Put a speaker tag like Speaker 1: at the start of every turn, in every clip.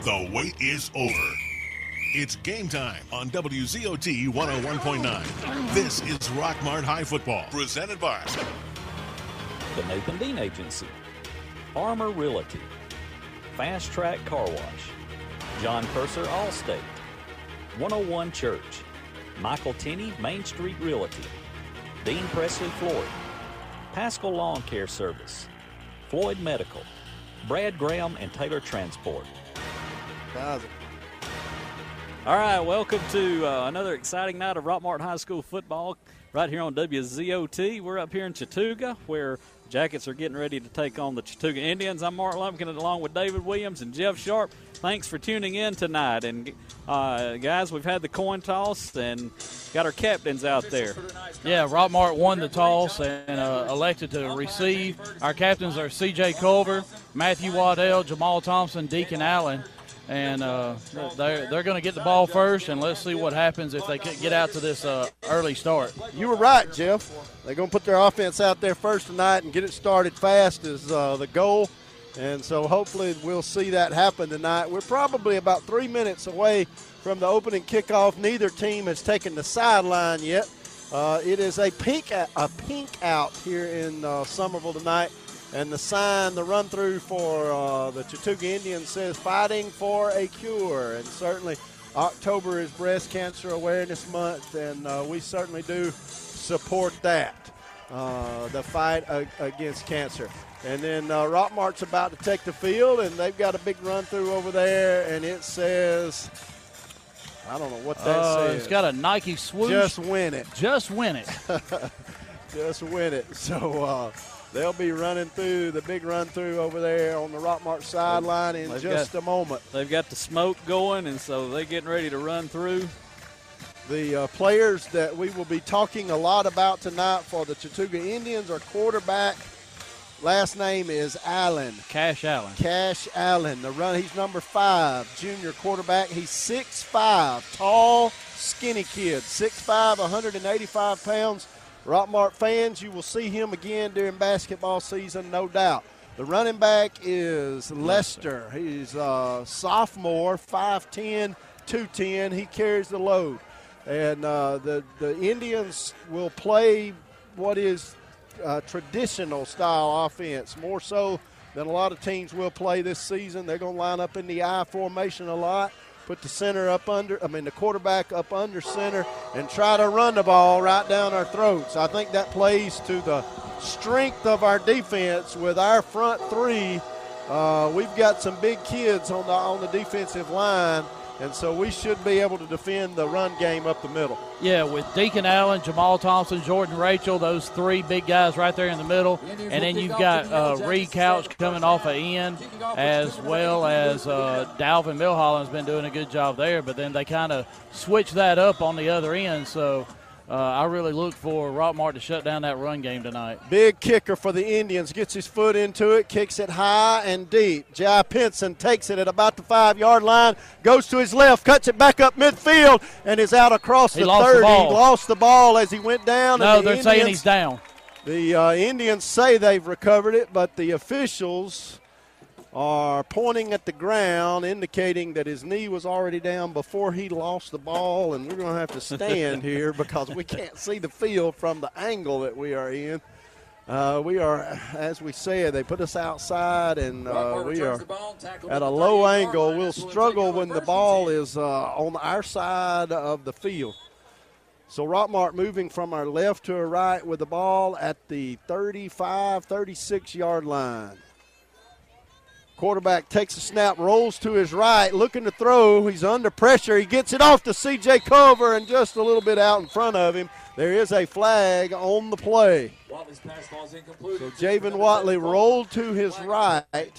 Speaker 1: The wait is over. It's game time on WZOT 101.9. This is Rockmart High Football, presented by
Speaker 2: the Nathan Dean Agency, Armor Realty, Fast Track Car Wash, John Purser Allstate, 101 Church, Michael Tenney Main Street Realty, Dean Presley Floyd, Pascal Lawn Care Service, Floyd Medical, Brad Graham and Taylor Transport. All right, welcome to another exciting night of Rockmart High School football right here on WZOT. We're up here in Chattooga where Jackets are getting ready to take on the Chattooga Indians. I'm Mark Lumpkin along with David Williams and Jeff Sharp. Thanks for tuning in tonight. And, guys, we've had the coin toss and got our captains out there.
Speaker 3: Yeah, Rockmart won the toss and elected to receive. Our captains are C.J. Culver, Matthew Waddell, Jamal Thompson, Deacon Allen. And they're going to get the ball first, and let's see what happens if they get out to this early start.
Speaker 4: You were right, Jeff. They're going to put their offense out there first tonight and get it started fast is the goal. And so hopefully we'll see that happen tonight. We're probably about 3 minutes away from the opening kickoff. Neither team has taken the sideline yet. It is a pink out here in Summerville tonight. And the run-through for the Chattooga Indians says, fighting for a cure. And certainly October is Breast Cancer Awareness Month, and we certainly do support that, the fight against cancer. And then Rockmart's about to take the field, and they've got a big run-through over there, and it says, I don't know what that says.
Speaker 3: It's got a Nike swoosh.
Speaker 4: Just win it.
Speaker 3: Just win it.
Speaker 4: Just win it. So, they'll be running through the big run-through over there on the Rockmart sideline in just a moment.
Speaker 2: They've got the smoke going, and so they're getting ready to run through.
Speaker 4: The players that we will be talking a lot about tonight for the Chattooga Indians are quarterback. Last name is Allen.
Speaker 3: Cash Allen.
Speaker 4: Cash Allen. He's number 5, junior quarterback. He's 6'5", tall, skinny kid. 6'5", 185 pounds. Rockmart fans, you will see him again during basketball season, no doubt. The running back is Lester. He's a sophomore, 5'10", 210. He carries the load. And the Indians will play what is traditional style offense, more so than a lot of teams will play this season. They're going to line up in the I formation a lot. Put the quarterback up under center and try to run the ball right down our throats. I think that plays to the strength of our defense with our front three. We've got some big kids on the defensive line, and so we should be able to defend the run game up the middle.
Speaker 3: Yeah, with Deacon Allen, Jamal Thompson, Jordan Rachel, those three big guys right there in the middle. And then you've got Reed Couch coming off an end, as well as Dalvin Milholland's been doing a good job there. But then they kind of switch that up on the other end. So I really look for Rockmart to shut down that run game tonight.
Speaker 4: Big kicker for the Indians. Gets his foot into it, kicks it high and deep. Jai Pinson takes it at about the 5-yard line, goes to his left, cuts it back up midfield, and is out across the 30. He lost the ball as he went down.
Speaker 3: No, they're saying he's down.
Speaker 4: The Indians say they've recovered it, but the officials are pointing at the ground, indicating that his knee was already down before he lost the ball, and we're going to have to stand here because we can't see the field from the angle that we are in. We are, as we said, they put us outside, and we are at a low angle. We'll struggle when the ball is on our side of the field. So Rockmart moving from our left to our right with the ball at the 35, 36-yard line. Quarterback takes a snap, rolls to his right, looking to throw. He's under pressure. He gets it off to C.J. Culver and just a little bit out in front of him. There is a flag on the play. So Javen Watley rolled to his right,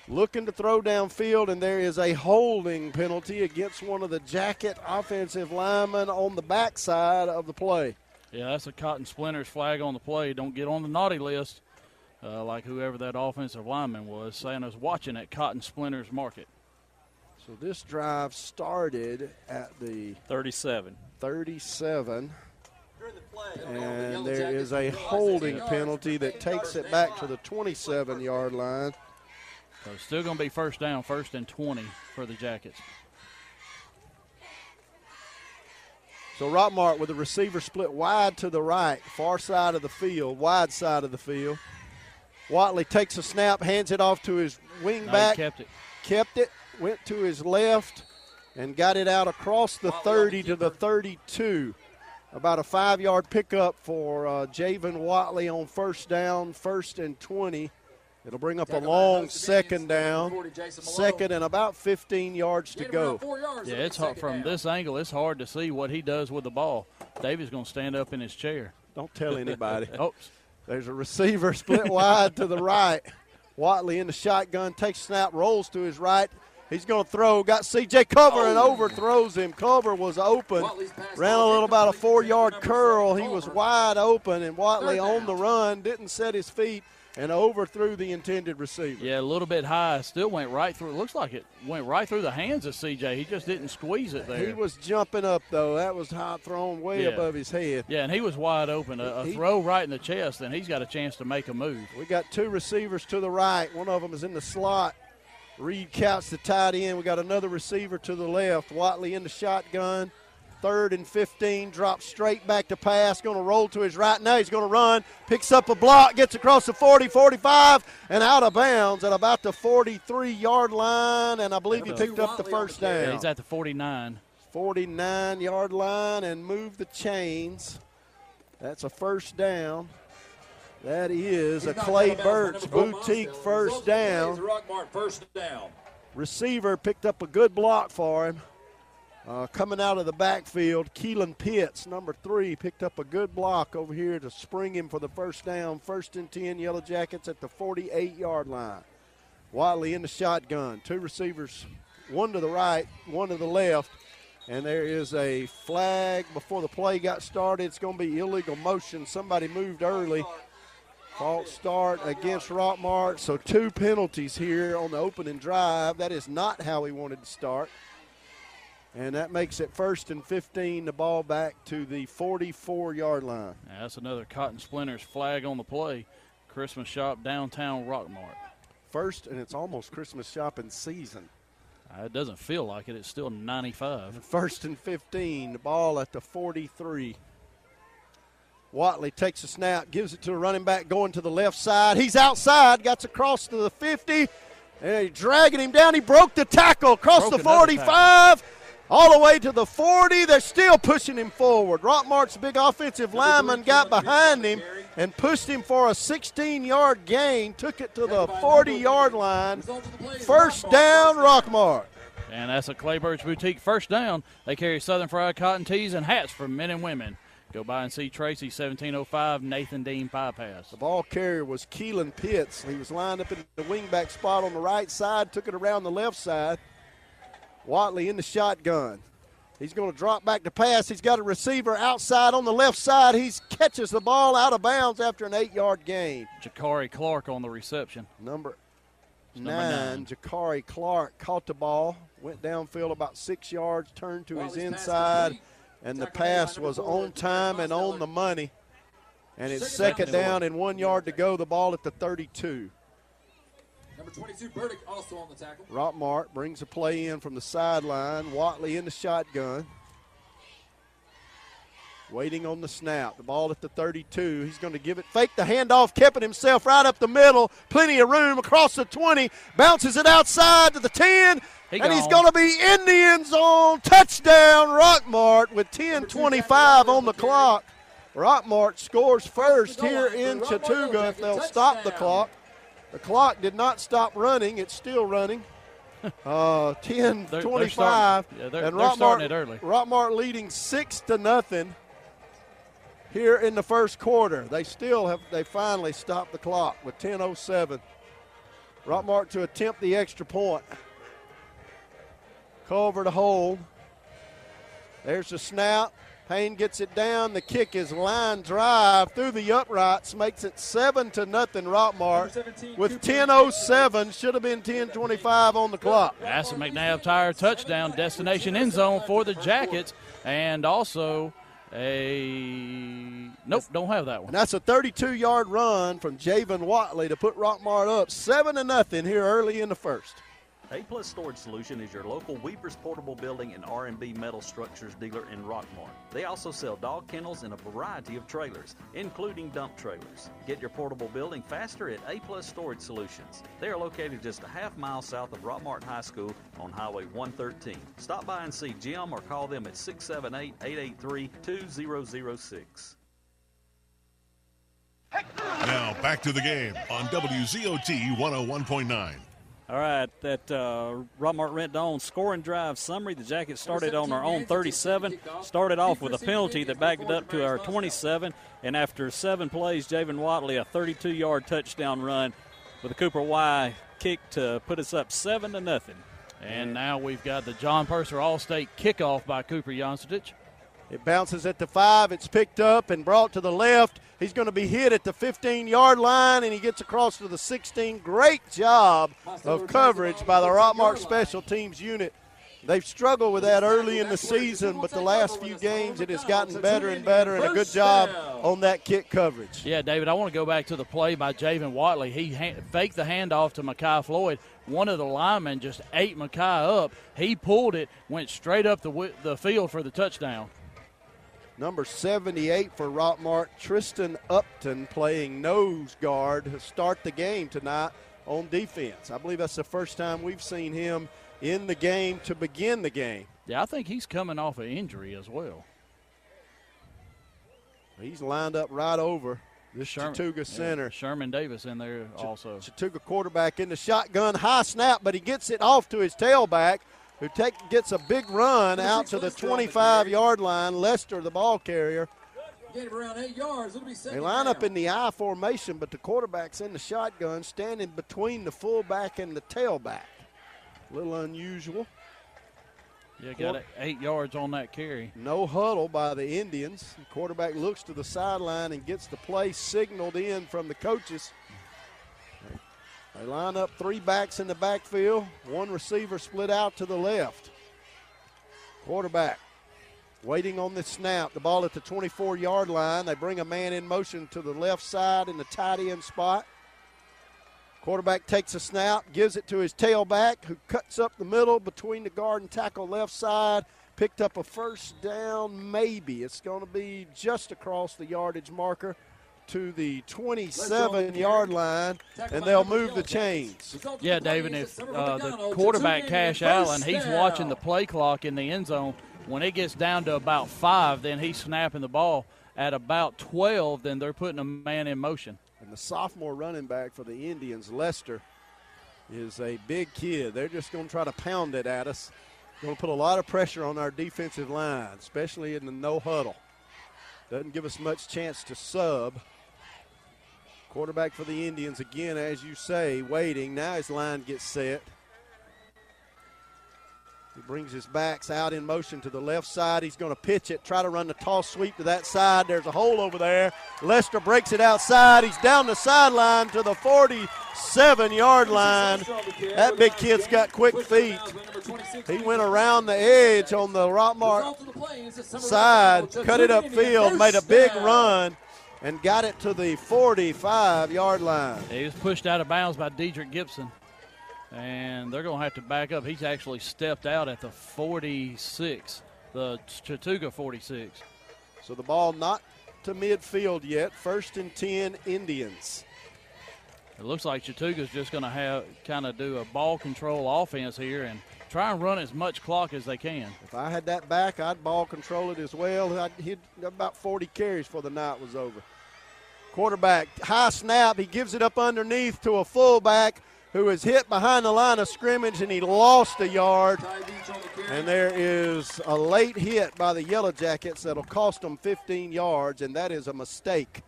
Speaker 4: looking to throw downfield, and there is a holding penalty against one of the Jacket offensive linemen on the backside of the play.
Speaker 3: Yeah, that's a Cotton Splinters flag on the play. Don't get on the naughty list. Like whoever that offensive lineman was, saying I was watching at Cotton Splinters Market.
Speaker 4: So this drive started at the
Speaker 2: 37.
Speaker 4: And there is a holding penalty that takes it back to the 27-yard line.
Speaker 3: So it's still going to be first down, 1st and 20 for the Jackets.
Speaker 4: So Rockmart with the receiver split wide to the right, far side of the field, wide side of the field. Watley takes a snap, hands it off to his wing back. Kept it, went to his left, and got it out across the 30 to the 32. About a 5-yard pickup for Javen Watley on first down, 1st and 20. It'll bring up a long second down, second and about 15 yards to go.
Speaker 3: Yeah, it's hard, from this angle, it's hard to see what he does with the ball. Davy's going to stand up in his chair.
Speaker 4: Don't tell anybody.
Speaker 3: Oops.
Speaker 4: There's a receiver split wide to the right. Watley in the shotgun, takes snap, rolls to his right. He's going to throw, got C.J. Culver and overthrows him. Culver was open, ran a little about a 4-yard curl. He was wide open, and Watley on the run, didn't set his feet, and overthrew the intended receiver.
Speaker 3: Yeah, a little bit high. Still went right through. It looks like it went right through the hands of C.J. He just didn't squeeze it there.
Speaker 4: He was jumping up, though. That was high thrown way above his head.
Speaker 3: Yeah, and he was wide open. A throw right in the chest, and he's got a chance to make a move.
Speaker 4: We got 2 receivers to the right. One of them is in the slot. Reed Couch, the tight end. We got another receiver to the left. Watley in the shotgun. 3rd and 15, drops straight back to pass, going to roll to his right. Now he's going to run, picks up a block, gets across the 40, 45, and out of bounds at about the 43-yard line, and I believe he picked up the first down.
Speaker 3: Yeah, he's at the 49.
Speaker 4: 49-yard line and moved the chains. That's a first down. That is a Clay Burt's boutique first down. Receiver picked up a good block for him. Coming out of the backfield, Keelan Pitts, number 3, picked up a good block over here to spring him for the first down. 1st and 10, Yellow Jackets at the 48-yard line. Watley in the shotgun. 2 receivers, one to the right, one to the left. And there is a flag before the play got started. It's going to be illegal motion. Somebody moved early. False start against Rockmart. So 2 penalties here on the opening drive. That is not how we wanted to start. And that makes it 1st and 15, the ball back to the 44-yard line.
Speaker 3: Yeah, that's another Cotton Splinters flag on the play. Christmas shop downtown Rockmart.
Speaker 4: First, and it's almost Christmas shopping season.
Speaker 3: It doesn't feel like it. It's still 95.
Speaker 4: 1st and 15, the ball at the 43. Watley takes a snap, gives it to a running back going to the left side. He's outside, gets across to the 50, and they're dragging him down. He broke the tackle across the 45. All the way to the 40. They're still pushing him forward. Rockmart's big offensive lineman got behind him and pushed him for a 16-yard gain, took it to the 40-yard line. First down, Rockmart.
Speaker 3: And that's a Clay Burt's boutique first down. They carry Southern Fried cotton tees and hats for men and women. Go by and see Tracy, 1705, Nathan Dean bypass.
Speaker 4: The ball carrier was Keelan Pitts. He was lined up in the wingback spot on the right side, took it around the left side. Watley in the shotgun. He's going to drop back to pass. He's got a receiver outside on the left side. He catches the ball out of bounds after an 8-yard gain.
Speaker 3: Jakari Clark on the reception.
Speaker 4: Number 9, Jakari Clark caught the ball, went downfield about 6 yards, turned to his inside, and the pass was on time and on the money. And it's 2nd down and 1 yard to go. The ball at the 32.
Speaker 5: Number 22, Burdick, also on the tackle.
Speaker 4: Rockmart brings a play in from the sideline. Watley in the shotgun. Waiting on the snap. The ball at the 32. He's going to give it. Fake the handoff. Kept it himself right up the middle. Plenty of room across the 20. Bounces it outside to the 10. And he's going to be in the end zone. Touchdown, Rockmart with 10:25 on the clock. Rockmart scores first here in Chattooga if they'll stop the clock. The clock did not stop running. It's still running. 10:25.
Speaker 3: They're starting it early.
Speaker 4: Rockmart leading 6-0 here in the first quarter. They finally stopped the clock with 10:07. Rockmart to attempt the extra point. Culver to hold. There's the snap. Payne gets it down. The kick is line drive through the uprights, makes it 7-0 Rockmart with 10:07. Should have been 10:25 on the clock.
Speaker 3: That's a McNabb Tire touchdown, destination end zone for the Jackets, and also Nope, don't have that one.
Speaker 4: And that's a 32-yard run from Javen Watley to put Rockmart up 7-0 here early in the first.
Speaker 2: A-Plus Storage Solution is your local Weaver's Portable Building and R&B Metal Structures dealer in Rockmart. They also sell dog kennels and a variety of trailers, including dump trailers. Get your portable building faster at A-Plus Storage Solutions. They are located just a half mile south of Rockmart High School on Highway 113. Stop by and see Jim or call them at 678-883-2006.
Speaker 1: Now back to the game on WZOT 101.9.
Speaker 2: All right, that Rockmart Rent-to-Own scoring drive summary. The Jackets started on our own 37, started off with a penalty that backed it up to our 27, and after 7 plays, Javen Watley, a 32-yard touchdown run with a Cooper Y kick to put us up 7-0.
Speaker 3: And now we've got the John Purser All-State kickoff by Cooper Jonstich.
Speaker 4: It bounces at the 5. It's picked up and brought to the left. He's going to be hit at the 15-yard line, and he gets across to the 16. Great job of coverage by the Rockmart Special Teams unit. They've struggled with that early in the season, but the last few games it has gotten better and better, and a good job on that kick coverage.
Speaker 3: Yeah, David, I want to go back to the play by Javen Watley. He faked the handoff to Mekhi Floyd. One of the linemen just ate Mekhi up. He pulled it, went straight up the field for the touchdown.
Speaker 4: Number 78 for Rockmart, Tristan Upton, playing nose guard to start the game tonight on defense. I believe that's the first time we've seen him in the game to begin the game.
Speaker 3: Yeah, I think he's coming off an injury as well.
Speaker 4: He's lined up right over this Chattooga center.
Speaker 3: Yeah, Sherman Davis in there also.
Speaker 4: Chattooga quarterback in the shotgun, high snap, but he gets it off to his tailback, who gets a big run out to the 25-yard line. Lester, the ball carrier.
Speaker 5: Gain of around 8 yards. It'll be
Speaker 4: They line up in the I formation, but the quarterback's in the shotgun, standing between the fullback and the tailback. A little unusual.
Speaker 3: Yeah, got 8 yards on that carry.
Speaker 4: No huddle by the Indians. The quarterback looks to the sideline and gets the play signaled in from the coaches. They line up 3 backs in the backfield. 1 receiver split out to the left. Quarterback waiting on the snap. The ball at the 24-yard line. They bring a man in motion to the left side in the tight end spot. Quarterback takes a snap, gives it to his tailback, who cuts up the middle between the guard and tackle left side. Picked up a first down, maybe. It's going to be just across the yardage marker to the 27-yard line, and they'll move the chains.
Speaker 3: Yeah, David, if the quarterback, Cash Allen, he's watching the play clock in the end zone. When it gets down to about 5, then he's snapping the ball. At about 12, then they're putting a man in motion.
Speaker 4: And the sophomore running back for the Indians, Lester, is a big kid. They're just going to try to pound it at us. Going to put a lot of pressure on our defensive line, especially in the no huddle. Doesn't give us much chance to sub. Quarterback for the Indians, again, as you say, waiting. Now his line gets set. He brings his backs out in motion to the left side. He's going to pitch it, try to run the toss sweep to that side. There's a hole over there. Lester breaks it outside. He's down the sideline to the 47-yard line. That big kid's got quick feet. He went around the edge on the Rockmart side, cut it upfield, made a big run, and got it to the 45-yard line.
Speaker 3: He was pushed out of bounds by Dedrick Gibson, and they're going to have to back up. He's actually stepped out at the 46, the Chattooga 46.
Speaker 4: So the ball not to midfield yet. 1st and 10 Indians.
Speaker 3: It looks like Chattooga's just going to have kind of do a ball control offense here and try and run as much clock as they can.
Speaker 4: If I had that back, I'd ball control it as well. I'd hit about 40 carries before the night was over. Quarterback, high snap. He gives it up underneath to a fullback who is hit behind the line of scrimmage, and he lost a yard. And there is a late hit by the Yellow Jackets that will cost them 15 yards, and that is a mistake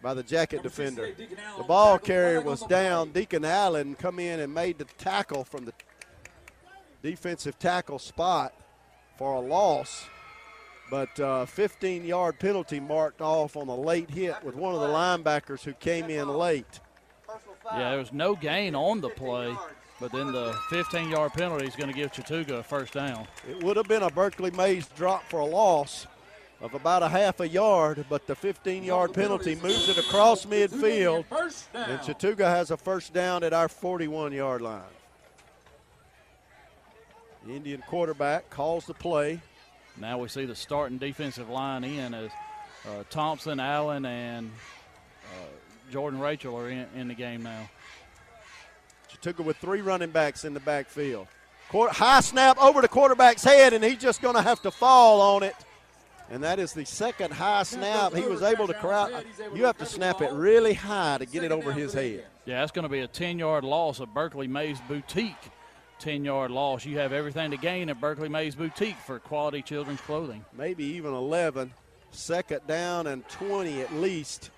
Speaker 4: by the Jacket defender. The ball carrier was down. Deacon Allen come in and made the tackle from the defensive tackle spot for a loss. But 15-yard penalty marked off on a late hit with one of the linebackers who came in late.
Speaker 3: Yeah, there was no gain on the play, but then the 15-yard penalty is going to give Chattooga a first down.
Speaker 4: It would have been a Berkeley Mays drop for a loss. of about a half a yard, but the 15-yard penalty moves it across midfield, and Chattooga has a first down at our 41-yard line. The Indian quarterback calls the play.
Speaker 3: Now we see the starting defensive line in as Thompson, Allen, and Jordan Rachel are in the game now.
Speaker 4: Chattooga with 3 running backs in the backfield. High snap over the quarterback's head, and he's just going to have to fall on it. And that is the second high snap. He was able to corral. You have to snap it really high to get it over his head.
Speaker 3: Yeah, that's going to be a 10-yard loss of Berkeley Mays Boutique. 10-yard loss. You have everything to gain at Berkeley Mays Boutique for quality children's clothing.
Speaker 4: Maybe even 11. Second down and 20 at least.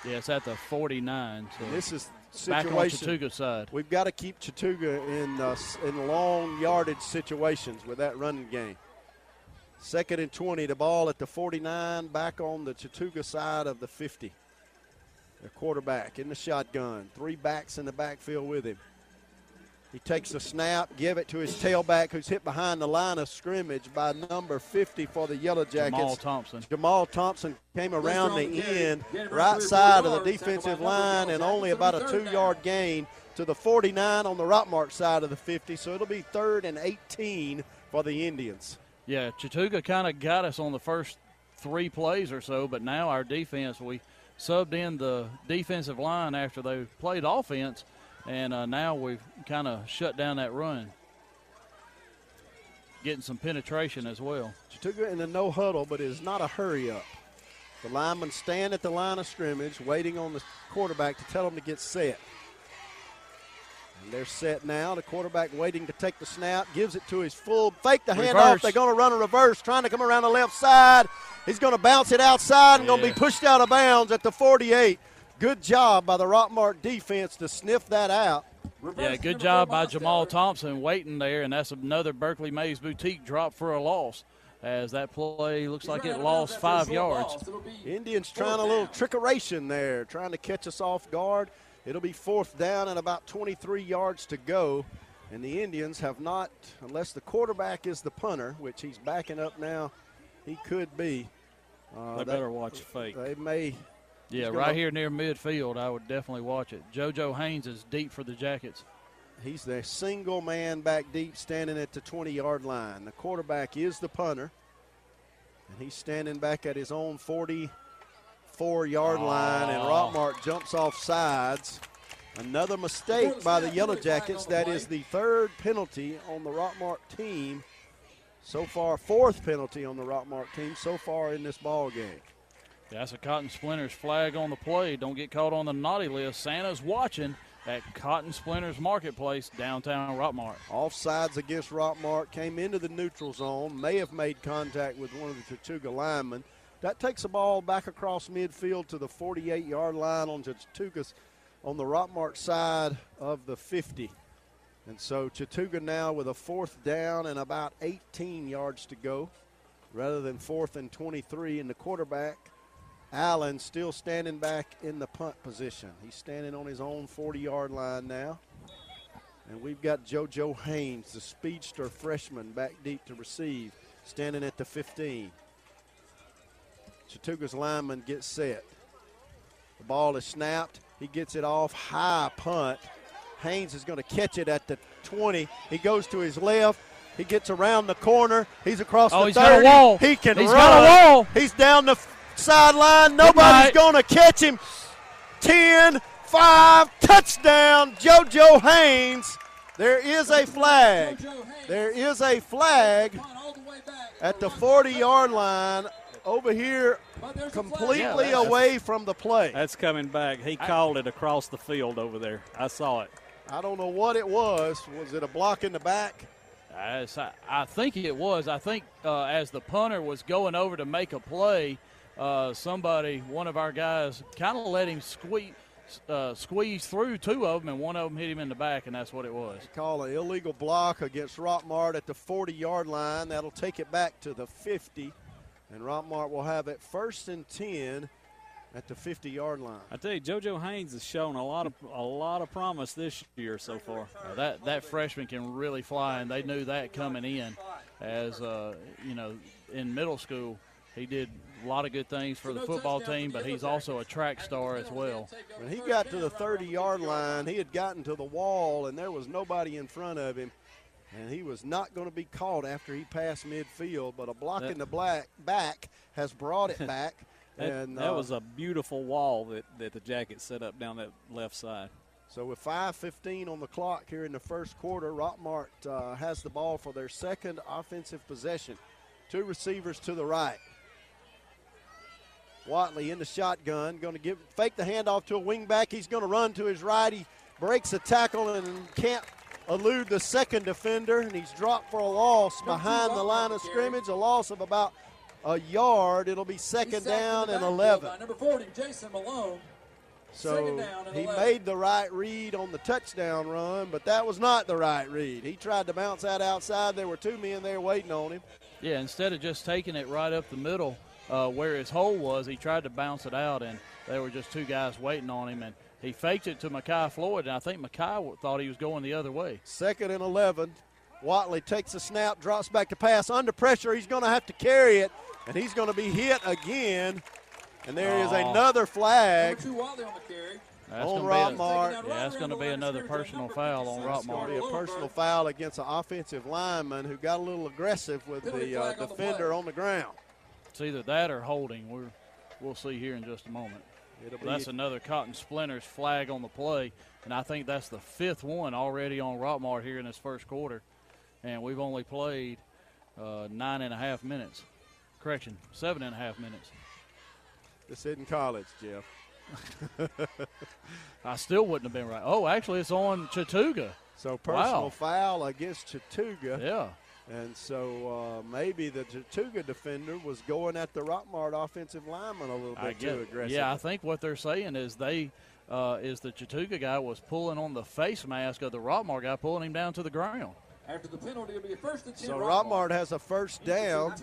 Speaker 3: Yeah, it's at the 49. So
Speaker 4: and this is
Speaker 3: back on
Speaker 4: situation.
Speaker 3: Chattooga's side.
Speaker 4: We've got to keep Chattooga in long yardage situations with that running game. Second and 20, the ball at the 49, back on the Chattooga side of the 50. The quarterback in the shotgun. 3 backs in the backfield with him. He takes the snap, give it to his tailback, who's hit behind the line of scrimmage by number 50 for the Yellow Jackets.
Speaker 3: Jamal Thompson.
Speaker 4: Jamal Thompson came around the end, right side of the defensive line, and only about a 2-yard gain to the 49 on the Rockmart side of the 50. So it'll be 3rd and 18 for the Indians.
Speaker 3: Yeah, Chattooga kind of got us on the first 3 plays or so, but now our defense, we subbed in the defensive line after they played offense, and now we've kind of shut down that run. Getting some penetration as well.
Speaker 4: Chattooga in the no huddle, but it is not a hurry up. The linemen stand at the line of scrimmage, waiting on the quarterback to tell them to get set. And they're set now. The quarterback waiting to take the snap, gives it to his full, fake the handoff. They're going to run a reverse, trying to come around the left side. He's going to bounce it outside and going to be pushed out of bounds at the 48. Good job by the Rockmart defense to sniff that out.
Speaker 3: Yeah, good job by Jamal Thompson waiting there, and that's another Berkeley Mays Boutique drop for a loss, as that play looks like it lost 5 yards.
Speaker 4: Indians trying a little trickeration there, trying to catch us off guard. It'll be 4th down and about 23 yards to go, and the Indians have not, unless the quarterback is the punter, which he's backing up now, he could be.
Speaker 2: They better watch fake.
Speaker 4: They may.
Speaker 3: Yeah, right here near midfield, I would definitely watch it. JoJo Haynes is deep for the Jackets.
Speaker 4: He's the single man back deep, standing at the 20-yard line. The quarterback is the punter, and he's standing back at his own 44-yard line, and Rockmart jumps off sides. Another mistake by the Yellow Jackets. That is the 3rd penalty on the Rockmart team so far, 4th penalty on the Rockmart team so far in this ball game.
Speaker 3: That's a Cotton Splinters flag on the play. Don't get caught on the naughty list. Santa's watching at Cotton Splinters Marketplace, downtown Rockmart.
Speaker 4: Offsides against Rockmart, came into the neutral zone, may have made contact with one of the Chattooga linemen. That takes the ball back across midfield to the 48-yard line on Chattooga's, on the Rockmart side of the 50. And so Chattooga now with a 4th down and about 18 yards to go, rather than 4th and 23, and the quarterback, Allen, still standing back in the punt position. He's standing on his own 40-yard line now. And we've got JoJo Haynes, the speedster freshman, back deep to receive, standing at the 15. Chattooga's lineman gets set. The ball is snapped. He gets it off, high punt. Haynes is going to catch it at the 20. He goes to his left. He gets around the corner. He's across the 30.
Speaker 3: He's got a wall.
Speaker 4: He can run.
Speaker 3: He's got a wall.
Speaker 4: He's down the sideline. Nobody's going to catch him. 10-5, touchdown, JoJo Haynes. There is a flag. There is a flag at the 40-yard line over here, completely away from the play.
Speaker 2: That's coming back. He called it across the field over there. I saw it.
Speaker 4: I don't know what it was. Was it a block in the back?
Speaker 3: I think it was. I think as the punter was going over to make a play, one of our guys, kind of let him squeeze through 2 of them, and one of them hit him in the back, and that's what it was.
Speaker 4: They call an illegal block against Rockmart at the 40-yard line. That'll take it back to the 50, and Rockmart will have it 1st and 10 at the 50-yard line.
Speaker 2: I tell you, JoJo Haynes has shown a lot of promise this year so far.
Speaker 3: That freshman can really fly, and they knew that coming in. As in middle school, he did a lot of good things for the football team, but he's also a track star as well.
Speaker 4: When he got to the 30-yard line, he had gotten to the wall, and there was nobody in front of him, and he was not going to be caught after he passed midfield, but a block in the back has brought it back.
Speaker 6: That was a beautiful wall that the Jackets set up down that left side.
Speaker 4: So with 5:15 on the clock here in the first quarter, Rockmart has the ball for their second offensive possession. 2 receivers to the right. Watley in the shotgun, going to fake the handoff to a wingback. He's going to run to his right. He breaks a tackle and can't elude the second defender, and he's dropped for a loss behind the line of scrimmage, a loss of about a yard. It'll be second down and 11.
Speaker 5: Number 40, Jason Malone.
Speaker 4: So he made the right read on the touchdown run, but that was not the right read. He tried to bounce that outside. There were 2 men there waiting on him.
Speaker 3: Yeah, instead of just taking it right up the middle where his hole was, he tried to bounce it out, and there were just 2 guys waiting on him. And he faked it to Mekhi Floyd, and I think Mekhi thought he was going the other way.
Speaker 4: Second and 11. Watley takes a snap, drops back to pass. Under pressure, he's going to have to carry it, and he's going to be hit again. And there is another flag on Rockmart.
Speaker 3: Yeah, that's going to be another personal foul on Rockmart.
Speaker 4: It'll be a personal foul against an offensive lineman who got a little aggressive with the defender on the ground.
Speaker 3: It's either that or holding. We'll see here in just a moment. That's another Cotton Splinters flag on the play, and I think that's the 5th one already on Rockmart here in this first quarter. And we've only played 9.5 minutes. Correction, 7.5 minutes.
Speaker 4: This isn't college, Jeff.
Speaker 3: I still wouldn't have been right. Oh, actually, it's on Chattooga.
Speaker 4: So personal foul against Chattooga.
Speaker 3: Yeah.
Speaker 4: And so maybe the Chattooga defender was going at the Rockmart offensive lineman a little bit too aggressive.
Speaker 3: Yeah, I think what they're saying is the Chattooga guy was pulling on the face mask of the Rockmart guy, pulling him down to the ground.
Speaker 5: After the penalty, it'll be a 1st and 10.
Speaker 4: So Rockmart has a first down.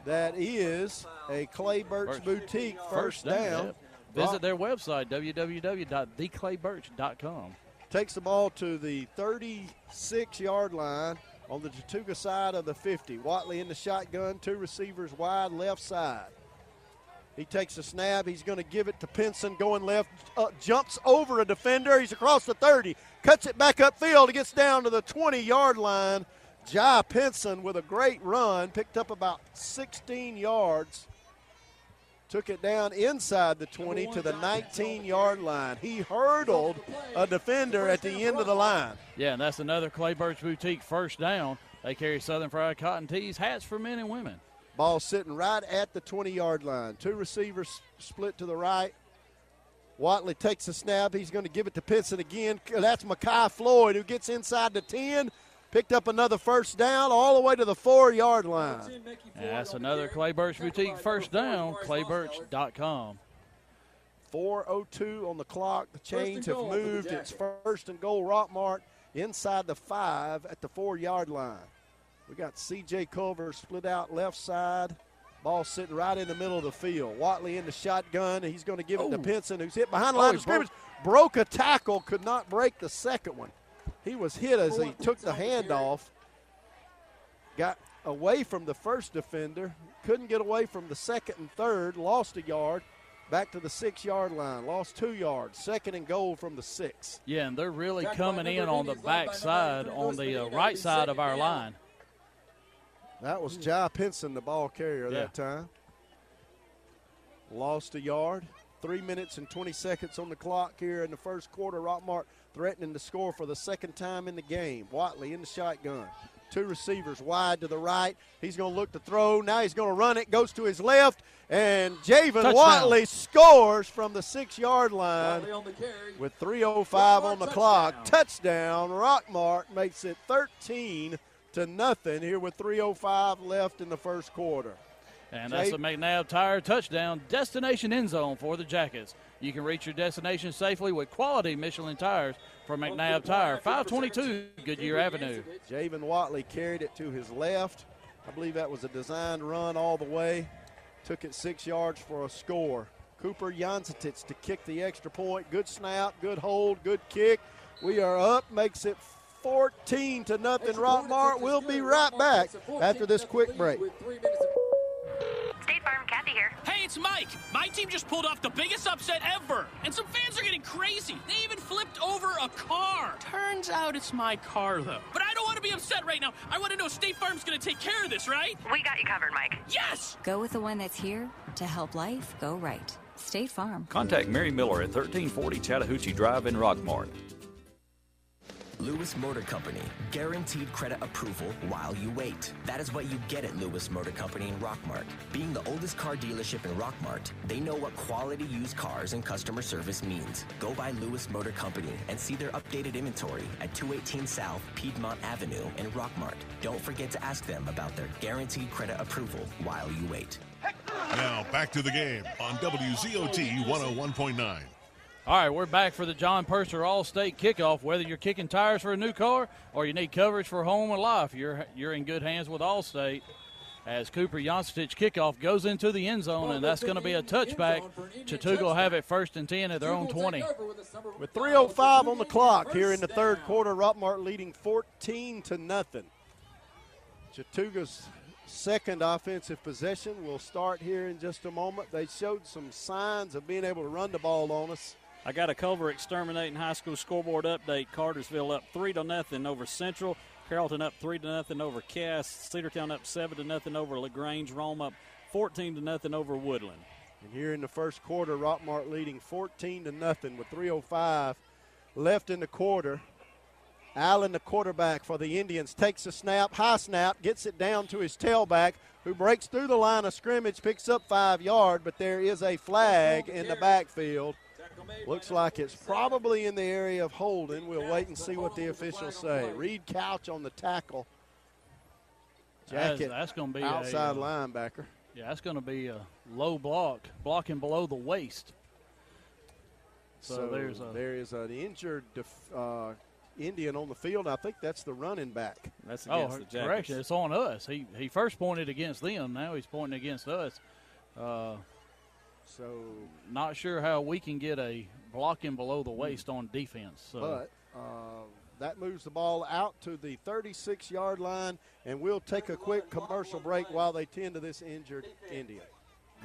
Speaker 4: That is a Clay Birch Boutique first down.
Speaker 3: Visit their website, www.theclaybirch.com.
Speaker 4: Takes the ball to the 36-yard line on the Chattooga side of the 50. Watley in the shotgun, 2 receivers wide left side. He takes a snap. He's going to give it to Pinson going left, jumps over a defender. He's across the 30, cuts it back upfield. He gets down to the 20-yard line. Jai Pinson with a great run, picked up about 16 yards. Took it down inside the 20 to the 19-yard line. He hurdled a defender at the end of the line.
Speaker 3: Yeah, and that's another Clay Birch Boutique first down. They carry Southern Fried Cotton tees, hats for men and women.
Speaker 4: Ball sitting right at the 20-yard line. 2 receivers split to the right. Watley takes a snap. He's going to give it to Pinson again. That's Mekhi Floyd who gets inside the 10. Picked up another first down all the way to the 4-yard line.
Speaker 3: And that's another Clay Birch Boutique first down, claybirch.com.
Speaker 4: 4:02 on the clock. The chains have moved. It's 1st and goal Rockmart inside the 5 at the 4-yard line. We got C.J. Culver split out left side. Ball sitting right in the middle of the field. Watley in the shotgun. He's going to give it to Pinson, who's hit behind the line of scrimmage. Broke a tackle, could not break the second one. He was hit as he took the handoff. Got away from the first defender. Couldn't get away from the second and third. Lost a yard. Back to the 6-yard line. Lost 2 yards. 2nd and goal from the 6.
Speaker 3: Yeah, and they're really coming in on the back side, on the right side of our line.
Speaker 4: That was Jai Pinson, the ball carrier that time. Lost a yard. 3 minutes and 20 seconds on the clock here in the first quarter. Rockmart threatening to score for the second time in the game. Watley in the shotgun. 2 receivers wide to the right. He's going to look to throw. Now he's going to run it. Goes to his left. And Javen Watley scores from the 6-yard line with 3:05 on the clock. Touchdown. Rockmart makes it 13-0 here with 3:05 left in the first quarter.
Speaker 3: And that's a McNabb Tire touchdown, destination end zone for the Jackets. You can reach your destination safely with quality Michelin tires from McNabb Tire, 522 Goodyear Avenue.
Speaker 4: Javen Watley carried it to his left. I believe that was a designed run all the way. Took it 6 yards for a score. Cooper Jansetich to kick the extra point. Good snap, good hold, good kick. We are up, makes it 14-0 Rockmart. We'll be right back after this quick break.
Speaker 7: State Farm. it's Mike. My team just pulled off the biggest upset ever. And some fans are getting crazy. They even flipped over a car. Turns out it's my car, though. But I don't want to be upset right now. I want to know State Farm's going to take care of this, right?
Speaker 8: We got you covered, Mike.
Speaker 7: Yes!
Speaker 8: Go with the one that's here to help life go right. State Farm.
Speaker 2: Contact Mary Miller at 1340 Chattahoochee Drive in Rockmart.
Speaker 9: Lewis Motor Company. Guaranteed credit approval while you wait. That is what you get at Lewis Motor Company in Rockmart. Being the oldest car dealership in Rockmart, they know what quality used cars and customer service means. Go by Lewis Motor Company and see their updated inventory at 218 South Piedmont Avenue in Rockmart. Don't forget to ask them about their guaranteed credit approval while you wait.
Speaker 1: Now back to the game on WZOT 101.9.
Speaker 3: All right, we're back for the John Purser All-State Kickoff. Whether you're kicking tires for a new car or you need coverage for home and life, you're in good hands with All-State. As Cooper Joncic kickoff goes into the end zone, and that's going to be a touchback. Chattooga will have it 1st and 10 at their own 20.
Speaker 4: With 3:05 on the clock here in the third quarter, Rockmart leading 14-0. Chattooga's second offensive possession will start here in just a moment. They showed some signs of being able to run the ball on us.
Speaker 6: I got a Culver Exterminating High School scoreboard update. Cartersville up 3-0 over Central. Carrollton up 3-0 over Cass. Cedartown up 7-0 over LaGrange. Rome up 14-0 over Woodland.
Speaker 4: And here in the first quarter, Rockmart leading 14-0 with 3:05 left in the quarter. Allen, the quarterback for the Indians, takes a snap, high snap, gets it down to his tailback, who breaks through the line of scrimmage, picks up 5 yards, but there is a flag in the backfield. Looks like it's probably in the area of holding. We'll wait and see what the officials say. Reed Couch on the tackle. Jacket,
Speaker 3: that's going to be
Speaker 4: outside linebacker.
Speaker 3: Yeah, that's going to be a low block, blocking below the waist. So
Speaker 4: there is an injured Indian on the field. I think that's the running back.
Speaker 6: That's against the Jackets.
Speaker 3: Correction. It's on us. He first pointed against them. Now he's pointing against us.
Speaker 4: So
Speaker 3: not sure how we can get a blocking below the waist on defense. So.
Speaker 4: But that moves the ball out to the 36-yard line, and we'll take a quick commercial break while they tend to this injured Indian.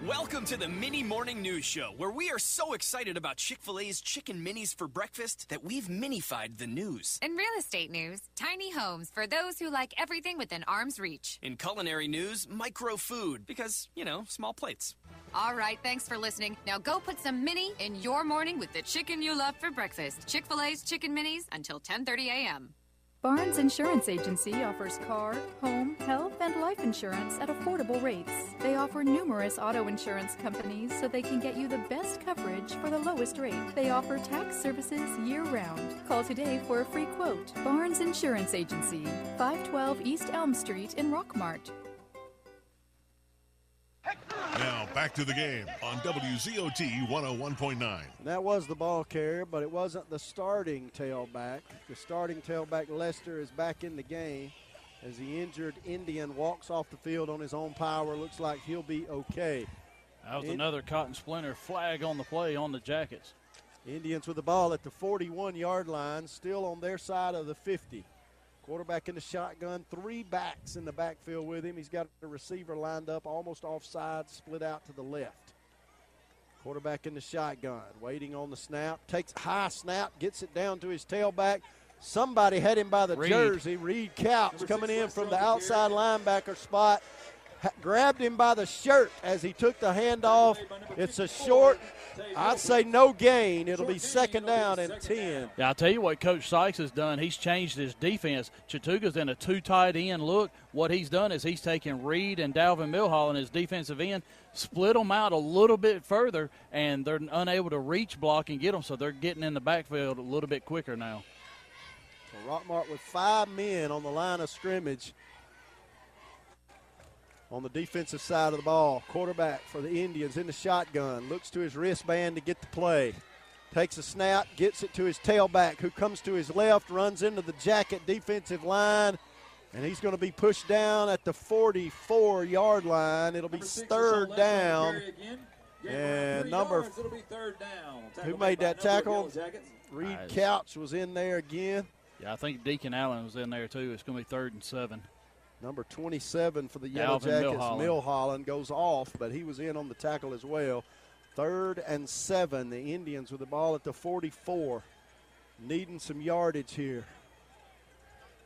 Speaker 10: Welcome to the Mini Morning News Show, where we are so excited about Chick-fil-A's Chicken Minis for breakfast that we've minified the news.
Speaker 11: In real estate news, tiny homes for those who like everything within arm's reach.
Speaker 10: In culinary news, micro food, because, small plates.
Speaker 11: All right, thanks for listening. Now go put some mini in your morning with the chicken you love for breakfast. Chick-fil-A's Chicken Minis until 10:30 a.m.
Speaker 12: Barnes Insurance Agency offers car, home, health, and life insurance at affordable rates. They offer numerous auto insurance companies so they can get you the best coverage for the lowest rate. They offer tax services year-round. Call today for a free quote. Barnes Insurance Agency, 512 East Elm Street in Rockmart.
Speaker 1: Now back to the game on WZOT 101.9.
Speaker 4: That was the ball carrier, but it wasn't the starting tailback. The starting tailback, Lester, is back in the game as the injured Indian walks off the field on his own power. Looks like he'll be okay.
Speaker 3: That was another cotton splinter flag on the play on the Jackets.
Speaker 4: Indians with the ball at the 41-yard line, still on their side of the 50. Quarterback in the shotgun, 3 backs in the backfield with him. He's got a receiver lined up, almost offside, split out to the left. Quarterback in the shotgun, waiting on the snap, takes a high snap, gets it down to his tailback. Somebody had him by the jersey. Reed Couch coming in from the outside linebacker spot. Grabbed him by the shirt as he took the handoff. It's a short, I'd say no gain. It'll be 2nd down and 10.
Speaker 3: Yeah, I'll tell you what Coach Sykes has done. He's changed his defense. Chattooga's in a 2 tight end look. What he's done is he's taken Reed and Dalvin Milhall in his defensive end, split them out a little bit further, and they're unable to reach block and get them, so they're getting in the backfield a little bit quicker now.
Speaker 4: So Rockmart with 5 men on the line of scrimmage. On the defensive side of the ball, quarterback for the Indians in the shotgun, looks to his wristband to get the play. Takes a snap, gets it to his tailback, who comes to his left, runs into the Jacket defensive line, and he's going to be pushed down at the 44-yard line. It'll be 3rd down. And who made that tackle? Reed Couch was in there again.
Speaker 3: Yeah, I think Deacon Allen was in there too. It's going to be 3rd and 7.
Speaker 4: Number 27 for the Yellow Jackets, Milholland, goes off, but he was in on the tackle as well. 3rd and 7. The Indians with the ball at the 44. Needing some yardage here.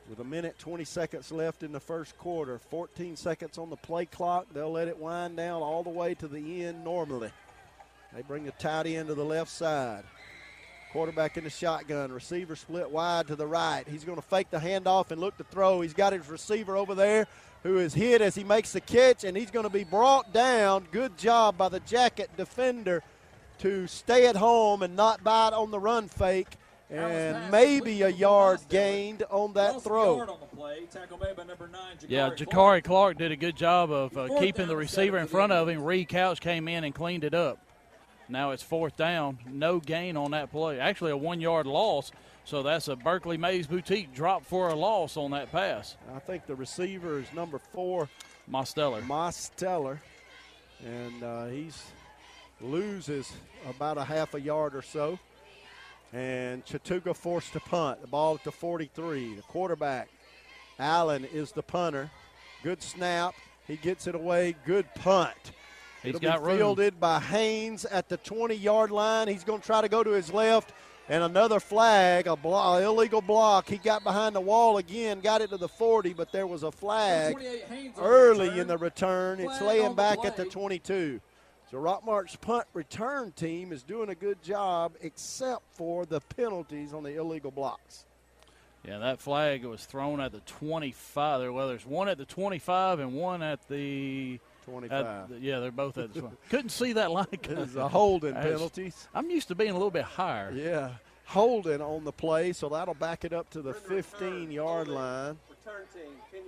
Speaker 4: With 1:20 seconds left in the first quarter. 14 seconds on the play clock. They'll let it wind down all the way to the end normally. They bring the tight end to the left side. Quarterback in the shotgun. Receiver split wide to the right. He's going to fake the handoff and look to throw. He's got his receiver over there who is hit as he makes the catch, and he's going to be brought down. Good job by the Jacket defender to stay at home and not bite on the run fake. And maybe a yard gained on that throw.
Speaker 3: Yeah, Jakari Clark did a good job of keeping the receiver in front of him. Reed Couch came in and cleaned it up. Now it's 4th down. No gain on that play. Actually, a 1-yard loss. So that's a Berkeley Mays Boutique drop for a loss on that pass.
Speaker 4: I think the receiver is number 4.
Speaker 3: Mosteller.
Speaker 4: And he loses about a half a yard or so. And Chattooga forced to punt. The ball at the 43. The quarterback, Allen, is the punter. Good snap. He gets it away. Good punt. It'll be fielded by Haynes at the 20-yard line. He's going to try to go to his left. And another flag, an illegal block. He got behind the wall again, got it to the 40, but there was a flag early in the return. It's laying back at the 22. So Rockmart's punt return team is doing a good job except for the penalties on the illegal blocks.
Speaker 3: Yeah, that flag was thrown at the 25. Well, there's one at the 25 and one at the
Speaker 4: 25.
Speaker 3: They're both at the 20. Couldn't see that line.
Speaker 4: It's a holding penalties.
Speaker 3: I'm used to being a little bit higher.
Speaker 4: Yeah, holding on the play, so that'll back it up to the 15-yard line.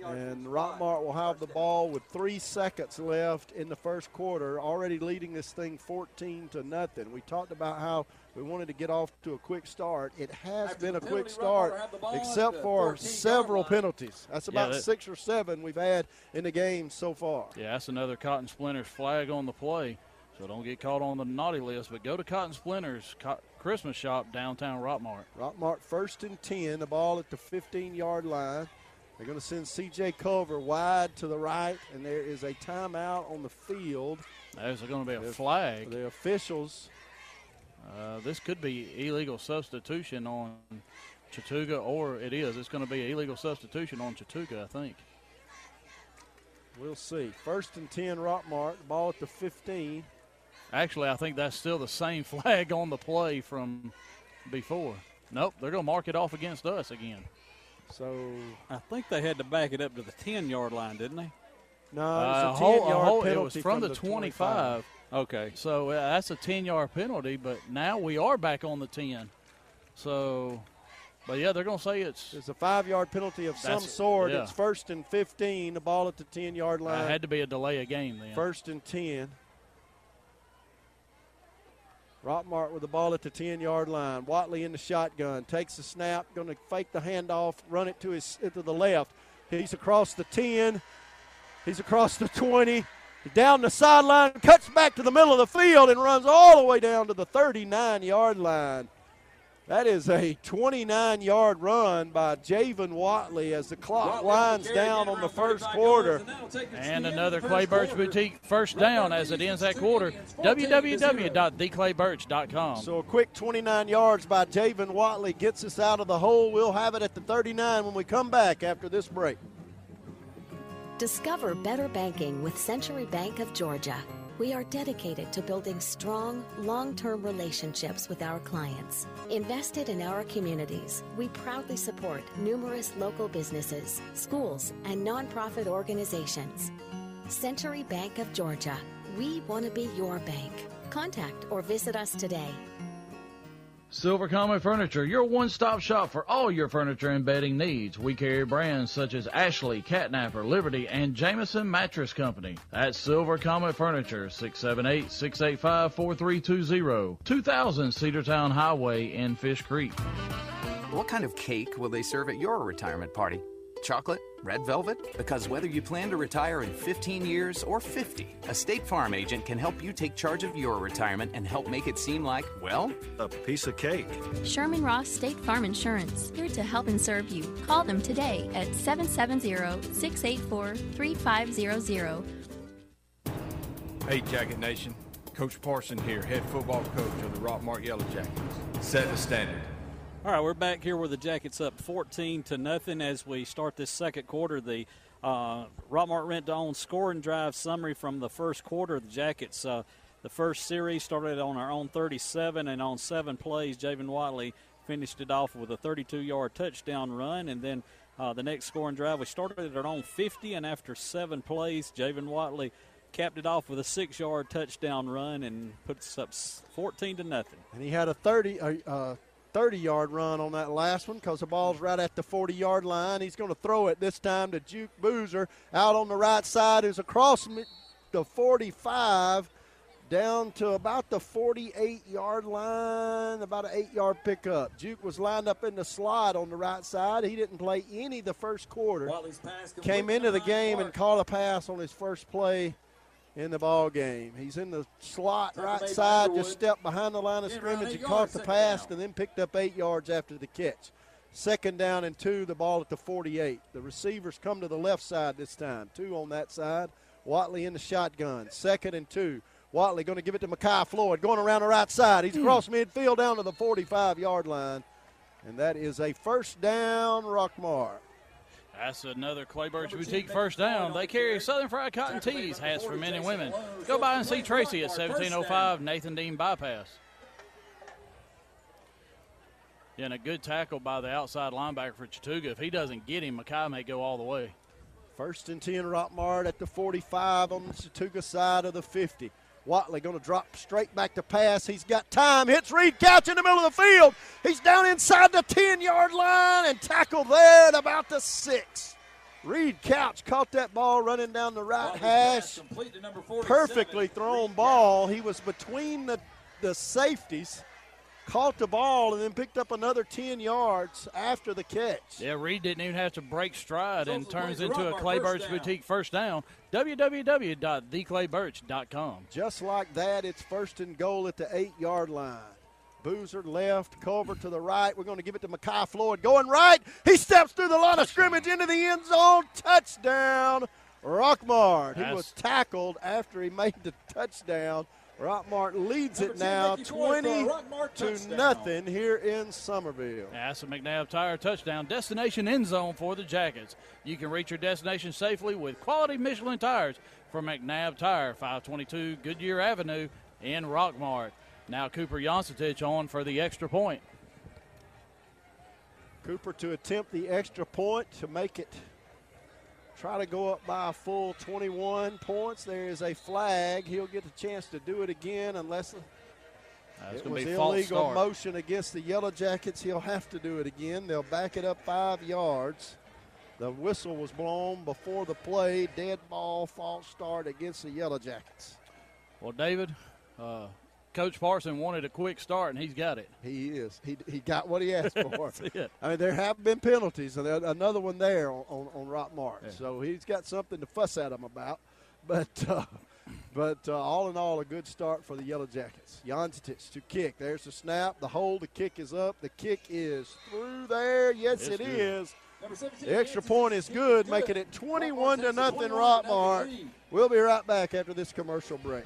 Speaker 4: And Rockmart will have the ball with 3 seconds left in the first quarter, already leading this thing 14-0. We talked about how we wanted to get off to a quick start. It has been a quick start, except for several penalties. That's about 6 or 7 we've had in the game so far.
Speaker 3: Yeah, that's another Cotton Splinters flag on the play. So don't get caught on the naughty list, but go to Cotton Splinters Christmas shop downtown Rockmart.
Speaker 4: Rockmart 1st and 10, the ball at the 15-yard line. They're going to send C.J. Culver wide to the right, and there is a timeout on the field.
Speaker 3: There's going to be a flag.
Speaker 4: The officials.
Speaker 3: This could be illegal substitution on Chattooga, or it is. It's going to be illegal substitution on Chattooga, I think.
Speaker 4: We'll see. 1st and 10, Rockmart. The ball at the 15.
Speaker 3: Actually, I think that's still the same flag on the play from before. Nope, they're going to mark it off against us again.
Speaker 4: So
Speaker 6: I think they had to back it up to the 10-yard line, didn't they?
Speaker 4: No, it was a 10-yard penalty.
Speaker 3: It was from the 25.
Speaker 6: Okay.
Speaker 3: So that's a 10-yard penalty, but now we are back on the 10. So, but, yeah, they're going to say it's
Speaker 4: a 5-yard penalty of some sort. Yeah. It's 1st and 15, the ball at the 10-yard line.
Speaker 3: It had to be a delay of game then.
Speaker 4: 1st and 10. Rockmart with the ball at the 10-yard line. Watley in the shotgun, takes the snap, going to fake the handoff, run it to the left. He's across the 10. He's across the 20. He's down the sideline, cuts back to the middle of the field, and runs all the way down to the 39-yard line. That is a 29-yard run by Javen Watley as the clock winds down on the first quarter.
Speaker 3: And another Clay Birch Boutique first down as it ends that quarter. www.theclaybirch.com.
Speaker 4: So a quick 29 yards by Javen Watley gets us out of the hole. We'll have it at the 39 when we come back after this break.
Speaker 13: Discover better banking with Century Bank of Georgia. We are dedicated to building strong, long-term relationships with our clients. Invested in our communities, we proudly support numerous local businesses, schools, and nonprofit organizations. Century Bank of Georgia. We want to be your bank. Contact or visit us today.
Speaker 3: Silver Comet Furniture, your one-stop shop for all your furniture and bedding needs. We carry brands such as Ashley, Catnapper, Liberty, and Jameson Mattress Company. That's Silver Comet Furniture, 678-685-4320, 2000 Cedartown Highway in Fish Creek.
Speaker 14: What kind of cake will they serve at your retirement party? Chocolate? Red velvet? Because whether you plan to retire in 15 years or 50, a State Farm agent can help you take charge of your retirement and help make it seem like, well, a piece of cake.
Speaker 15: Sherman Ross State Farm Insurance, here to help and serve you. Call them today at 770-684-3500.
Speaker 16: Hey, Jacket Nation. Coach Parson here, head football coach of the Rockmart Yellow Jackets. Set the standard.
Speaker 6: All right, we're back here where the Jackets up 14-0 as we start this second quarter. The Rockmart Rent-to-Own scoring drive summary from the first quarter. The Jackets, the first series started on our own 37, and on 7 plays, Javen Watley finished it off with a 32-yard touchdown run. And then the next scoring drive, we started at our own 50, and after 7 plays, Javen Watley capped it off with a 6-yard touchdown run and puts us up 14-0.
Speaker 4: And he had a 30-yard run on that last one because the ball's right at the 40-yard line. He's going to throw it this time to Juke Boozer out on the right side, who's across the 45 down to about the 48-yard line, about an 8-yard pickup. Juke was lined up in the slot on the right side. He didn't play any the first quarter. Came into the game and caught a pass on his first play in the ball game. He's in the slot right side, just stepped behind the line of scrimmage and caught the pass and then picked up 8 yards after the catch. 2nd down and 2, the ball at the 48. The receivers come to the left side this time. 2 on that side. Watley in the shotgun. 2nd and 2. Watley going to give it to Mekhi Floyd, going around the right side. He's across midfield down to the 45-yard line. And that is a first down, Rockmart.
Speaker 3: That's another Clayburgh Boutique first down. They carry Southern Fried Cotton Tees, hats for men and women. Go by and see Tracy at 1705 Nathan Dean Bypass. Yeah, and a good tackle by the outside linebacker for Chattooga. If he doesn't get him, Mekhi may go all the way.
Speaker 4: 1st and 10, Rockmart at the 45 on the Chattooga side of the 50. Watley going to drop straight back to pass. He's got time. Hits Reed Couch in the middle of the field. He's down inside the 10-yard line and tackled there at about the 6. Reed Couch caught that ball running down the right hash. Perfectly thrown ball. He was between the safeties. Caught the ball and then picked up another 10 yards after the catch.
Speaker 3: Yeah, Reed didn't even have to break stride and turns into a Clayburgh Boutique first down. www.theclaybirch.com.
Speaker 4: Just like that, it's 1st and goal at the 8-yard line. Boozer left, Culver to the right. We're going to give it to Mekhi Floyd. Going right. He steps through the line of scrimmage into the end zone. Touchdown, Rockmart. He was tackled after he made the touchdown. Rockmart leads it now 20-0 here in Somerville.
Speaker 3: That's a McNabb Tire touchdown. Destination end zone for the Jackets. You can reach your destination safely with quality Michelin tires from McNabb Tire, 522 Goodyear Avenue in Rockmart. Now Cooper Jancetich on for the extra point.
Speaker 4: Cooper to attempt the extra point to make it. Try to go up by a full 21 points. There is a flag. He'll get the chance to do it again unless it was illegal motion against the Yellow Jackets. He'll have to do it again. They'll back it up 5 yards. The whistle was blown before the play. Dead ball, false start against the Yellow Jackets.
Speaker 3: Well, David, Coach Parson wanted a quick start, and he's got it.
Speaker 4: He is. He got what he asked for.
Speaker 3: That's it.
Speaker 4: I mean, there have been penalties, and another one there on Rockmart. Yeah. So he's got something to fuss at him about. But all in all, a good start for the Yellow Jackets. Jancetich to kick. There's the snap. The hold. The kick is up. The kick is through there. Yes, it is. The extra point is good, making it 21-0 Rockmart. We'll be right back after this commercial break.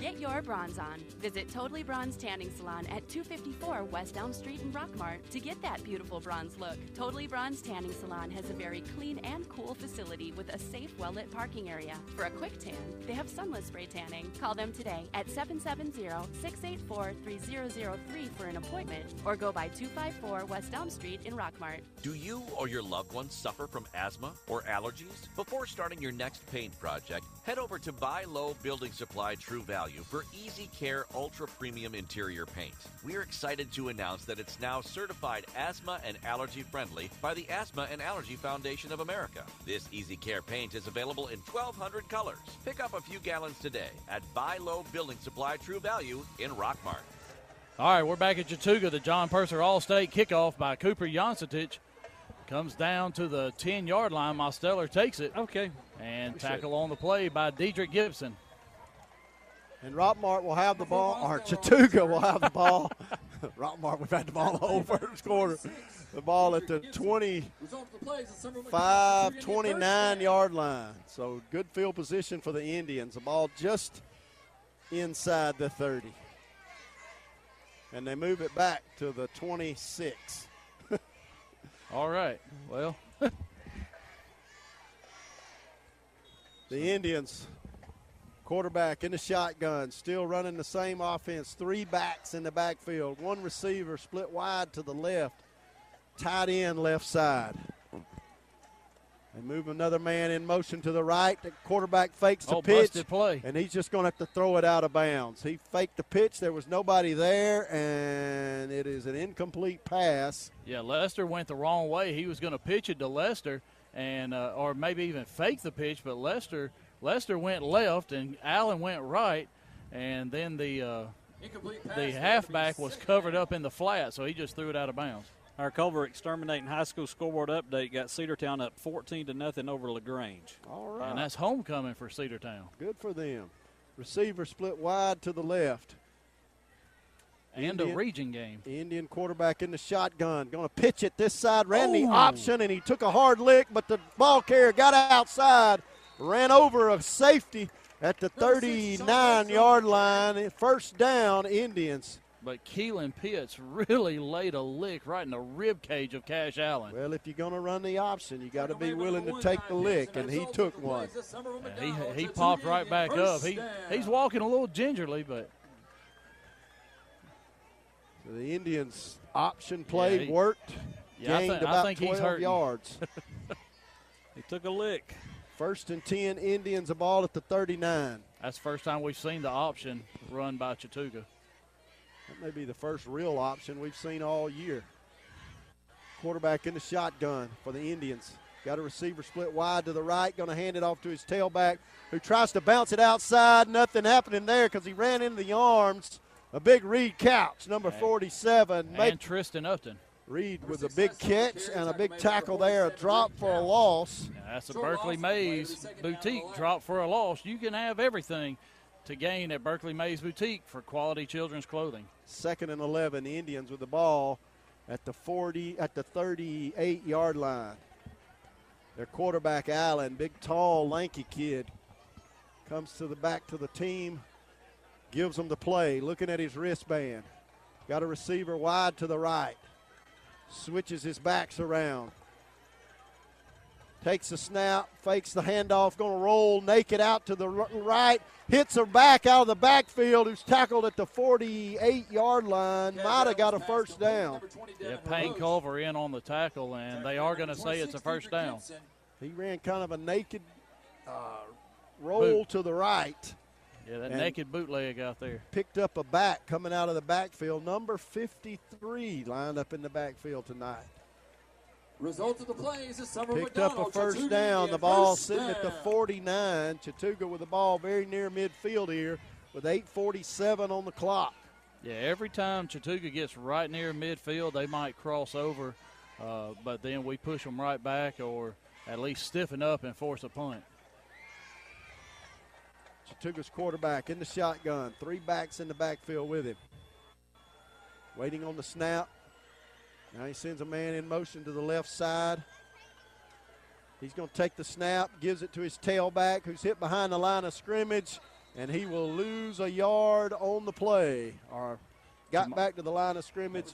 Speaker 17: Get your bronze on. Visit Totally Bronze Tanning Salon at 254 West Elm Street in Rockmart to get that beautiful bronze look. Totally Bronze Tanning Salon has a very clean and cool facility with a safe, well-lit parking area. For a quick tan, they have sunless spray tanning. Call them today at 770-684-3003 for an appointment or go by 254 West Elm Street in Rockmart.
Speaker 18: Do you or your loved ones suffer from asthma or allergies? Before starting your next paint project, head over to Buy Low Building Supply True Value for Easy Care Ultra Premium Interior Paint. We're excited to announce that it's now certified asthma and allergy friendly by the Asthma and Allergy Foundation of America. This Easy Care paint is available in 1,200 colors. Pick up a few gallons today at Buy Low Building Supply True Value in Rockmart.
Speaker 3: All right, we're back at Chattooga. The John Purser All-State kickoff by Cooper Jancetich. Comes down to the 10-yard line. Mosteller takes it.
Speaker 6: Okay.
Speaker 3: And tackle on the play by Dedrick Gibson.
Speaker 4: And Rockmart will have the ball, or Chattooga will have the ball. Rockmart, we've had the ball the whole first quarter. The ball at the 25, 29-yard line. So good field position for the Indians. The ball just inside the 30. And they move it back to the 26.
Speaker 3: All right. Well.
Speaker 4: The Indians, quarterback in the shotgun, still running the same offense. 3 backs in the backfield. 1 receiver split wide to the left. Tight end left side. They move another man in motion to the right. The quarterback fakes the pitch.
Speaker 3: Busted play.
Speaker 4: And he's just going to have to throw it out of bounds. He faked the pitch. There was nobody there, and it is an incomplete pass.
Speaker 3: Yeah, Lester went the wrong way. He was going to pitch it to Lester, and or maybe even fake the pitch, but Lester went left and Allen went right, and then the halfback was covered up in the flat, so he just threw it out of bounds.
Speaker 6: Our Culver Exterminating High School scoreboard update got Cedartown up 14-0 over LaGrange.
Speaker 4: All right.
Speaker 3: And that's homecoming for Cedartown.
Speaker 4: Good for them. Receiver split wide to the left.
Speaker 3: And a region game.
Speaker 4: Indian quarterback in the shotgun. Going to pitch it this side. Ran the option, and he took a hard lick, but the ball carrier got outside. Ran over a safety at the 39-yard line. First down, Indians.
Speaker 3: But Keelan Pitts really laid a lick right in the rib cage of Cash Allen.
Speaker 4: Well, if you're going to run the option, you got to be willing to take the lick, and he took one.
Speaker 3: He popped right back up. He's walking a little gingerly, but.
Speaker 4: So the Indians' option play worked. Gained about 12 yards.
Speaker 6: He took a lick.
Speaker 4: 1st and 10, Indians, a ball at the 39.
Speaker 3: That's the first time we've seen the option run by Chattooga.
Speaker 4: That may be the first real option we've seen all year. Quarterback in the shotgun for the Indians. Got a receiver split wide to the right. Going to hand it off to his tailback, who tries to bounce it outside. Nothing happening there because he ran into the arms. A big Reed Couch, number 47.
Speaker 3: And Tristan Upton.
Speaker 4: Reed with a big catch and a big tackle there. A drop for a loss.
Speaker 3: Yeah, that's a Berkeley Mays Boutique drop for a loss. You can have everything to gain at Berkeley Mays Boutique for quality children's clothing.
Speaker 4: 2nd and 11, the Indians with the ball at the 38-yard line. Their quarterback, Allen, big, tall, lanky kid, comes to the back to the team, gives them the play, looking at his wristband. Got a receiver wide to the right. Switches his backs around. Takes the snap, fakes the handoff, going to roll naked out to the right. Hits her back out of the backfield, who's tackled at the 48-yard line. Might have got a first down.
Speaker 3: Yeah, Payne Culver in on the tackle, and they are going to say it's a first down.
Speaker 4: He ran kind of a naked roll to the right.
Speaker 3: Yeah, that naked bootleg out there.
Speaker 4: Picked up a back coming out of the backfield. Number 53 lined up in the backfield tonight.
Speaker 5: Result of the play is Summer
Speaker 4: Picked up a first down. The ball sitting at the 49. Chattooga with the ball very near midfield here with 8:47 on the clock.
Speaker 3: Yeah, every time Chattooga gets right near midfield, they might cross over, but then we push them right back or at least stiffen up and force a punt.
Speaker 4: Chattooga's quarterback in the shotgun. 3 backs in the backfield with him. Waiting on the snap. Now he sends a man in motion to the left side. He's going to take the snap, gives it to his tailback, who's hit behind the line of scrimmage, and he will lose a yard on the play. Or got back to the line of scrimmage.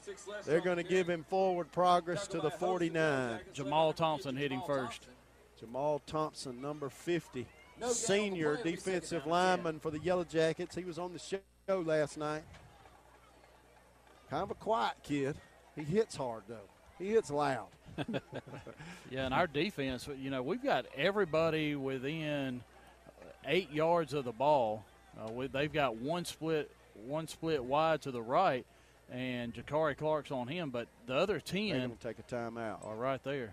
Speaker 4: They're going to give him forward progress to the 49.
Speaker 3: Jamal Thompson hitting first.
Speaker 4: Jamal Thompson, number 50. Senior defensive lineman for the Yellow Jackets. He was on the show last night. Kind of a quiet kid. He hits hard, though. He hits loud.
Speaker 3: Yeah, and our defense, you know, we've got everybody within 8 yards of the ball. They've got one split wide to the right, and Jakari Clark's on him. But the other 10
Speaker 4: they're going to take a timeout.
Speaker 3: Are right there.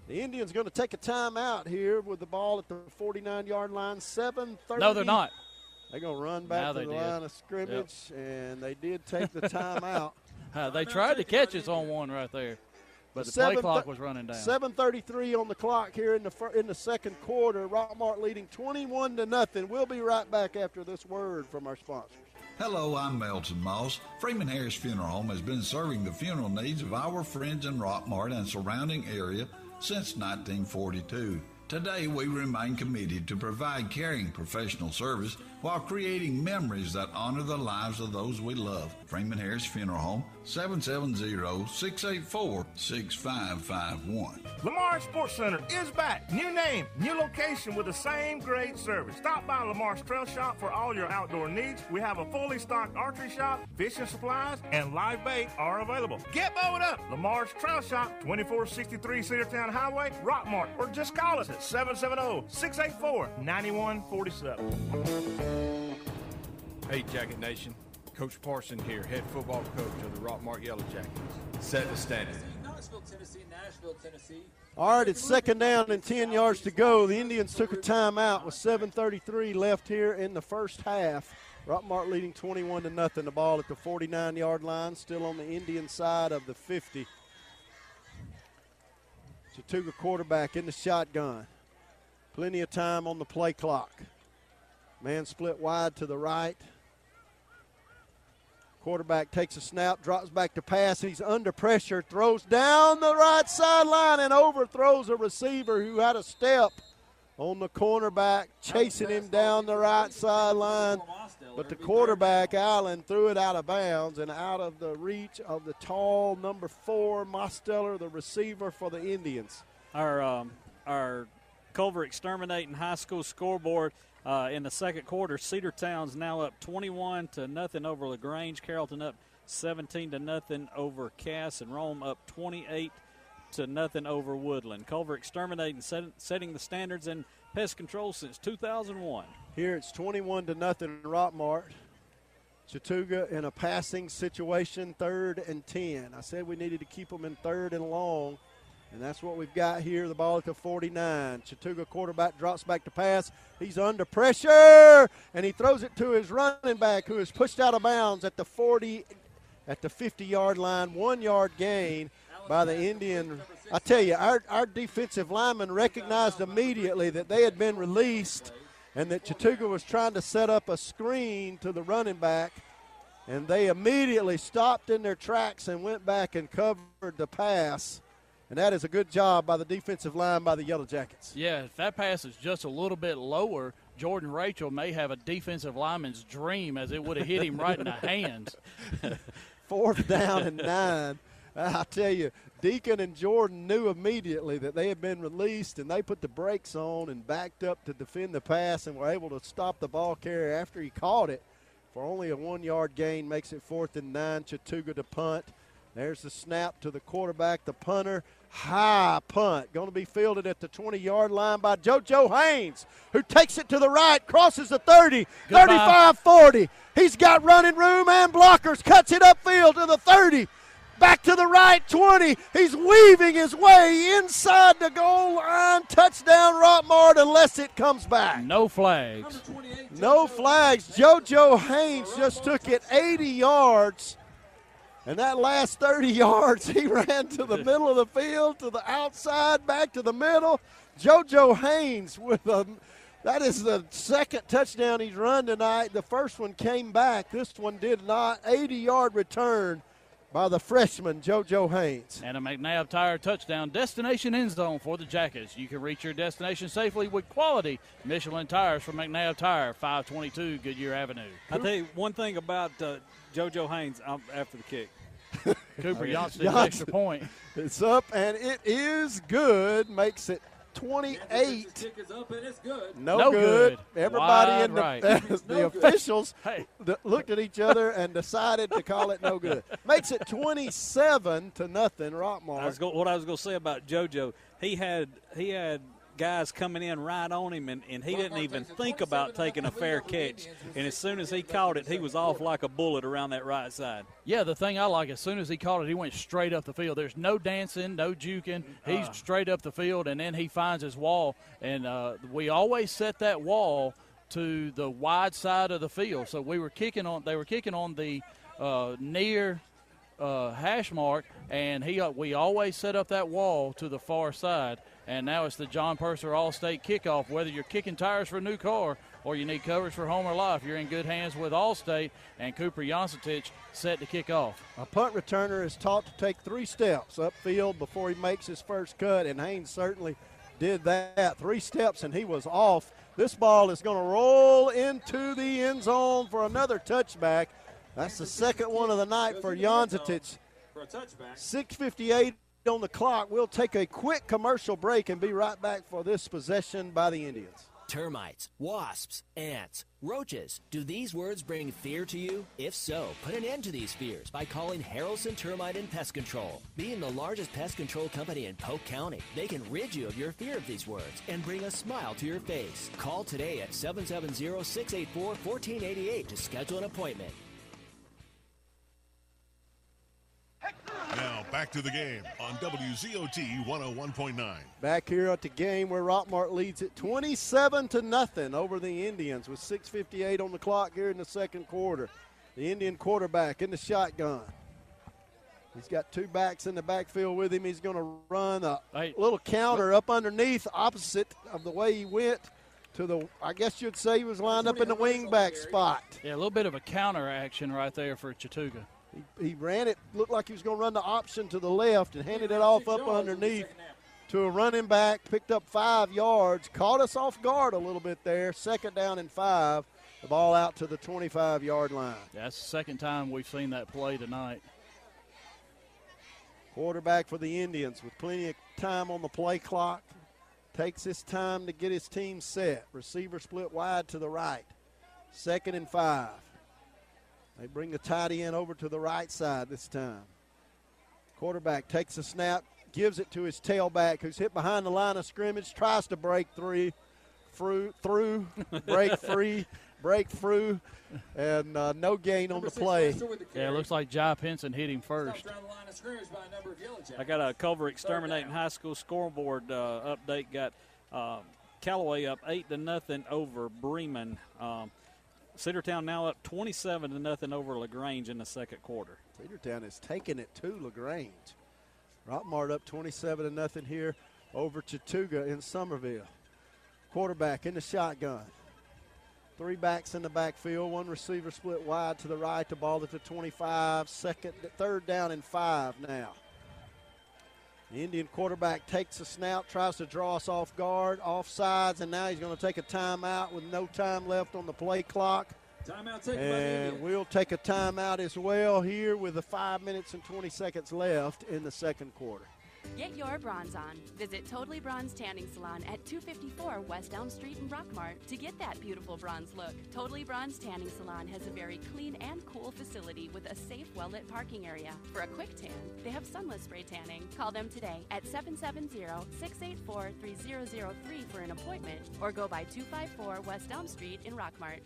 Speaker 4: The Indians going to take a timeout here with the ball at the 49-yard line. 7:30.
Speaker 3: No, they're not.
Speaker 4: They're going to run back to the line of scrimmage, and they did take the timeout.
Speaker 3: They tried to catch us on one right there. But the play clock was running down.
Speaker 4: 7:33 on the clock here in the second quarter. Rockmart leading 21-0. We'll be right back after this word from our sponsors.
Speaker 19: Hello, I'm Melton Moss. Freeman Harris Funeral Home has been serving the funeral needs of our friends in Rockmart and surrounding area since 1942. Today, we remain committed to provide caring professional service while creating memories that honor the lives of those we love. Freeman Harris Funeral Home, 770-684-6551.
Speaker 20: Lamar Sports Center is back. New name, new location with the same great service. Stop by Lamar's Trail Shop for all your outdoor needs. We have a fully stocked archery shop, fishing supplies, and live bait are available. Get bowed up. Lamar's Trail Shop, 2463 Cedartown Highway, Rockmart, or just call us at 770-684-9147.
Speaker 16: Hey, Jacket Nation. Coach Parson here, head football coach of the Rockmart Yellow Jackets. Set the standard.
Speaker 5: Knoxville, Tennessee, Nashville, Tennessee.
Speaker 4: All right, it's second down and 10 yards to go. The Indians took a timeout with 7:33 left here in the first half. Rockmart leading 21-0. The ball at the 49-yard line, still on the Indian side of the 50. Chattooga quarterback in the shotgun. Plenty of time on the play clock. Man split wide to the right. Quarterback takes a snap, drops back to pass. He's under pressure, throws down the right sideline and overthrows a receiver who had a step on the cornerback, chasing him down the right sideline. But the quarterback, Allen, threw it out of bounds and out of the reach of the tall number 4, Mosteller, the receiver for the Indians.
Speaker 6: Our Culver Exterminating High School scoreboard in the second quarter, Cedartown's now up 21-0 over LaGrange. Carrollton up 17-0 over Cass, and Rome up 28-0 over Woodland. Culver Exterminating setting the standards in pest control since 2001.
Speaker 4: Here it's 21-0 Rockmart. Chattooga in a passing situation, 3rd and 10. I said we needed to keep them in 3rd and long, and that's what we've got here. The ball at the 49. Chattooga quarterback drops back to pass. He's under pressure, and he throws it to his running back, who is pushed out of bounds at the 50-yard line. 1-yard gain by the Indian. I tell you, our defensive lineman recognized immediately that they had been released and that Chattooga was trying to set up a screen to the running back, and they immediately stopped in their tracks and went back and covered the pass. And that is a good job by the defensive line by the Yellow Jackets.
Speaker 3: Yeah, if that pass is just a little bit lower, Jordan Rachel may have a defensive lineman's dream, as it would have hit him right in the hands.
Speaker 4: 4th down and 9. I tell you, Deacon and Jordan knew immediately that they had been released, and they put the brakes on and backed up to defend the pass and were able to stop the ball carrier after he caught it for only a 1-yard gain. Makes it 4th and 9, Chattooga to punt. There's the snap to the quarterback, the punter. High punt, going to be fielded at the 20-yard line by JoJo Haynes, who takes it to the right, crosses the 30, 35, 40. He's got running room and blockers, cuts it upfield to the 30. Back to the right, 20. He's weaving his way inside the goal line. Touchdown, Rockmart, unless it comes back.
Speaker 3: No flags.
Speaker 4: No flags. JoJo Haynes just took it 80 yards. And that last 30 yards, he ran to the middle of the field, to the outside, back to the middle. JoJo Haynes that is the second touchdown he's run tonight. The first one came back. This one did not. 80-yard return by the freshman, JoJo Haynes.
Speaker 3: And a McNabb Tire touchdown, destination end zone for the Jackets. You can reach your destination safely with quality Michelin tires from McNabb Tire, 522 Goodyear Avenue.
Speaker 6: I'll tell you one thing about JoJo Haynes after the kick.
Speaker 3: Cooper Johnson, extra point.
Speaker 4: It's up, and it is good. Makes it 28.
Speaker 5: Kick is up and it's good.
Speaker 4: No good. Everybody
Speaker 3: Wide
Speaker 4: in the,
Speaker 3: right.
Speaker 4: the officials
Speaker 3: Hey.
Speaker 4: looked at each other and decided to call it no good. Makes it 27-0 Rockmart.
Speaker 6: What I was going to say about JoJo, he had guys coming in right on him, and he didn't even think about taking a fair catch. And as soon as he caught it, he was off like a bullet around that right side.
Speaker 3: Yeah, the thing I like, as soon as he caught it, he went straight up the field. There's no dancing, no juking. He's straight up the field, and then he finds his wall. And we always set that wall to the wide side of the field. So they were kicking on the near hash mark, and we always set up that wall to the far side. And now it's the John Purser All-State kickoff. Whether you're kicking tires for a new car or you need coverage for home or life, you're in good hands with All-State, and Cooper Jancetich set to kick off.
Speaker 4: A punt returner is taught to take 3 steps upfield before he makes his first cut, and Haynes certainly did that. 3 steps, and he was off. This ball is going to roll into the end zone for another touchback. That's the second one of the night for Jancetich. 6:58 on the clock. We'll take a quick commercial break and be right back for this possession by the Indians.
Speaker 21: Termites, wasps, ants, roaches. Do these words bring fear to you? If so, put an end to these fears by calling Harrelson Termite and Pest Control. Being the largest pest control company in Polk County, they can rid you of your fear of these words and bring a smile to your face. Call today at 770-684-1488 to schedule an appointment.
Speaker 1: Now back to the game on WZOT 101.9.
Speaker 4: Back here at the game where Rockmart leads it 27-0 over the Indians with 6:58 on the clock here in the second quarter. The Indian quarterback in the shotgun. He's got 2 backs in the backfield with him. He's going to run a little counter up underneath, opposite of the way he went to the, I guess you'd say he was lined up in the wingback spot.
Speaker 3: Yeah, a little bit of a counter action right there for Chattooga.
Speaker 4: He ran it, looked like he was going to run the option to the left and handed it off up underneath to a running back, picked up 5 yards, caught us off guard a little bit there. 2nd down and 5, the ball out to the 25-yard line.
Speaker 3: That's the second time we've seen that play tonight.
Speaker 4: Quarterback for the Indians with plenty of time on the play clock. Takes his time to get his team set. Receiver split wide to the right. 2nd and 5. They bring the tight end over to the right side this time. Quarterback takes a snap, gives it to his tailback, who's hit behind the line of scrimmage, tries to break through, break through, and no gain on the play.
Speaker 3: Yeah, it looks like Jai Pinson hit him first.
Speaker 6: I got a Culver Exterminating High School scoreboard update. Got Callaway up 8-0 over Bremen. Cedartown now up 27-0 over LaGrange in the second quarter.
Speaker 4: Cedartown is taking it to LaGrange. Rockmart up 27-0 here over Chattooga in Summerville. Quarterback in the shotgun. 3 backs in the backfield, 1 receiver split wide to the right, the ball at the 25, 3rd down and 5 now. The Indian quarterback takes a snap, tries to draw us off guard, offsides, and now he's going to take a timeout with no time left on the play clock.
Speaker 5: Timeout taken by the
Speaker 4: And
Speaker 5: Indians.
Speaker 4: we'll take a timeout as well here with the 5 minutes and 20 seconds left in the second quarter.
Speaker 17: Get your bronze on. Visit Totally Bronze Tanning Salon at 254 West Elm Street in Rockmart to get that beautiful bronze look. Totally Bronze Tanning Salon has a very clean and cool facility with a safe, well-lit parking area. For a quick tan, they have sunless spray tanning. Call them today at 770-684-3003 for an appointment or go by 254 West Elm Street in Rockmart.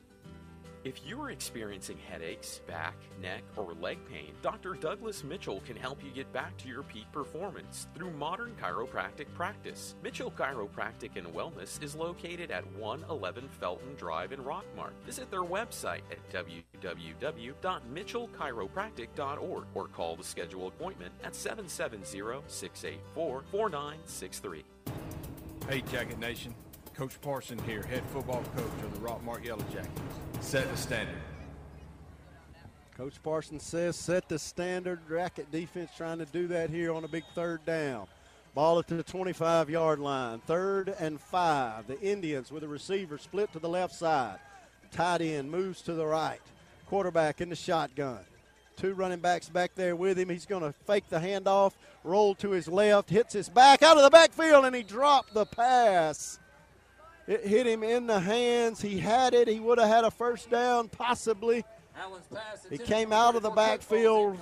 Speaker 22: If you're experiencing headaches, back, neck, or leg pain, Dr. Douglas Mitchell can help you get back to your peak performance through modern chiropractic practice. Mitchell Chiropractic and Wellness is located at 111 Felton Drive in Rockmart. Visit their website at www.mitchellchiropractic.org or call to schedule an appointment at 770-684-4963.
Speaker 16: Hey, Jacket Nation. Coach Parson here, head football coach of the Rockmart Yellow Jackets. Set the standard.
Speaker 4: Coach Parsons says set the standard. Racket defense trying to do that here on a big 3rd down. Ball at the 25-yard line. 3rd and 5. The Indians with a receiver split to the left side. Tight end moves to the right. Quarterback in the shotgun. 2 running backs back there with him. He's going to fake the handoff, roll to his left, hits his back out of the backfield, and he dropped the pass. It hit him in the hands. He had it. He would have had a 1st down possibly. He came out of the backfield,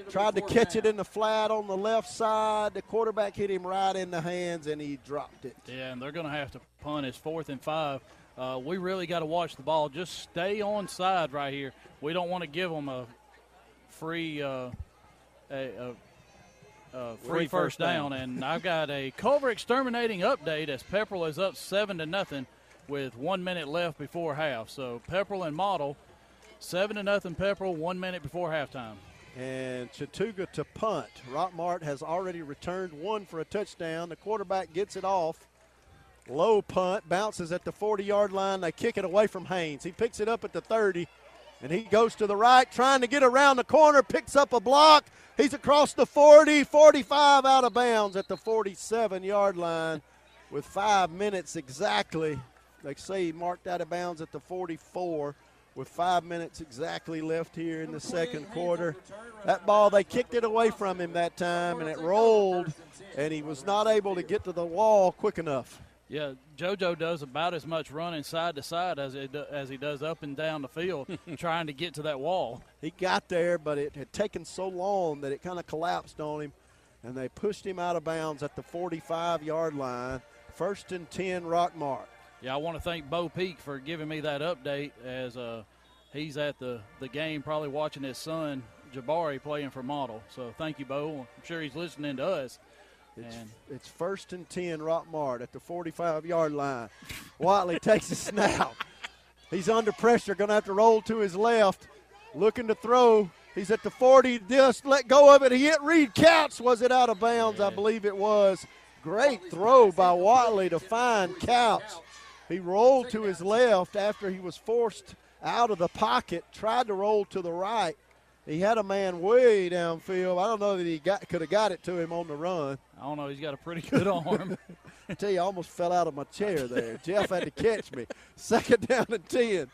Speaker 4: tried to catch it in the flat on the left side. The quarterback hit him right in the hands, and he dropped it.
Speaker 3: Yeah, and they're going to have to punt. It's 4th and 5. We really got to watch the ball. Just stay on side right here. We don't want to give them a free free first down. And I've got a Culver Exterminating update as Pepperell is up 7-0 with 1 minute left before half. So Pepperell and Model, 7-0 Pepperell, 1 minute before halftime.
Speaker 4: And Chattooga to punt. Rockmart has already returned one for a touchdown. The quarterback gets it off. Low punt, bounces at the 40-yard line. They kick it away from Haynes. He picks it up at the 30, and he goes to the right, trying to get around the corner, picks up a block. He's across the 40, 45 out of bounds at the 47-yard line with 5 minutes exactly. They say he marked out of bounds at the 44 with 5 minutes exactly left here in the second quarter. That ball, they kicked it away from him that time, and it rolled, and he was not able to get to the wall quick enough.
Speaker 3: Yeah, JoJo does about as much running side to side as he does up and down the field trying to get to that wall.
Speaker 4: He got there, but it had taken so long that it kind of collapsed on him, and they pushed him out of bounds at the 45-yard line. 1st and 10, Rockmart.
Speaker 3: Yeah, I want to thank Bo Peak for giving me that update as he's at the game probably watching his son, Jabari, playing for Model. So thank you, Bo. I'm sure he's listening to us.
Speaker 4: It's 1st and 10, Rockmart at the 45-yard line. Watley takes a snap. He's under pressure, going to have to roll to his left, looking to throw. He's at the 40, just let go of it. He hit Reed Couch. Was it out of bounds? Yeah. I believe it was. Great throw by Watley to find Couch. He rolled to his left after he was forced out of the pocket, tried to roll to the right. He had a man way downfield. I don't know that he could have got it to him on the run.
Speaker 3: I don't know. He's got a pretty good arm.
Speaker 4: I tell you, I almost fell out of my chair there. Jeff had to catch me. 2nd down and 10.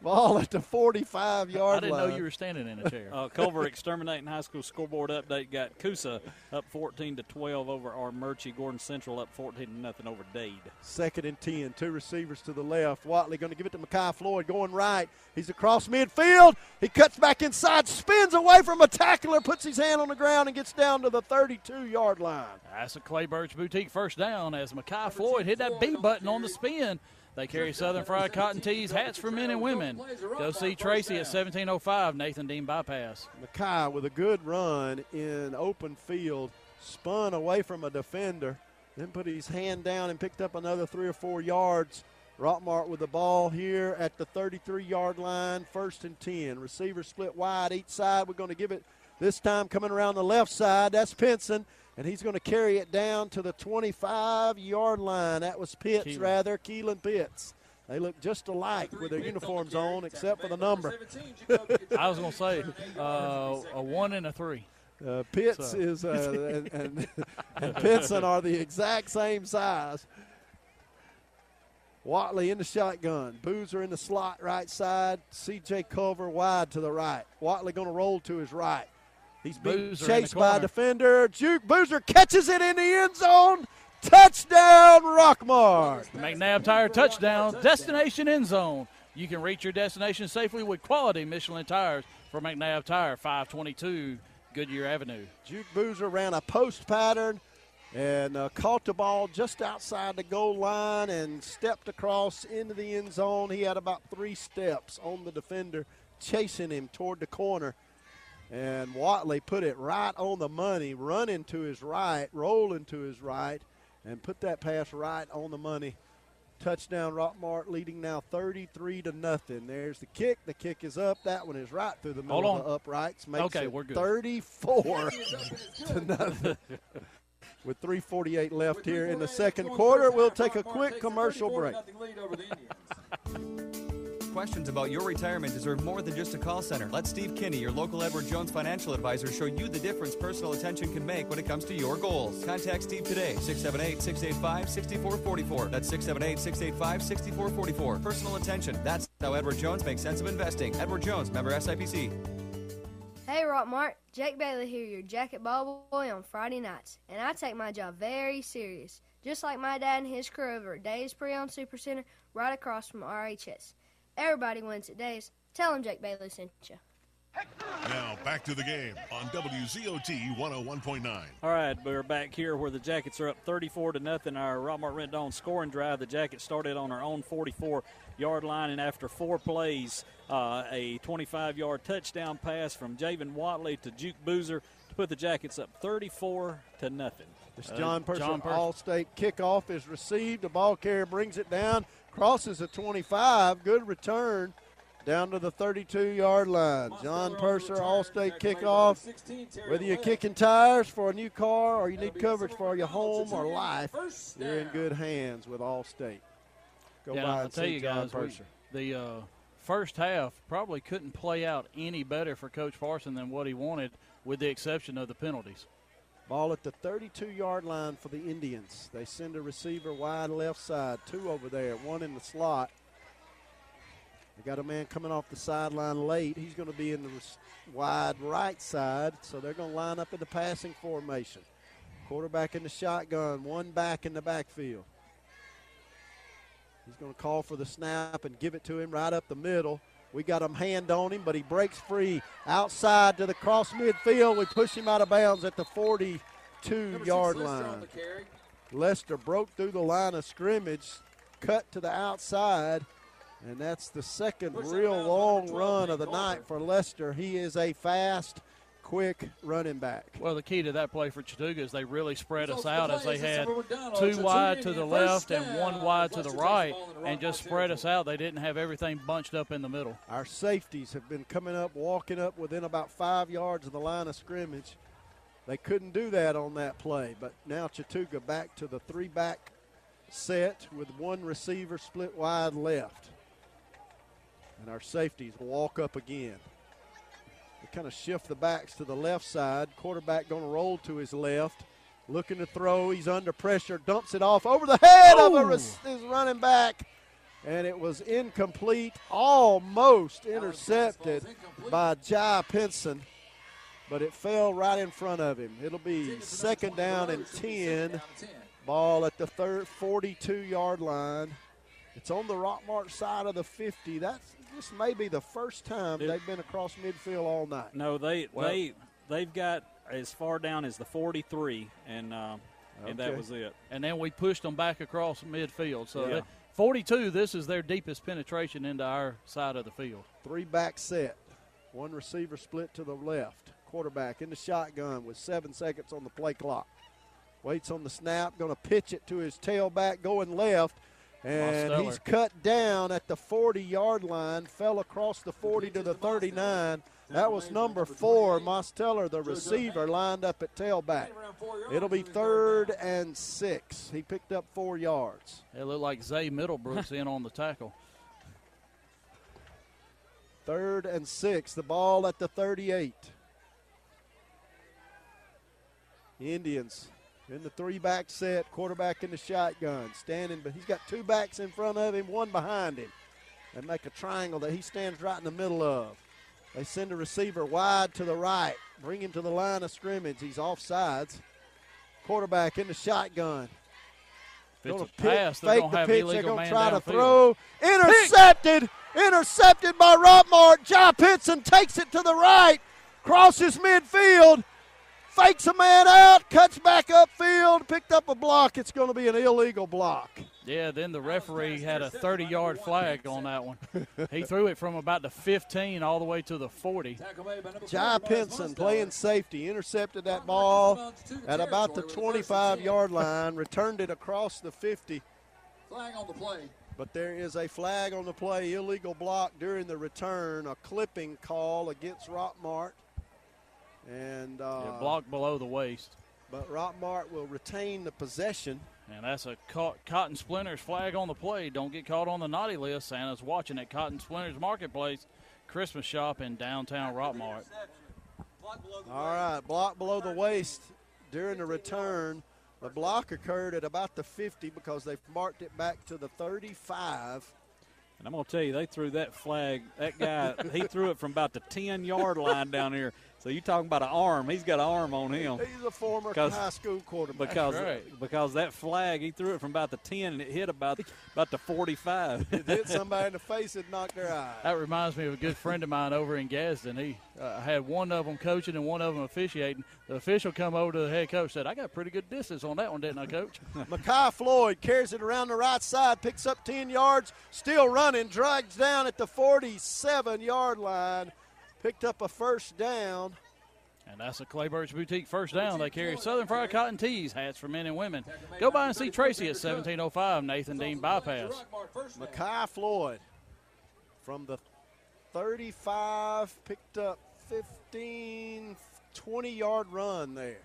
Speaker 4: Ball at the 45-yard line.
Speaker 3: I didn't know you were standing in a chair.
Speaker 6: Culver Exterminating High School scoreboard update got Coosa up 14-12 over Armurchie. Gordon Central up 14-0 over Dade.
Speaker 4: 2nd and 10. 2 receivers to the left. Watley going to give it to Mekhi Floyd going right. He's across midfield. He cuts back inside, spins away from a tackler, puts his hand on the ground, and gets down to the 32-yard line.
Speaker 3: That's a Clay Birch Boutique first down as Mekhi Floyd hit that B button on the spin. They carry Southern Fried Cotton Tees, hats for men and women. Go see Tracy at 1705 Nathan Dean Bypass.
Speaker 4: Mekhi with a good run in open field, spun away from a defender, then put his hand down and picked up another 3 or 4 yards. Rockmart with the ball here at the 33-yard line, 1st and 10. Receivers split wide each side. We're going to give it this time coming around the left side. That's Pinson. And he's going to carry it down to the 25-yard line. That was Keelan Pitts. They look just alike with their uniforms on, except for the number.
Speaker 3: I was going to say a 1 and a 3.
Speaker 4: Pitts is and Pinson are the exact same size. Watley in the shotgun. Boozer in the slot right side. C.J. Culver wide to the right. Watley going to roll to his right. He's being chased by a defender. Juke Boozer catches it in the end zone. Touchdown, Rockmart.
Speaker 3: McNabb Tire touchdown. Destination end zone. You can reach your destination safely with quality Michelin tires for McNabb Tire, 522 Goodyear Avenue.
Speaker 4: Juke Boozer ran a post pattern and caught the ball just outside the goal line and stepped across into the end zone. He had about 3 steps on the defender, chasing him toward the corner. And Watley put it right on the money, running to his right, rolling to his right, and put that pass right on the money. Touchdown, Rockmart leading now 33-0. There's the kick. The kick is up. That one is right through the middle of the uprights. Makes it
Speaker 3: we're good.
Speaker 4: 34-0. With 3:48 left here in the second quarter, we'll take a quick commercial break.
Speaker 7: Questions about your retirement deserve more than just a call center. Let Steve Kinney, your local Edward Jones financial advisor, show you the difference personal attention can make when it comes to your goals. Contact Steve today, 678-685-6444. That's 678-685-6444. Personal attention. That's how Edward Jones makes sense of investing. Edward Jones, member SIPC.
Speaker 8: Hey, Rockmart. Jake Bailey here, your jacket ball boy on Friday nights. And I take my job very serious, just like my dad and his crew over at Days Pre-Owned Supercenter right across from RHS. Everybody wins at Days. Tell him Jake Bailey sent you.
Speaker 1: Now back to the game on WZOT 101.9.
Speaker 6: All right, we're back here where the Jackets are up 34-0. Our Rockmart Rendon scoring drive. The Jackets started on our own 44-yard line, and after 4 plays, a 25-yard touchdown pass from Javen Watley to Juke Boozer to put the Jackets up 34-0.
Speaker 4: This John Purser All-State kickoff is received. The ball carrier brings it down, crosses the 25. Good return down to the 32-yard line. John Purser, All-State kickoff. Whether you're kicking tires for a new car or you need coverage for your home or life, you're in good hands with All-State. Go by
Speaker 3: I'll
Speaker 4: and
Speaker 3: tell
Speaker 4: see
Speaker 3: you
Speaker 4: John
Speaker 3: guys,
Speaker 4: Purser.
Speaker 3: the first half probably couldn't play out any better for Coach Parson than what he wanted, with the exception of the penalties.
Speaker 4: Ball at the 32-yard line for the Indians. They send a receiver wide left side, 2 over there, 1 in the slot. They got a man coming off the sideline late. He's going to be in the wide right side, so they're going to line up in the passing formation. Quarterback in the shotgun, 1 back in the backfield. He's going to call for the snap and give it to him right up the middle. We got him hand on him, but he breaks free outside to the cross midfield. We push him out of bounds at the 42-yard line. Lester broke through the line of scrimmage, cut to the outside, and that's the second real long run of the night for Lester. He is a fast, quick running back.
Speaker 3: Well, the key to that play for Chattooga is they really spread us out, as they had 2 wide to the left and 1 wide to the right, and just spread us out. They didn't have everything bunched up in the middle.
Speaker 4: Our safeties have been coming up, walking up within about 5 yards of the line of scrimmage. They couldn't do that on that play, but now Chattooga back to the 3-back set with 1 receiver split wide left. And our safeties walk up again. They kind of shift the backs to the left side. Quarterback going to roll to his left. Looking to throw. He's under pressure. Dumps it off over the head of his running back. And it was incomplete. Almost intercepted by Jai Pinson. But it fell right in front of him. It'll be 2nd down and 10. Ball at the 42-yard line. It's on the Rockmart side of the 50. This may be the first time they've been across midfield all night.
Speaker 6: No, they've got as far down as the 43, and that was it.
Speaker 3: And then we pushed them back across midfield. So 42, this is their deepest penetration into our side of the field.
Speaker 4: 3-back set. 1 receiver split to the left. Quarterback in the shotgun with 7 seconds on the play clock. Waits on the snap, going to pitch it to his tailback going left. And he's cut down at the 40-yard line, fell across the 40 to the 39. That was number 4, Mosteller, the receiver, lined up at tailback. It'll be 3rd and 6. He picked up 4 yards.
Speaker 3: It looked like Zay Middlebrooks in on the tackle.
Speaker 4: 3rd and 6. The ball at the 38. Indians in the 3-back set, quarterback in the shotgun, standing, but he's got 2 backs in front of him, 1 behind him. They make a triangle that he stands right in the middle of. They send a receiver wide to the right, bring him to the line of scrimmage. He's offsides. Quarterback in the shotgun.
Speaker 3: Going to pass,
Speaker 4: fake the pitch. They're going to try to throw.
Speaker 3: Intercepted!
Speaker 4: Intercepted by Rockmart. Jai Pinson takes it to the right, crosses midfield. Fakes a man out, cuts back upfield, picked up a block. It's going to be an illegal block.
Speaker 3: Yeah, then the referee had a 30-yard flag on that one. He threw it from about the 15 all the way to the 40.
Speaker 4: Jai Pinson playing safety, intercepted that ball at about the 25-yard line, returned it across the 50.
Speaker 5: Flag on the play.
Speaker 4: But there is a flag on the play, illegal block during the return, a clipping call against Rockmart. And
Speaker 3: blocked below the waist.
Speaker 4: But Rockmart will retain the possession.
Speaker 3: And that's a Cotton Splinters flag on the play. Don't get caught on the naughty list. Santa's watching at Cotton Splinters Marketplace Christmas shop in downtown Rockmart.
Speaker 4: All right, block below the waist during the return. The block occurred at about the 50 because they've marked it back to the 35.
Speaker 6: And I'm going to tell you, they threw that flag. That guy, he threw it from about the 10-yard line down here. So you're talking about an arm. He's got an arm on him.
Speaker 4: He's a former high school quarterback.
Speaker 6: Because that flag, he threw it from about the 10, and it hit about the 45.
Speaker 4: It hit somebody in the face and knocked their eye.
Speaker 3: That reminds me of a good friend of mine over in Gadsden. He had one of them coaching and one of them officiating. The official come over to the head coach and said, I got pretty good distance on that one, didn't I, Coach?
Speaker 4: Makai Floyd carries it around the right side, picks up 10 yards, still running, drags down at the 47-yard line. Picked up a first down.
Speaker 3: And that's a Claybird's Boutique first down. They carry Southern Fried Cotton Tees, hats for men and women. Go by and see Tracy at 1705 Nathan Dean Bypass.
Speaker 4: Makai Floyd from the 35, picked up 15, 20-yard run there.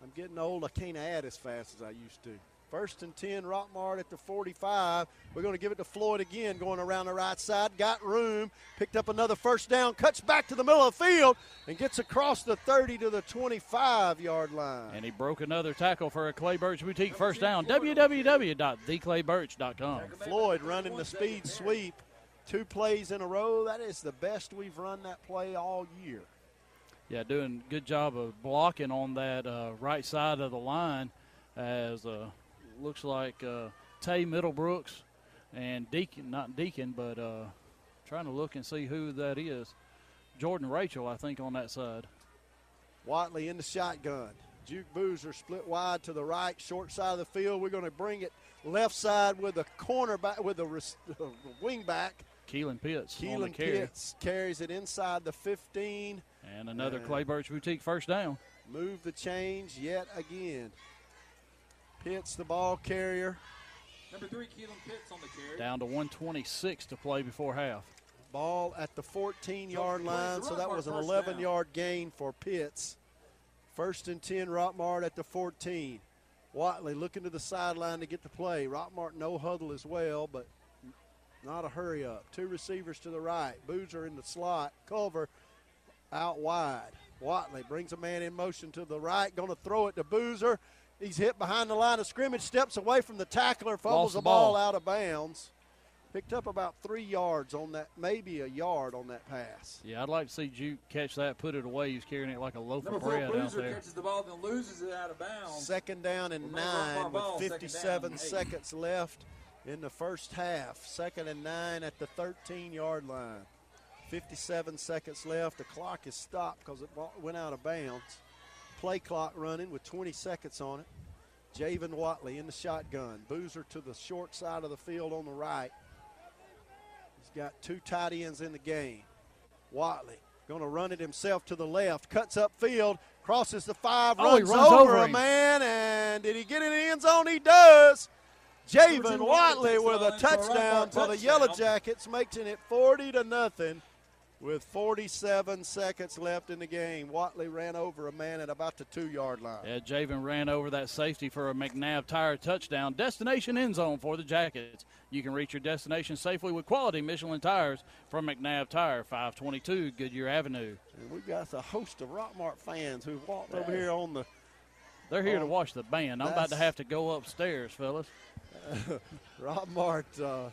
Speaker 4: I'm getting old. I can't add as fast as I used to. 1st and 10, Rockmart at the 45. We're going to give it to Floyd again, going around the right side. Got room, picked up another first down, cuts back to the middle of the field, and gets across the 30 to the 25-yard line.
Speaker 3: And he broke another tackle for a Clay Birch Boutique first down. www.theclaybirch.com.
Speaker 4: Floyd running the speed sweep. 2 plays in a row. That is the best we've run that play all year.
Speaker 3: Yeah, doing a good job of blocking on that right side of the line as looks like Tay Middlebrooks and Deacon, but trying to look and see who that is. Jordan Rachel, I think, on that side.
Speaker 4: Watley in the shotgun. Juke Boozer split wide to the right, short side of the field. We're going to bring it left side with a cornerback, with a wing back.
Speaker 3: Keelan Pitts.
Speaker 4: Keelan Pitts carries it inside the 15.
Speaker 3: And another Clay Birch Boutique first down.
Speaker 4: Move the change yet again. Pitts, the ball carrier.
Speaker 5: Number 3, Keelan Pitts on the carry.
Speaker 3: Down to 1:26 to play before half.
Speaker 4: Ball at the 14-yard line, so that was an 11-yard gain for Pitts. 1st and 10, Rockmart at the 14. Watley looking to the sideline to get the play. Rockmart no huddle as well, but not a hurry up. 2 receivers to the right. Boozer in the slot. Culver out wide. Watley brings a man in motion to the right. Going to throw it to Boozer. He's hit behind the line of scrimmage, steps away from the tackler, fumbles the ball out of bounds. Picked up about 3 yards on that, maybe a yard on that pass.
Speaker 3: Yeah, I'd like to see Juke catch that, put it away. He's carrying it like a loaf
Speaker 5: Number
Speaker 3: of bread
Speaker 5: 4,
Speaker 3: out
Speaker 5: Boozer
Speaker 3: there.
Speaker 5: catches the ball, then loses it out of bounds.
Speaker 4: 2nd down and 9 with 57 seconds left in the first half. 2nd and 9 at the 13-yard line. 57 seconds left. The clock is stopped because it went out of bounds. Play clock running with 20 seconds on it. Javen Watley in the shotgun. Boozer to the short side of the field on the right. He's got 2 tight ends in the game. Watley going to run it himself to the left. Cuts up field. Crosses the 5. Runs over a man. And did he get in the end zone? He does. Javen Watley with a touchdown for the Yellow Jackets, making it 40-0 with 47 seconds left in the game. Watley ran over a man at about the 2-yard line.
Speaker 3: Yeah, Javen ran over that safety for a McNabb Tire touchdown. Destination end zone for the Jackets. You can reach your destination safely with quality Michelin tires from McNabb Tire, 522 Goodyear Avenue.
Speaker 4: And we've got a host of Rockmart fans who've walked over here on the.
Speaker 3: They're here to watch the band. I'm about to have to go upstairs, fellas.
Speaker 4: Rockmart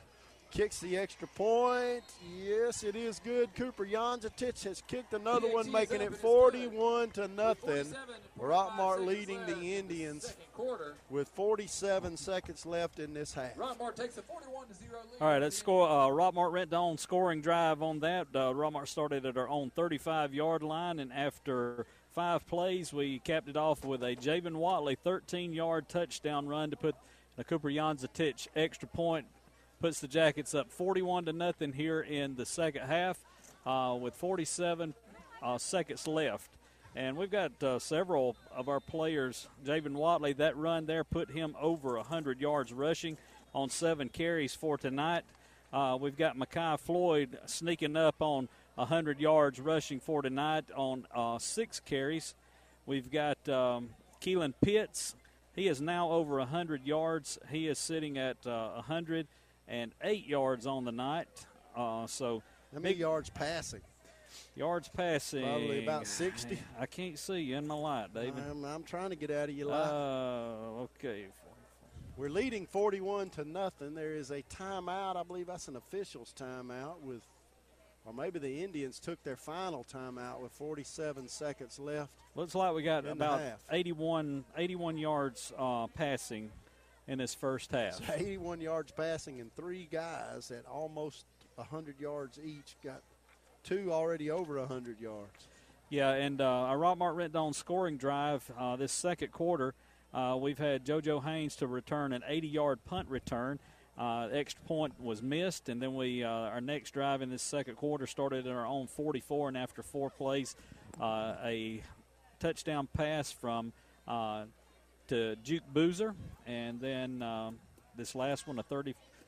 Speaker 4: kicks the extra point. Yes, it is good. Cooper Janzatich has kicked another one, making it 41-0. Rockmart leading the Indians with 47 seconds left in this half.
Speaker 5: Rockmart takes a 41-0 lead.
Speaker 6: All right, let's score. Rockmart went on scoring drive on that. Rockmart started at our own 35-yard line, and after 5 plays, we capped it off with a Javen Watley 13-yard touchdown run to put the Cooper Janzatich extra point. Puts the Jackets up 41-0 here in the second half with 47 seconds left. And we've got several of our players. Javen Watley, that run there put him over 100 yards rushing on 7 carries for tonight. We've got Mekhi Floyd sneaking up on 100 yards rushing for tonight on 6 carries. We've got Keelan Pitts. He is now over 100 yards. He is sitting at 108 yards on the night. So
Speaker 4: how many yards passing?
Speaker 6: Yards passing.
Speaker 4: Probably about 60.
Speaker 6: I can't see you in my light, David.
Speaker 4: I'm trying to get out of your light.
Speaker 6: Okay.
Speaker 4: We're leading 41-0. There is a timeout. I believe that's an official's timeout or maybe the Indians took their final timeout with 47 seconds left.
Speaker 6: Looks like we got about 81 yards passing in this first half.
Speaker 4: So 81 yards passing, and 3 guys at almost 100 yards each. Got 2 already over 100 yards.
Speaker 6: Yeah, and our Rockmart went on scoring drive this second quarter. We've had JoJo Haynes to return an 80-yard punt return. Extra point was missed, and then our next drive in this second quarter started at our own 44, and after 4 plays, a touchdown pass from to Juke Boozer, and then this last one, a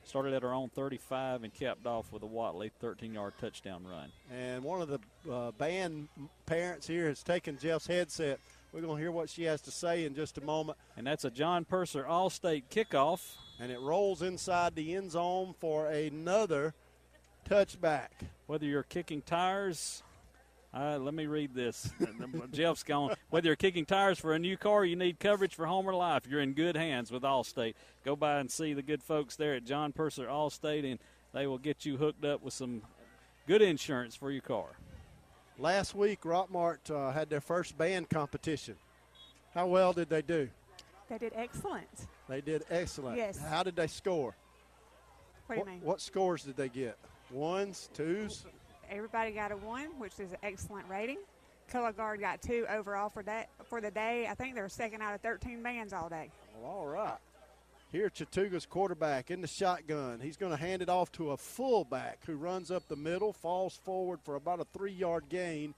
Speaker 6: Started at our own 35 and capped off with a Watley 13-yard touchdown run.
Speaker 4: And one of the band parents here has taken Jeff's headset. We're going to hear what she has to say in just a moment.
Speaker 6: And that's a John Purser All-State kickoff.
Speaker 4: And it rolls inside the end zone for another touchback.
Speaker 6: Whether you're kicking tires, let me read this. Jeff's gone. Whether you're kicking tires for a new car, you need coverage for home or life. You're in good hands with Allstate. Go by and see the good folks there at John Purser Allstate, and they will get you hooked up with some good insurance for your car.
Speaker 4: Last week, Rockmart had their first band competition. How well did they do?
Speaker 2: They did excellent.
Speaker 4: They did excellent.
Speaker 2: Yes.
Speaker 4: How did they score?
Speaker 2: What do you mean?
Speaker 4: What scores did they get? Ones, twos?
Speaker 2: Everybody got a 1, which is an excellent rating. Color Guard got 2 overall for the day. I think they were second out of 13 bands all day.
Speaker 4: Well, all right. Here, Chattooga's quarterback in the shotgun. He's going to hand it off to a fullback who runs up the middle, falls forward for about a 3-yard gain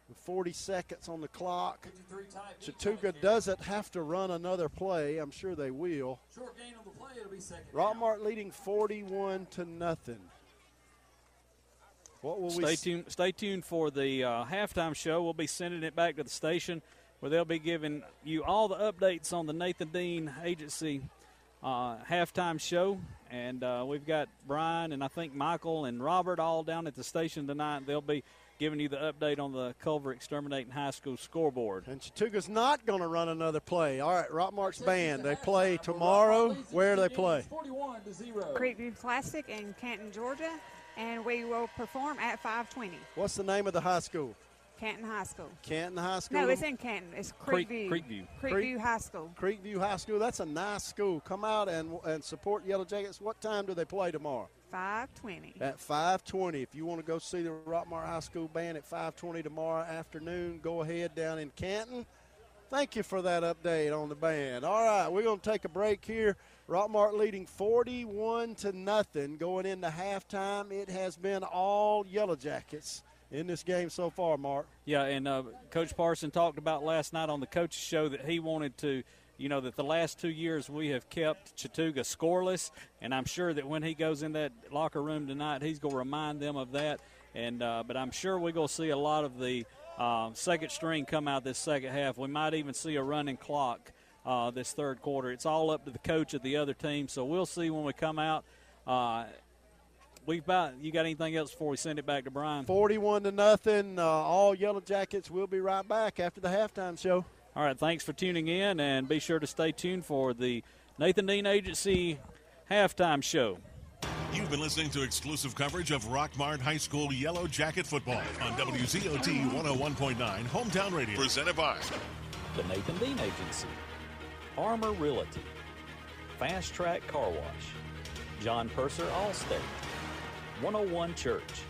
Speaker 4: with 40 seconds on the clock. Chattooga doesn't have to run another play. I'm sure they will.
Speaker 5: Short gain on the play, it'll be second.
Speaker 4: Rockmart leading 41-0. What will
Speaker 6: Stay tuned for the halftime show. We'll be sending it back to the station where they'll be giving you all the updates on the Nathan Dean Agency halftime show. And we've got Brian and I think Michael and Robert all down at the station tonight. They'll be giving you the update on the Culver Exterminating High School scoreboard.
Speaker 4: And Chattooga's not going to run another play. All right, Rockmart's band. They play tomorrow. Where do they play?
Speaker 2: Creekview Classic in Canton, Georgia. And we will perform at 5:20.
Speaker 4: What's the name of the high school?
Speaker 2: Canton High School.
Speaker 4: Canton High School?
Speaker 2: No, it's in Canton. It's Creekview. Creekview High School.
Speaker 4: Creekview High School. That's a nice school. Come out and support Yellow Jackets. What time do they play tomorrow?
Speaker 2: 5:20.
Speaker 4: At 5:20. If you want to go see the Rockmart High School band at 5:20 tomorrow afternoon, go ahead down in Canton. Thank you for that update on the band. All right, we're going to take a break here. Rockmart leading 41-0 going into halftime. It has been all Yellow Jackets in this game so far, Mark.
Speaker 6: Yeah, and Coach Parson talked about last night on the coaches show that he wanted to, that the last 2 years we have kept Chattooga scoreless, and I'm sure that when he goes in that locker room tonight, he's going to remind them of that. And but I'm sure we're going to see a lot of the second string come out this second half. We might even see a running clock this third quarter. It's all up to the coach of the other team, so we'll see when we come out. You got anything else before we send it back to Brian?
Speaker 4: 41-0, all Yellow Jackets. We'll be right back after the halftime show.
Speaker 6: All right, thanks for tuning in, and be sure to stay tuned for the Nathan Dean Agency halftime show.
Speaker 1: You've been listening to exclusive coverage of Rockmart High School Yellow Jacket football on WZOT 101.9 Hometown Radio. Presented by
Speaker 9: the Nathan Dean Agency, Armor Realty, Fast Track Car Wash, John Purser Allstate, 101 Church,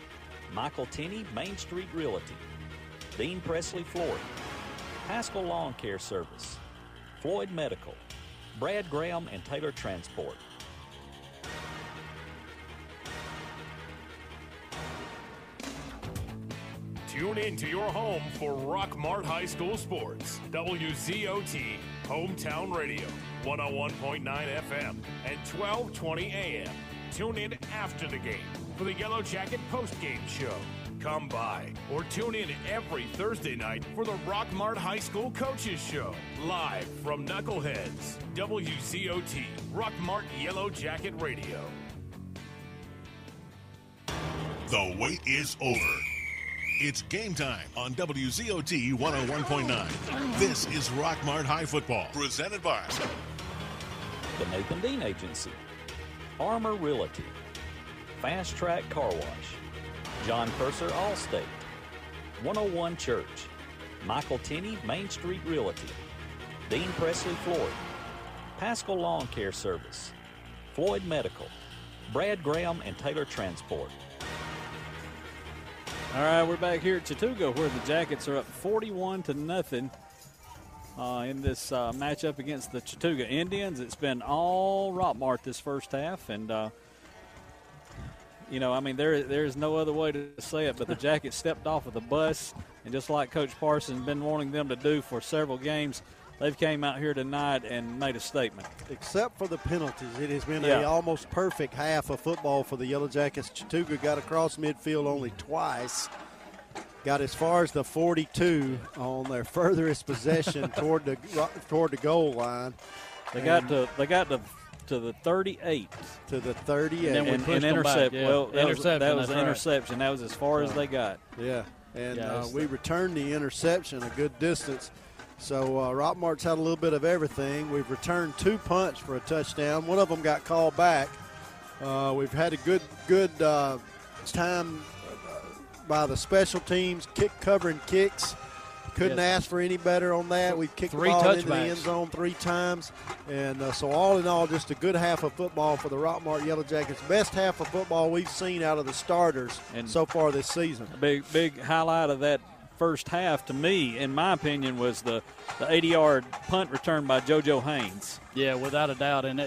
Speaker 9: Michael Tenney Main Street Realty, Dean Presley Flooring, Haskell Lawn Care Service, Floyd Medical, Brad Graham and Taylor Transport.
Speaker 23: Tune in to your home for Rockmart High School sports. WZOT, Hometown Radio, 101.9 FM and 1220 AM. Tune in after the game for the Yellow Jacket postgame show. Come by or tune in every Thursday night for the Rockmart High School Coaches Show. Live from Knuckleheads, WZOT, Rockmart Yellow Jacket Radio.
Speaker 1: The wait is over. It's game time on WZOT 101.9. This is Rockmart High Football, presented by
Speaker 9: the Nathan Dean Agency, Armor Realty, Fast Track Car Wash, John Purser Allstate, 101 Church, Michael Tenney Main Street Realty, Dean Presley Flooring, Haskell Lawn Care Service, Floyd Medical, Brad Graham and Taylor Transport.
Speaker 6: All right, we're back here at Chattooga where the Jackets are up 41-0 in this matchup against the Chattooga Indians. It's been all Rockmart this first half, and there's no other way to say it, but the Jackets stepped off of the bus, and just like Coach Parsons been wanting them to do for several games, they've came out here tonight and made a statement.
Speaker 4: Except for the penalties, it has been
Speaker 6: Yeah.
Speaker 4: a almost perfect half of football for the Yellow Jackets. Chattooga got across midfield only twice. Got as far as the 42 on their furthest possession toward the goal line.
Speaker 6: They got to the 38.
Speaker 4: To the 38.
Speaker 3: And then we pushed them
Speaker 6: intercept.
Speaker 3: back, yeah.
Speaker 6: Well, that was
Speaker 3: Interception,
Speaker 6: an
Speaker 3: that's right.
Speaker 6: interception. That was as far as they got.
Speaker 4: Yeah, and
Speaker 3: Yeah,
Speaker 4: we returned the interception a good distance. So Rockmart's had a little bit of everything. We've returned 2 punts for a touchdown. One of them got called back. We've had a good time by the special teams, covering kicks. Couldn't ask for any better on that. We've kicked the ball into the end zone 3 times. And so all in all, just a good half of football for the Rockmart Yellow Jackets. Best half of football we've seen out of the starters so far this season.
Speaker 6: A big highlight of that first half to me, in my opinion, was the 80-yard punt return by JoJo Haynes.
Speaker 3: Yeah, without a doubt. And,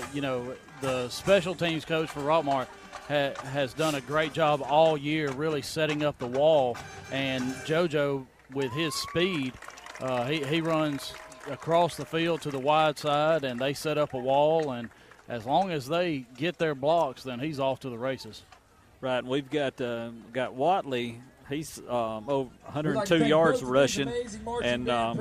Speaker 3: the special teams coach for Rockmart has done a great job all year really setting up the wall. And JoJo, with his speed, he runs across the field to the wide side, and they set up a wall. And as long as they get their blocks, then he's off to the races.
Speaker 6: Right, and we've got Watley. He's 102 yards rushing, and got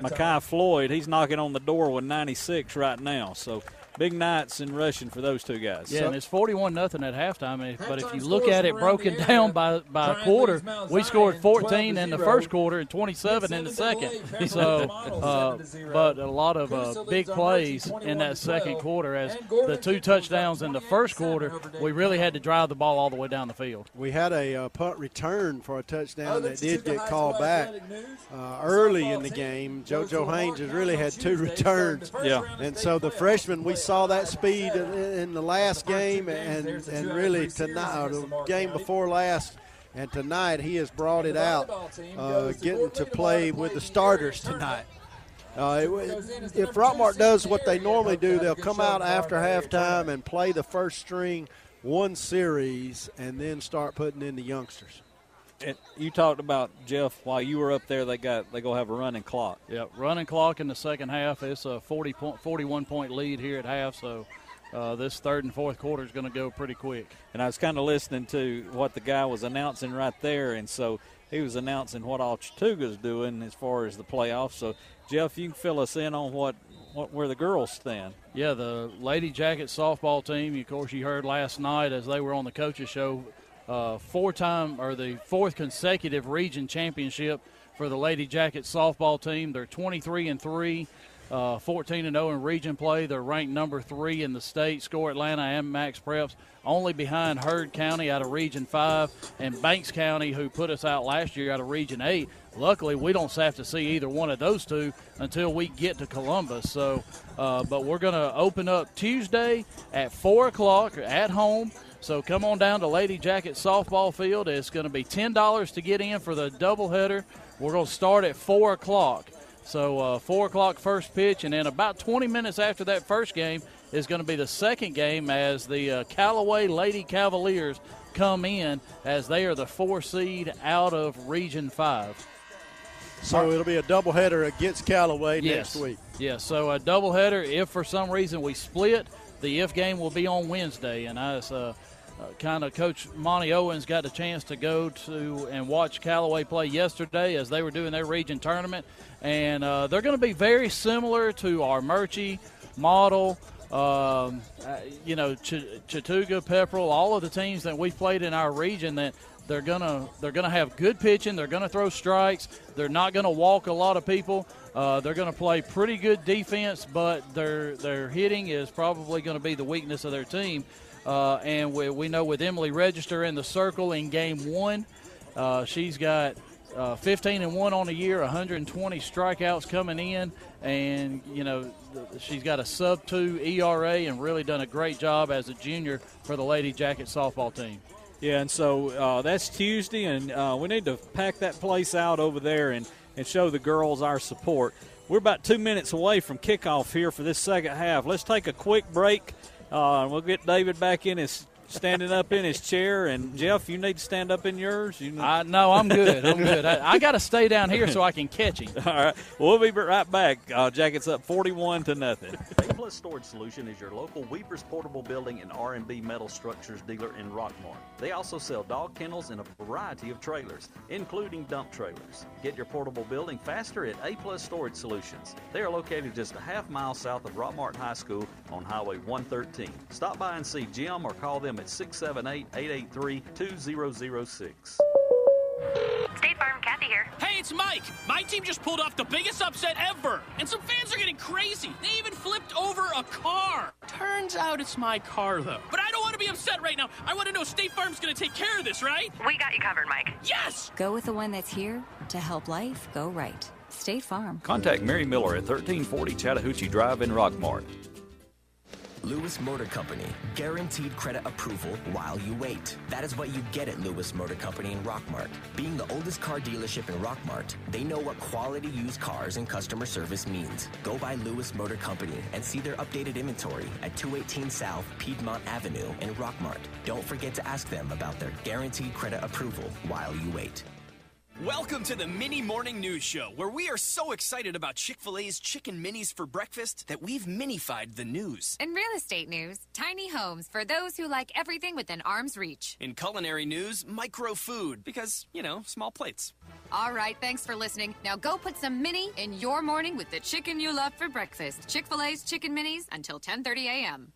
Speaker 6: Makai Floyd. He's knocking on the door with 96 right now. So big nights in rushing for those 2 guys.
Speaker 3: Yeah, and it's 41-0 at halftime. But if you look at it broken down by a quarter, we scored 14 in the first quarter and 27 in the second. So, but a lot of big plays in that second quarter. As the 2 touchdowns in the first quarter, we really had to drive the ball all the way down the field.
Speaker 4: We had a punt return for a touchdown that did get called back early in the game. JoJo Haynes has really had 2 returns.
Speaker 6: Yeah.
Speaker 4: And so the freshman, we saw that speed in the last game and really tonight, the game before last, and tonight he has brought it out, getting to play with the starters tonight. If Rockmart does what they normally do, they'll come out after halftime and play the first string one series and then start putting in the youngsters.
Speaker 6: And you talked about, Jeff, while you were up there, they go have a running clock.
Speaker 3: Yeah, running clock in the second half. It's a 41-point lead here at half, so this third and fourth quarter is going to go pretty quick.
Speaker 6: And I was kind of listening to what the guy was announcing right there, and so he was announcing what all Chattooga's doing as far as the playoffs. So, Jeff, you can fill us in on where the girls stand.
Speaker 3: Yeah, the Lady Jackets softball team, of course, you heard last night as they were on the coaches show, the 4th consecutive region championship for the Lady Jackets softball team. They're 23-3, 14-0 in region play. They're ranked number 3 in the state, Score Atlanta and Max Preps, only behind Heard County out of Region 5 and Banks County, who put us out last year out of Region 8. Luckily, we don't have to see either one of those 2 until we get to Columbus. So, but we're going to open up Tuesday at 4 o'clock at home. So come on down to Lady Jacket softball field. It's going to be $10 to get in for the doubleheader. We're going to start at 4 o'clock. So 4 o'clock first pitch, and then about 20 minutes after that first game is going to be the second game as the Callaway Lady Cavaliers come in as they are the 4 seed out of Region 5.
Speaker 4: So it'll be a doubleheader against Callaway next week.
Speaker 3: Yes, so a doubleheader. If for some reason we split, the if game will be on Wednesday. And I kind of Coach Monty Owens got a chance to go to and watch Callaway play yesterday as they were doing their region tournament. And they're going to be very similar to our Murchie model, Chattooga, Pepperell, all of the teams that we've played in our region that they're gonna have good pitching. They're going to throw strikes. They're not going to walk a lot of people. They're going to play pretty good defense, but their hitting is probably going to be the weakness of their team. And we know with Emily Register in the circle in game 1, she's got 15-1 on the year, 120 strikeouts coming in, and she's got a sub-2 ERA and really done a great job as a junior for the Lady Jacket softball team.
Speaker 6: Yeah, and so that's Tuesday, and we need to pack that place out over there and show the girls our support. We're about 2 minutes away from kickoff here for this second half. Let's take a quick break. We'll get David back in his standing up in his chair. And, Jeff, you need to stand up in yours?
Speaker 3: No, I'm good. I'm good. I got to stay down here so I can catch him.
Speaker 6: All right. We'll be right back. Jackets up 41-0.
Speaker 9: A-Plus Storage Solution is your local Weber's Portable Building and R&B Metal Structures dealer in Rockmart. They also sell dog kennels and a variety of trailers, including dump trailers. Get your portable building faster at A-Plus Storage Solutions. They are located just a half mile south of Rockmart High School on Highway 113. Stop by and see Jim or call them at 678-883-2006.
Speaker 10: State Farm, Kathy here.
Speaker 11: Hey, it's Mike. My team just pulled off the biggest upset ever. And some fans are getting crazy. They even flipped over a car. Turns out it's my car, though. But I don't want to be upset right now. I want to know State Farm's going to take care of this, right?
Speaker 10: We got you covered, Mike.
Speaker 11: Yes!
Speaker 12: Go with the one that's here to help life go right. State Farm.
Speaker 9: Contact Mary Miller at 1340 Chattahoochee Drive in Rockmart.
Speaker 24: Lewis Motor Company. Guaranteed credit approval while you wait. That is what you get at Lewis Motor Company in Rockmart. Being the oldest car dealership in Rockmart, they know what quality used cars and customer service means. Go by Lewis Motor Company and see their updated inventory at 218 South Piedmont Avenue in Rockmart. Don't forget to ask them about their guaranteed credit approval while you wait.
Speaker 25: Welcome to the Mini Morning News Show, where we are so excited about Chick-fil-A's Chicken Minis for breakfast that we've minified the news.
Speaker 26: In real estate news, tiny homes for those who like everything within arm's reach.
Speaker 25: In culinary news, micro food, because, small plates.
Speaker 26: All right, thanks for listening. Now go put some mini in your morning with the chicken you love for breakfast. Chick-fil-A's Chicken Minis until 10:30 a.m.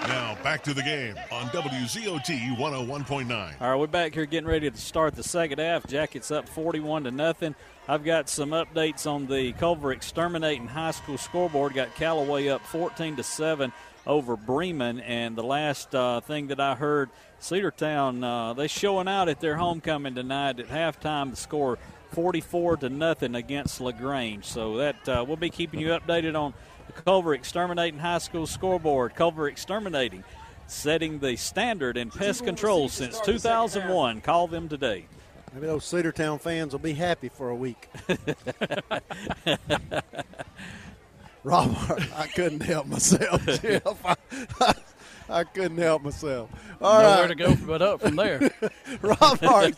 Speaker 1: Now back to the game on WZOT 101.9.
Speaker 6: All right, we're back here getting ready to start the second half. Jackets up 41-0. I've got some updates on the Culver Exterminating High School scoreboard. Got Callaway up 14-7 over Bremen. And the last thing that I heard, Cedartown, they showing out at their homecoming tonight. At halftime, the score 44-0 against LaGrange. So that we'll be keeping you updated on the Culver Exterminating High School scoreboard. Culver Exterminating, setting the standard in pest control since 2001. Call them today.
Speaker 4: Maybe those Cedartown fans will be happy for a week. Robert, I couldn't help myself, Jeff. I couldn't help myself. All
Speaker 3: Nowhere
Speaker 4: right.
Speaker 3: to go but up from there.
Speaker 4: Robert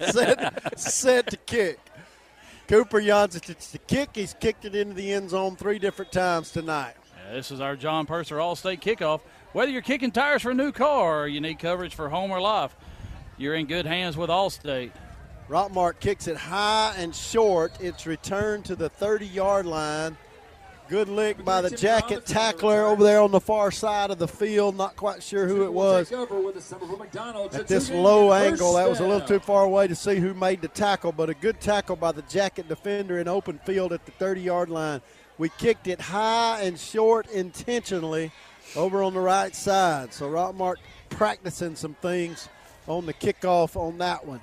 Speaker 4: set to kick. Cooper Janssen to kick. He's kicked it into the end zone 3 different times tonight.
Speaker 3: This is our John Purser All-State Kickoff. Whether you're kicking tires for a new car or you need coverage for home or life, you're in good hands with All-State.
Speaker 4: Rockmart kicks it high and short. It's returned to the 30-yard line. Good lick by the jacket tackler over there on the far side of the field. Not quite sure who it was. At this low angle, that was a little too far away to see who made the tackle, but a good tackle by the jacket defender in open field at the 30-yard line. We kicked it high and short intentionally over on the right side. So Rockmart practicing some things on the kickoff on that one.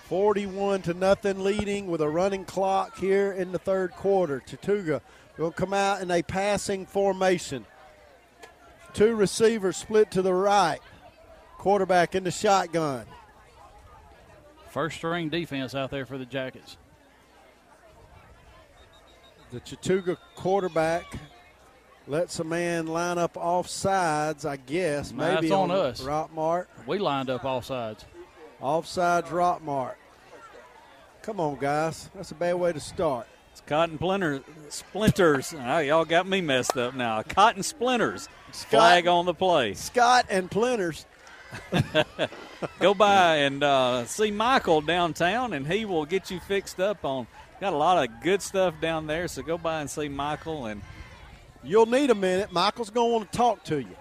Speaker 4: 41-0 leading with a running clock here in the third quarter. Chattooga will come out in a passing formation. 2 receivers split to the right. Quarterback in the shotgun.
Speaker 3: First string defense out there for the Jackets.
Speaker 4: The Chattooga quarterback lets a man line up off sides, I guess. Maybe
Speaker 3: That's on us.
Speaker 4: Rockmart.
Speaker 3: We lined up off sides.
Speaker 4: Offsides Rockmart. Come on, guys. That's a bad way to start.
Speaker 6: It's cotton splinters. Oh, y'all got me messed up now. Cotton splinters. Flag on the play.
Speaker 4: Scott and Plinters.
Speaker 6: Go by and see Michael downtown, and he will get you fixed up on. Got a lot of good stuff down there, so go by and see Michael. And
Speaker 4: you'll need a minute. Michael's going to want to talk to you.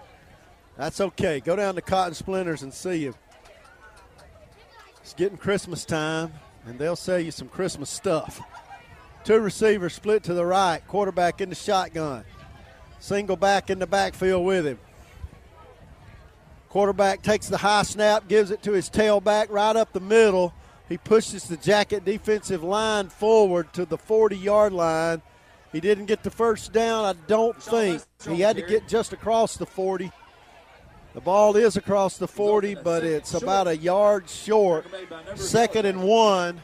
Speaker 4: That's okay. Go down to Cotton Splinters and see him. It's getting Christmas time, and they'll sell you some Christmas stuff. 2 receivers split to the right. Quarterback in the shotgun. Single back in the backfield with him. Quarterback takes the high snap, gives it to his tailback right up the middle. He pushes the jacket defensive line forward to the 40-yard line. He didn't get the first down, I don't think. He had to get just across the 40. The ball is across the 40, but it's about a yard short. 2nd and 1.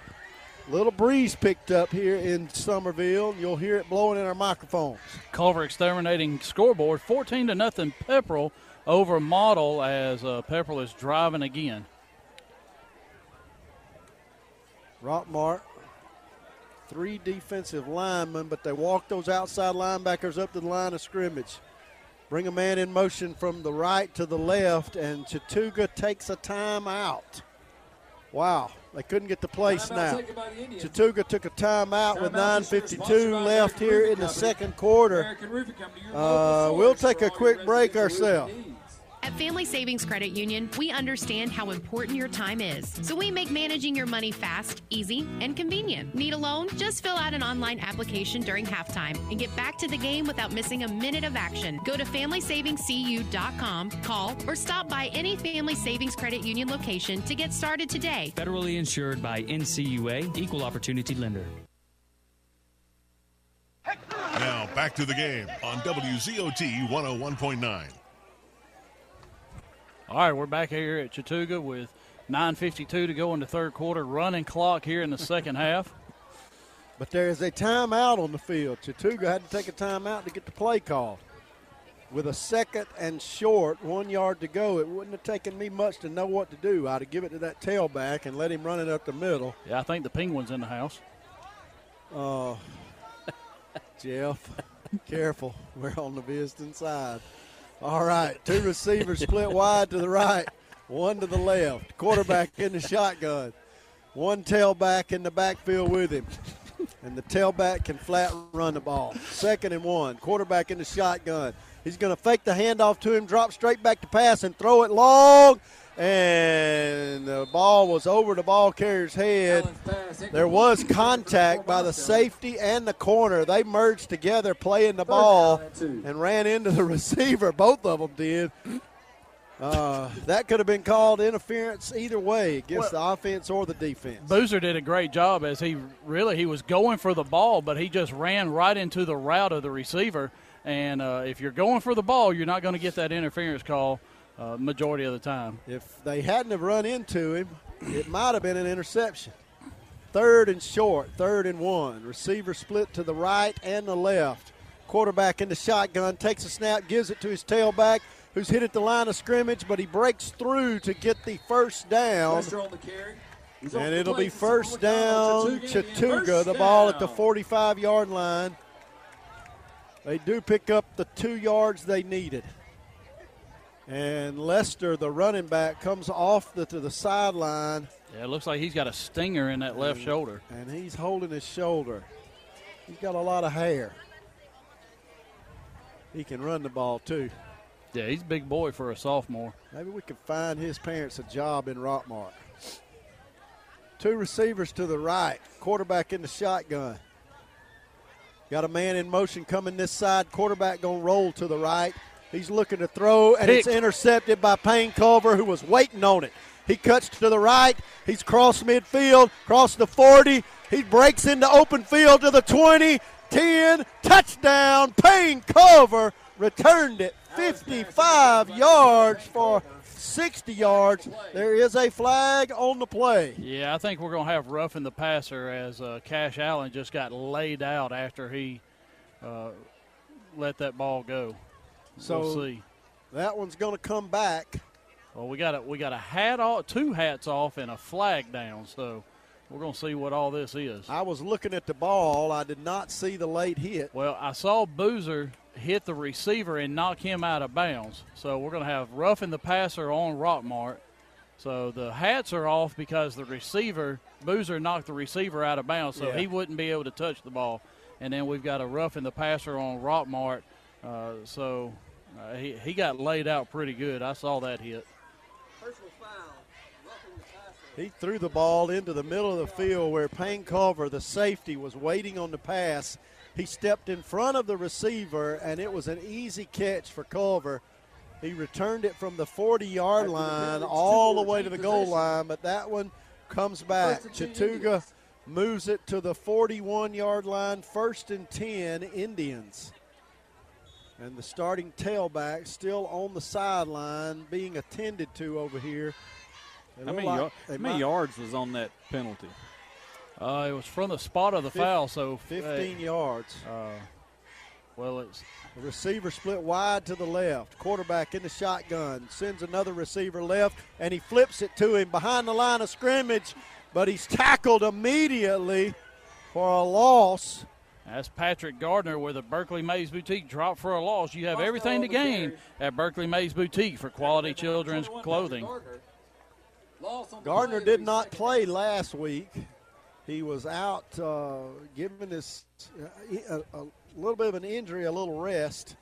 Speaker 4: Little breeze picked up here in Summerville. You'll hear it blowing in our microphones.
Speaker 3: Culver Exterminating scoreboard, 14-0 Pepperell over model as Pepperell is driving again.
Speaker 4: Rockmart, 3 defensive linemen, but they walk those outside linebackers up to the line of scrimmage. Bring a man in motion from the right to the left, and Chattooga takes a timeout. Wow, they couldn't get the play snap. Chattooga took a timeout with 9:52 left here in the second quarter. We'll take a quick break ourselves.
Speaker 13: At Family Savings Credit Union, we understand how important your time is. So we make managing your money fast, easy, and convenient. Need a loan? Just fill out an online application during halftime and get back to the game without missing a minute of action. Go to FamilySavingsCU.com, call, or stop by any Family Savings Credit Union location to get started today.
Speaker 14: Federally insured by NCUA, Equal Opportunity Lender.
Speaker 1: Now back to the game on WZOT 101.9.
Speaker 3: All right, we're back here at Chattooga with 9:52 to go in the third quarter. Running clock here in the second half.
Speaker 4: But there is a timeout on the field. Chattooga had to take a timeout to get the play called. With a second and short, 1 yard to go, it wouldn't have taken me much to know what to do. I'd have given it to that tailback and let him run it up the middle.
Speaker 3: Yeah, I think the Penguin's in the house.
Speaker 4: Oh, Jeff, careful. We're on the visiting side. All right, 2 receivers split wide to the right, 1 to the left. Quarterback in the shotgun. 1 tailback in the backfield with him. And the tailback can flat run the ball. 2nd and 1. Quarterback in the shotgun. He's going to fake the handoff to him, drop straight back to pass, and throw it long. And the ball was over the ball carrier's head. There was contact by the safety and the corner. They merged together playing the ball and ran into the receiver. Both of them did. That could have been called interference either way against the offense or the defense.
Speaker 3: Boozer did a great job as he was going for the ball, but he just ran right into the route of the receiver. And if you're going for the ball, you're not going to get that interference call majority of the time.
Speaker 4: If they hadn't have run into him, it might have been an interception. 3rd and short, 3rd and 1. Receiver split to the right and the left. Quarterback in the shotgun, takes a snap, gives it to his tailback, who's hit at the line of scrimmage, but he breaks through to get the first down. And it'll be first down, Chattooga, the ball at the 45-yard line. They do pick up the 2 yards they needed. And Lester, the running back, comes off to the sideline.
Speaker 3: Yeah, it looks like he's got a stinger in that left shoulder.
Speaker 4: And he's holding his shoulder. He's got a lot of hair. He can run the ball, too.
Speaker 3: Yeah, he's a big boy for a sophomore.
Speaker 4: Maybe we can find his parents a job in Rockmart. 2 receivers to the right. Quarterback in the shotgun. Got a man in motion coming this side. Quarterback going to roll to the right. He's looking to throw, and it's intercepted by Payne Culver, who was waiting on it. He cuts to the right. He's crossed midfield, crossed the 40. He breaks into open field to the 20, 10, touchdown. Payne Culver returned it 55 yards for 60 yards. There is a flag on the play.
Speaker 3: Yeah, I think we're going to have roughing the passer as Cash Allen just got laid out after he let that ball go.
Speaker 4: So
Speaker 3: we'll see.
Speaker 4: That one's going to come back.
Speaker 3: Well, we got a hat off, 2 hats off, and a flag down. So we're going to see what all this is.
Speaker 4: I was looking at the ball. I did not see the late hit.
Speaker 3: Well, I saw Boozer hit the receiver and knock him out of bounds. So we're going to have roughing the passer on Rockmart. So the hats are off because the receiver, Boozer knocked the receiver out of bounds, so he wouldn't be able to touch the ball. And then we've got a roughing the passer on Rockmart. He got laid out pretty good. I saw that hit.
Speaker 4: He threw the ball into the middle of the field where Payne Culver, the safety, was waiting on the pass. He stepped in front of the receiver, and it was an easy catch for Culver. He returned it from the 40-yard line all the way to the goal line, but that one comes back. Chattooga moves it to the 41-yard line, 1st and 10, Indians. And the starting tailback still on the sideline being attended to over here.
Speaker 6: How many yards was on that penalty?
Speaker 3: It was from the spot of the foul, so
Speaker 4: 15 yards.
Speaker 3: Well, it's
Speaker 4: the receiver split wide to the left. Quarterback in the shotgun, sends another receiver left, and he flips it to him behind the line of scrimmage, but he's tackled immediately for a loss.
Speaker 3: That's Patrick Gardner with a Berkeley Mays Boutique drop for a loss. You have everything to gain at Berkeley Mays Boutique for quality children's clothing.
Speaker 4: Gardner did not play last week. He was out giving us a little bit of an injury, a little rest,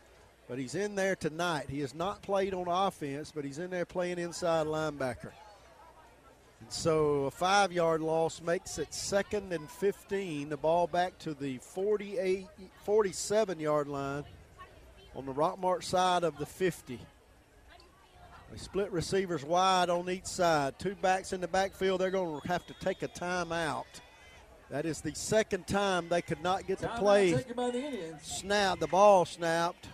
Speaker 4: but he's in there tonight. He has not played on offense, but he's in there playing inside linebacker. And so a 5-yard loss makes it 2nd and 15. The ball back to the 47-yard line on the Rockmart side of the 50. They split receivers wide on each side. 2 backs in the backfield. They're going to have to take a timeout. That is the second time they could not get the play snapped. The ball snapped.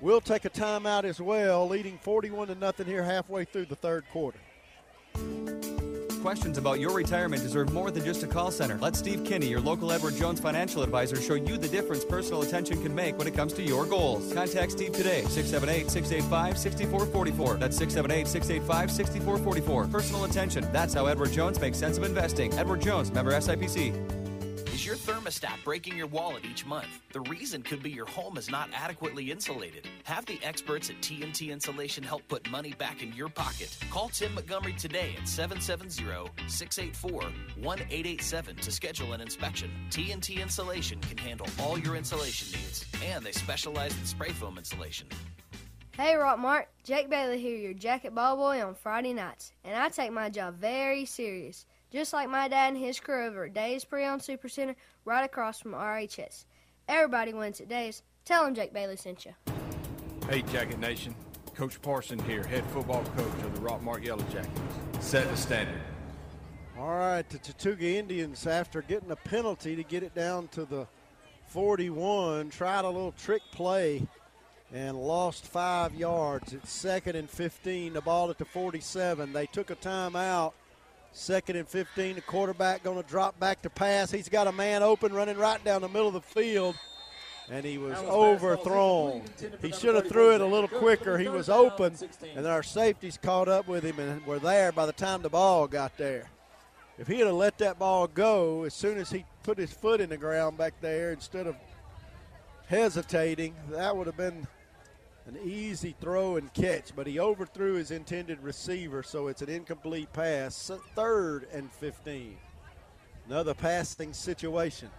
Speaker 4: We'll take a timeout as well, leading 41-0 here halfway through the third quarter.
Speaker 7: Questions about your retirement deserve more than just a call center. Let Steve Kinney, your local Edward Jones financial advisor, show you the difference personal attention can make when it comes to your goals. Contact Steve today, 678-685-6444. That's 678-685-6444. Personal attention. That's how Edward Jones makes sense of investing. Edward Jones, member SIPC.
Speaker 15: Is your thermostat breaking your wallet each month? The reason could be your home is not adequately insulated. Have the experts at TNT Insulation help put money back in your pocket. Call Tim Montgomery today at 770-684-1887 to schedule an inspection. TNT Insulation can handle all your insulation needs, and they specialize in spray foam insulation.
Speaker 8: Hey Rockmart, Jake Bailey here, your jacket ball boy on Friday nights, and I take my job very serious. Just like my dad and his crew over at Days Pre-Owned Supercenter right across from RHS. Everybody wins at Days. Tell them Jake Bailey sent you.
Speaker 16: Hey, Jacket Nation. Coach Parson here, head football coach of the Rockmart Yellow Jackets. Set the standard.
Speaker 4: All right, the Chattooga Indians, after getting a penalty to get it down to the 41, tried a little trick play and lost 5 yards. It's 2nd and 15, the ball at the 47. They took a timeout. 2nd and 15, the quarterback going to drop back to pass. He's got a man open running right down the middle of the field, and he was overthrown. He should have threw it a little quicker. He was open, and our safeties caught up with him and were there by the time the ball got there. If he had let that ball go as soon as he put his foot in the ground back there instead of hesitating, that would have been an easy throw and catch, but he overthrew his intended receiver, so it's an incomplete pass. 3rd and 15. Another passing situation.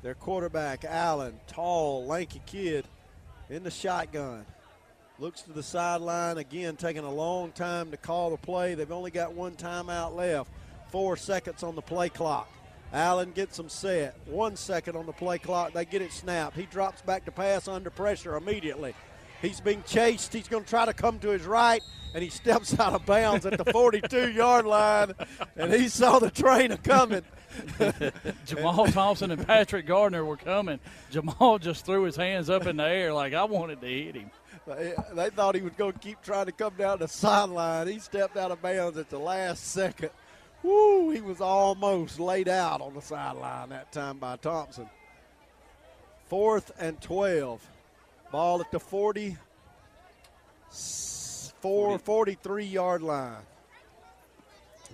Speaker 4: Their quarterback, Allen, tall, lanky kid, in the shotgun. Looks to the sideline again, taking a long time to call the play. They've only got 1 timeout left. 4 seconds on the play clock. Allen gets them set. 1 second on the play clock. They get it snapped. He drops back to pass under pressure immediately. He's being chased. He's going to try to come to his right, and he steps out of bounds at the 42-yard line, and he saw the train coming.
Speaker 3: Jamal Thompson and Patrick Gardner were coming. Jamal just threw his hands up in the air like I wanted to hit him.
Speaker 4: They thought he was going to keep trying to come down the sideline. He stepped out of bounds at the last second. Woo, he was almost laid out on the sideline that time by Thompson. 4th and 12. Ball at the 43-yard line.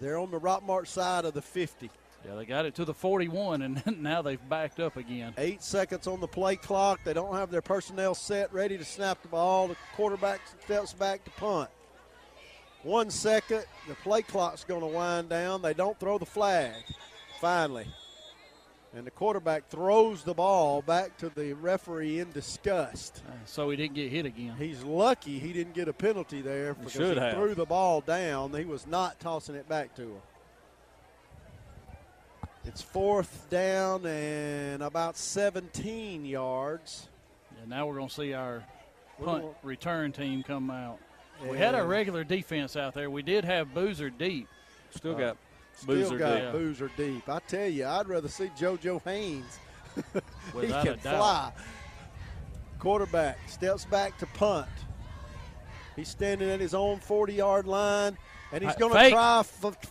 Speaker 4: They're on the Rockmart side of the 50.
Speaker 3: Yeah, they got it to the 41, and now they've backed up again.
Speaker 4: 8 seconds on the play clock. They don't have their personnel set, ready to snap the ball. The quarterback steps back to punt. 1 second, the play clock's going to wind down. They don't throw the flag, finally. And the quarterback throws the ball back to the referee in disgust.
Speaker 3: So he didn't get hit again.
Speaker 4: He's lucky he didn't get a penalty there because he threw the ball down. He was not tossing it back to him. It's 4th down and about 17 yards.
Speaker 3: And now we're going to see our punt return team come out. We had our regular defense out there. We did have Boozer deep.
Speaker 6: Still got
Speaker 4: Boozer deep. I tell you, I'd rather see JoJo Haynes. He can fly. Quarterback steps back to punt. He's standing at his own 40-yard line, and he's going to try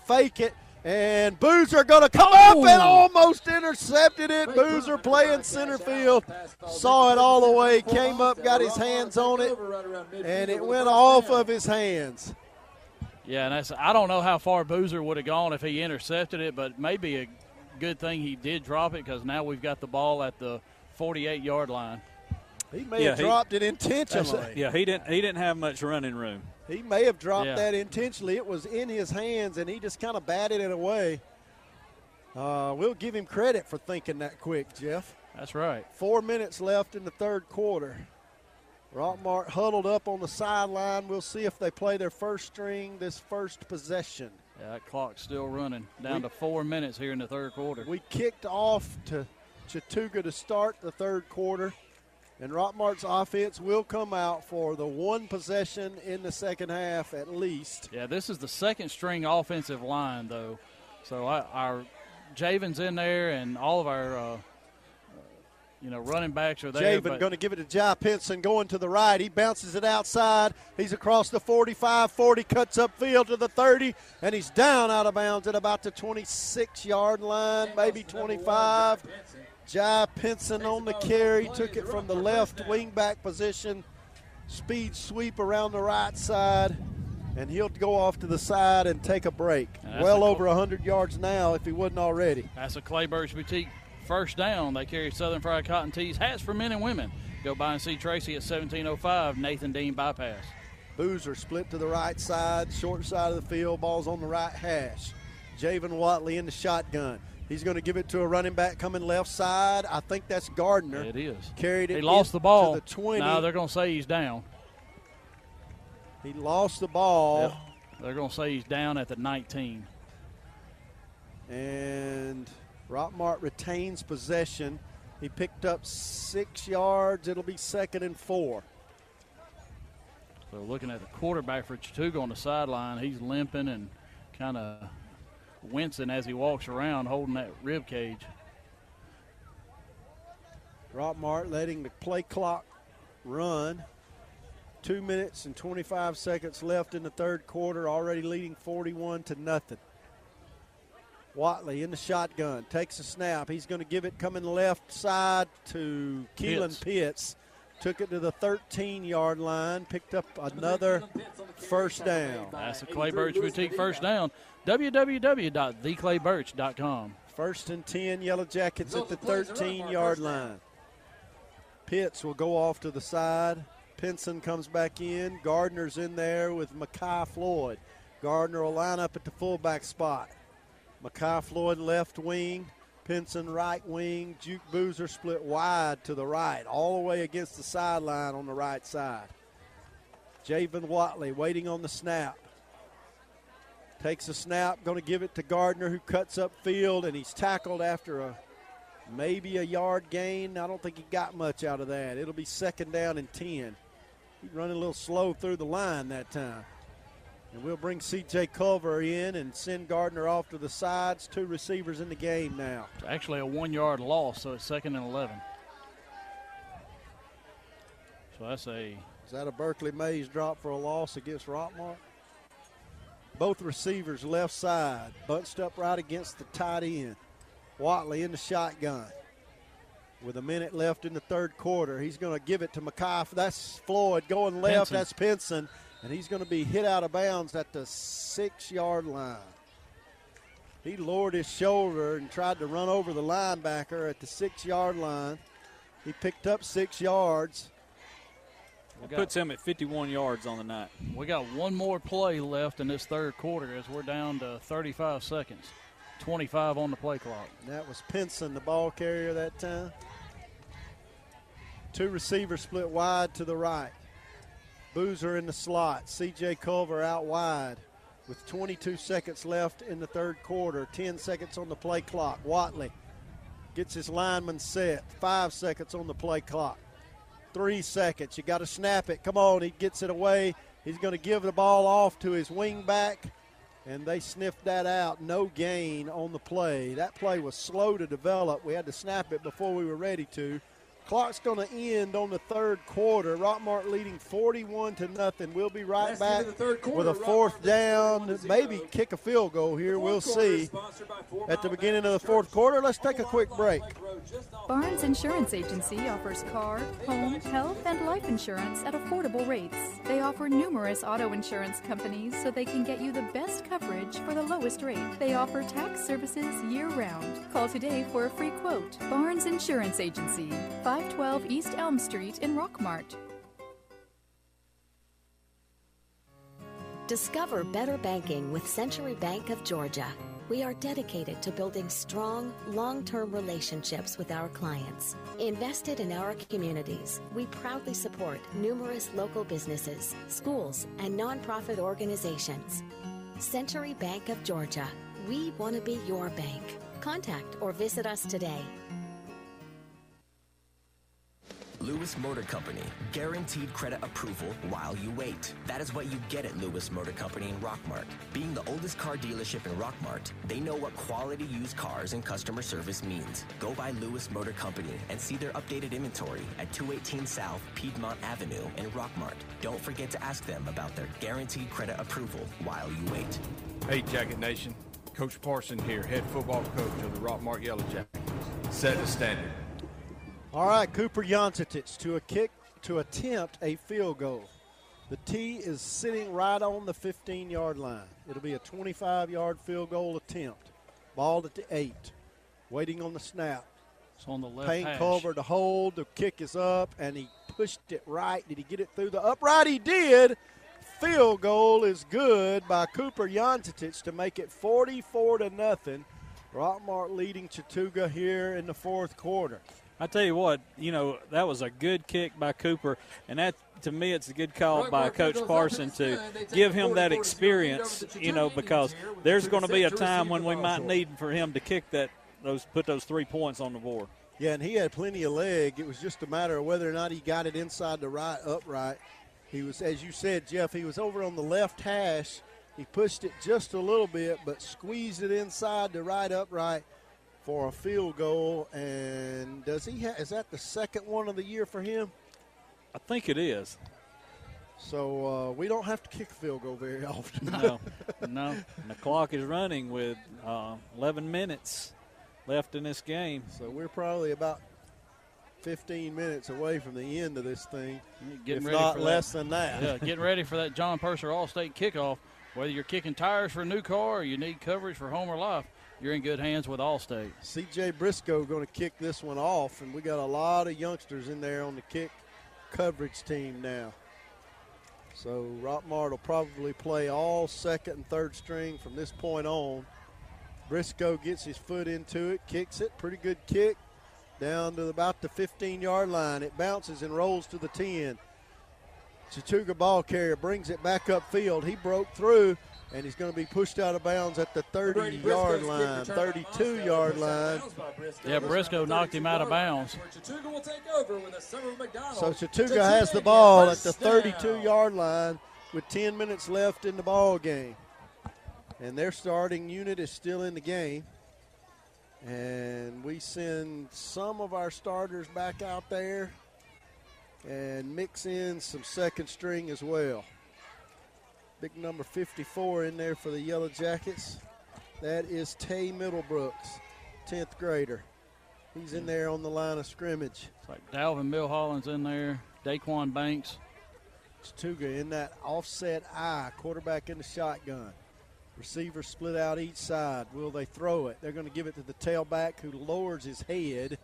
Speaker 4: fake it. And Boozer going to come up and almost intercepted it. Boozer playing center field. Saw it all the way, came up, got his hands on it, and it went off of his hands.
Speaker 3: Yeah, and I don't know how far Boozer would have gone if he intercepted it, but maybe a good thing he did drop it because now we've got the ball at the 48-yard line.
Speaker 4: He may have dropped it intentionally.
Speaker 6: Yeah, he didn't have much running room.
Speaker 4: He may have dropped that intentionally. It was in his hands, and he just kind of batted it away. We'll give him credit for thinking that quick, Jeff.
Speaker 3: That's right.
Speaker 4: 4 minutes left in the third quarter. Rockmart huddled up on the sideline. We'll see if they play their first string this first possession.
Speaker 3: Yeah, that clock's still running. Down to 4 minutes here in the third quarter.
Speaker 4: We kicked off to Chattooga to start the third quarter. And Rockmart's offense will come out for the one possession in the second half at least.
Speaker 3: Yeah, this is the second string offensive line, though. So our Javen's in there, and all of our running backs are there.
Speaker 4: Javen going to give it to Jai Pinson going to the right. He bounces it outside. He's across the 45, 40, cuts upfield to the 30, and he's down out of bounds at about the 26-yard line, maybe 25. Jai Pinson on the carry, took it from the left wingback position, speed sweep around the right side, and he'll go off to the side and take a break. Well over 100 yards now if he wasn't already.
Speaker 3: That's a Clay Birch Boutique first down. They carry Southern Fried Cotton Tees, hats for men and women. Go by and see Tracy at 1705 Nathan Dean Bypass.
Speaker 4: Boozer split to the right side, short side of the field, ball's on the right hash. Javen Watley in the shotgun. He's going to give it to a running back coming left side. I think that's Gardner.
Speaker 3: It is.
Speaker 4: Carried it.
Speaker 3: He lost the ball.
Speaker 4: To the 20.
Speaker 3: No, they're going to say he's down.
Speaker 4: He lost the ball.
Speaker 3: Yep. They're going to say he's down at the 19.
Speaker 4: And Rockmart retains possession. He picked up 6 yards. It'll be 2nd and 4.
Speaker 3: So looking at the quarterback for Chattooga on the sideline, he's limping and kind of wincing as he walks around holding that rib cage.
Speaker 4: Rockmart letting the play clock run. 2 minutes and 25 seconds left in the third quarter, already leading 41-0. Watley in the shotgun, takes a snap. He's going to give it coming left side to Keelan Pitts. Took it to the 13-yard line, picked up another first down.
Speaker 3: That's a Clay Birch Boutique first down. www.theclaybirch.com.
Speaker 4: 1st and 10, Yellow Jackets at the 13-yard line. Pitts will go off to the side. Pinson comes back in. Gardner's in there with Makai Floyd. Gardner will line up at the fullback spot. Makai Floyd left wing. Pinson right wing. Juke Boozer split wide to the right, all the way against the sideline on the right side. Javen Watley waiting on the snap. Takes a snap, going to give it to Gardner, who cuts up field, and he's tackled after maybe a yard gain. I don't think he got much out of that. It'll be 2nd down and 10. He's running a little slow through the line that time. And we'll bring C.J. Culver in and send Gardner off to the sides. 2 receivers in the game now.
Speaker 3: It's actually a 1-yard loss, so it's 2nd and 11. So that's
Speaker 4: Is that a Berkeley Mays drop for a loss against Rockmart? Both receivers left side, bunched up right against the tight end. Watley in the shotgun. With a minute left in the third quarter, he's going to give it to Makai. That's Floyd going left. That's Pinson. And he's going to be hit out of bounds at the 6-yard line. He lowered his shoulder and tried to run over the linebacker at the 6-yard line. He picked up 6 yards.
Speaker 6: Puts him at 51 yards on the night.
Speaker 3: We got one more play left in this third quarter as we're down to 35 seconds. 25 on the play clock.
Speaker 4: That was Pinson, the ball carrier that time. 2 receivers split wide to the right. Boozer in the slot. C.J. Culver out wide with 22 seconds left in the third quarter. 10 seconds on the play clock. Watley gets his lineman set. 5 seconds on the play clock. 3 seconds. You got to snap it. Come on. He gets it away. He's going to give the ball off to his wing back, and they sniffed that out. No gain on the play. That play was slow to develop. We had to snap it before we were ready to. Clock's going to end on the third quarter. Rockmart leading 41-0. We'll be right back with a fourth down, maybe kick a field goal here. We'll see at the beginning of the fourth quarter. Let's take a quick break.
Speaker 17: Barnes Insurance Agency offers car, home, health, and life insurance at affordable rates. They offer numerous auto insurance companies so they can get you the best coverage for the lowest rate. They offer tax services year-round. Call today for a free quote. Barnes Insurance Agency, 512 East Elm Street in Rockmart.
Speaker 18: Discover better banking with Century Bank of Georgia. We are dedicated to building strong, long-term relationships with our clients. Invested in our communities, we proudly support numerous local businesses, schools, and nonprofit organizations. Century Bank of Georgia. We want to be your bank. Contact or visit us today.
Speaker 24: Lewis Motor Company, guaranteed credit approval while you wait. That is what you get at Lewis Motor Company in Rockmart. Being the oldest car dealership in Rockmart, they know what quality used cars and customer service means. Go by Lewis Motor Company and see their updated inventory at 218 South Piedmont Avenue in Rockmart. Don't forget to ask them about their guaranteed credit approval while you wait.
Speaker 16: Hey, Jacket Nation. Coach Parson here, head football coach of the Rockmart Yellow Jackets. Set the standard.
Speaker 4: All right, Cooper Jancic to attempt a field goal. The tee is sitting right on the 15-yard line. It'll be a 25-yard field goal attempt. Ball at the 8. Waiting on the snap.
Speaker 3: It's on the left
Speaker 4: Paint
Speaker 3: hash.
Speaker 4: cover to hold. The kick is up, and he pushed it right. Did he get it through the upright? He did. Field goal is good by Cooper Jancic to make it 44-0. Rockmart leading Chattooga here in the fourth quarter.
Speaker 6: I tell you what, that was a good kick by Cooper, and that, to me, it's a good call by Coach Parson to give him that experience, because there's going to be a time when we might need for him to kick put those 3 points on the board.
Speaker 4: Yeah, and he had plenty of leg. It was just a matter of whether or not he got it inside the right upright. He was, as you said, Jeff, he was over on the left hash. He pushed it just a little bit, but squeezed it inside the right upright for a field goal. And is that the second one of the year for him?
Speaker 6: I think it is.
Speaker 4: So we don't have to kick a field goal very often.
Speaker 6: No. And the clock is running with 11 minutes left in this game.
Speaker 4: So we're probably about 15 minutes away from the end of this thing, if not less than that.
Speaker 3: Yeah, getting ready for that John Purser All-State kickoff. Whether you're kicking tires for a new car or you need coverage for home or life, you're in good hands with Allstate.
Speaker 4: C.J. Briscoe going to kick this one off, and we got a lot of youngsters in there on the kick coverage team now. So Rockmart will probably play all second and third string from this point on. Briscoe gets his foot into it, kicks it, pretty good kick, down to about the 15-yard line. It bounces and rolls to the 10. Chattooga ball carrier brings it back upfield. He broke through, and he's going to be pushed out of bounds at the 30-yard line, 32-yard line.
Speaker 3: Yeah, Briscoe knocked him out of bounds.
Speaker 4: So Chattooga has the ball at the 32-yard line with 10 minutes left in the ball game. And their starting unit is still in the game. And we send some of our starters back out there and mix in some second string as well. Big number 54 in there for the Yellow Jackets. That is Tay Middlebrooks, 10th grader. He's in there on the line of scrimmage.
Speaker 3: It's like Dalvin Milholland's in there, Daquan Banks.
Speaker 4: Chattooga in that offset eye, quarterback in the shotgun. Receivers split out each side. Will they throw it? They're going to give it to the tailback who lowers his head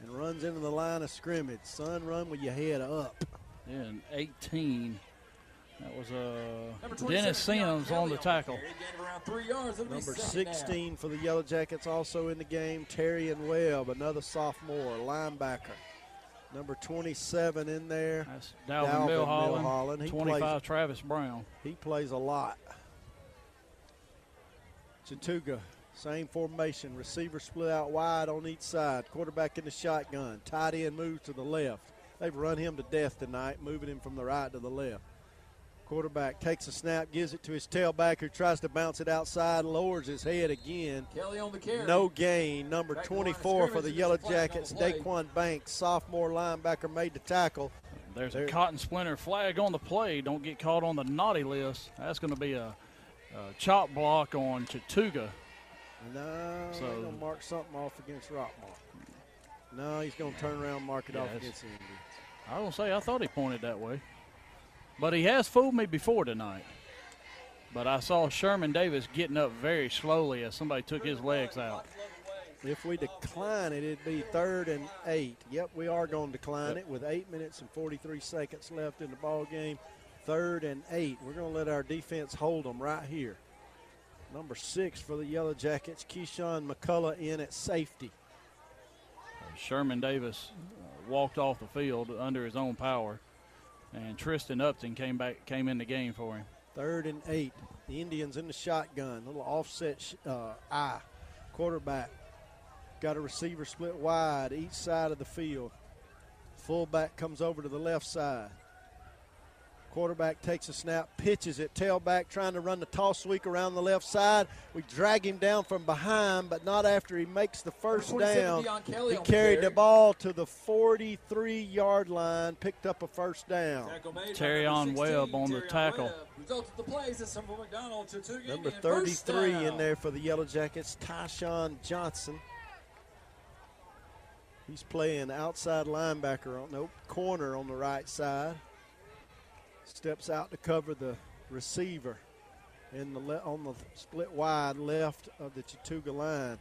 Speaker 4: and runs into the line of scrimmage. Son, run with your head up.
Speaker 3: Yeah, and 18. That was Dennis Sims on the tackle.
Speaker 4: Number 16 for the Yellow Jackets also in the game, Terrian Webb, another sophomore, linebacker. Number 27 in there.
Speaker 3: That's Dalvin Milholland. 25, Travis Brown.
Speaker 4: He plays a lot. Chattooga, same formation. Receiver split out wide on each side. Quarterback in the shotgun. Tight end moves to the left. They've run him to death tonight, moving him from the right to the left. Quarterback takes a snap, gives it to his tailback who tries to bounce it outside, lowers his head again.
Speaker 2: Kelly on the carry.
Speaker 4: No gain. Number 24 for the Yellow Jackets, Daquan Banks, sophomore linebacker, made the tackle.
Speaker 3: There's a cotton splinter flag on the play. Don't get caught on the naughty list. That's going to be a chop block on Chattooga.
Speaker 4: No, so, they're going to mark something off against Rockmart. No, he's going to turn around and mark it off against the Indians.
Speaker 3: I was going to say, I thought he pointed that way. But he has fooled me before tonight. But I saw Sherman Davis getting up very slowly as somebody took his legs out.
Speaker 4: If we decline it, it'd be 3rd and 8. Yep, we are going to decline it with 8 minutes and 43 seconds left in the ball game. 3rd and 8. We're going to let our defense hold them right here. Number 6 for the Yellow Jackets, Keyshawn McCullough in at safety.
Speaker 3: Sherman Davis walked off the field under his own power, and Tristan Upton came in the game for him.
Speaker 4: 3rd and 8. The Indians in the shotgun, little offset eye. Quarterback got a receiver split wide each side of the field. Fullback comes over to the left side. Quarterback takes a snap, pitches it, tailback trying to run the toss sweep around the left side. We drag him down from behind, but not after he makes the first down. He carried the ball to the 43-yard line, picked up a first down.
Speaker 3: Terrion Webb on the tackle.
Speaker 4: Number 33 in there for the Yellow Jackets, Tyshawn Johnson. He's playing outside linebacker, corner on the right side. Steps out to cover the receiver on the split wide left of the Chattooga line.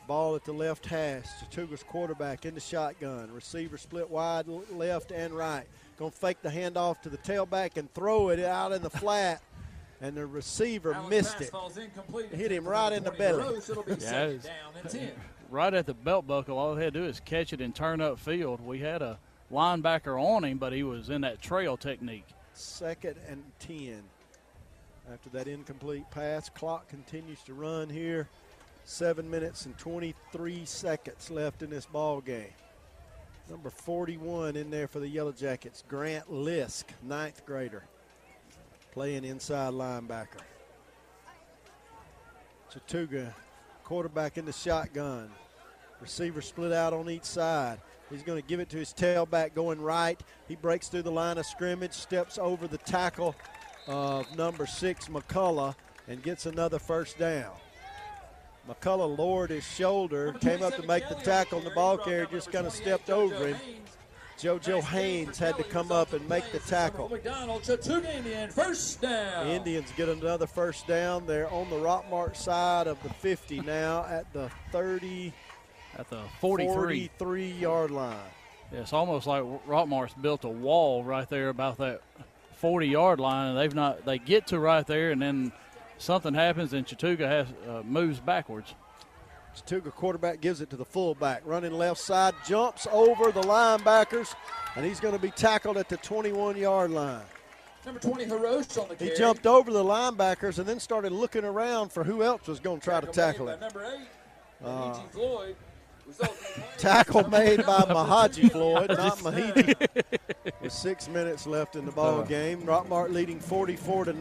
Speaker 4: Ball at the left hash. Chattooga's quarterback in the shotgun. Receiver split wide left and right. Going to fake the handoff to the tailback and throw it out in the flat. And the receiver missed it. Hit him right in the belly.
Speaker 3: Right at the belt buckle. All they had to do is catch it and turn up field. We had a linebacker on him, but he was in that trail technique.
Speaker 4: 2nd and 10. After that incomplete pass, clock continues to run here. 7 minutes and 23 seconds left in this ball game. Number 41 in there for the Yellow Jackets, Grant Lisk, 9th grader, playing inside linebacker. Chattooga, quarterback in the shotgun. Receiver split out on each side. He's going to give it to his tailback going right. He breaks through the line of scrimmage, steps over the tackle of number 6, McCullough, and gets another first down. McCullough lowered his shoulder, came up to make the tackle, and the ball carrier just kind of stepped over him. JoJo Haynes had to come up and make the tackle.
Speaker 2: First down.
Speaker 4: The Indians get another first down. They're on the Rockmart side of the 50 now at the 30.
Speaker 3: At the 43-yard
Speaker 4: line.
Speaker 3: Yeah, it's almost like Rockmart's built a wall right there about that 40-yard line, and they get to right there, and then something happens, and Chattooga moves backwards.
Speaker 4: Chattooga quarterback gives it to the fullback, running left side, jumps over the linebackers, and he's going to be tackled at the 21-yard line.
Speaker 2: Number 20, Hirosh on the carry.
Speaker 4: He jumped over the linebackers and then started looking around for who else was going to try to tackle him.
Speaker 2: Number 8, Floyd.
Speaker 4: Tackle made by Mahaji Floyd, not Mahiji. With 6 minutes left in the ball game. Rockmart leading 44-0.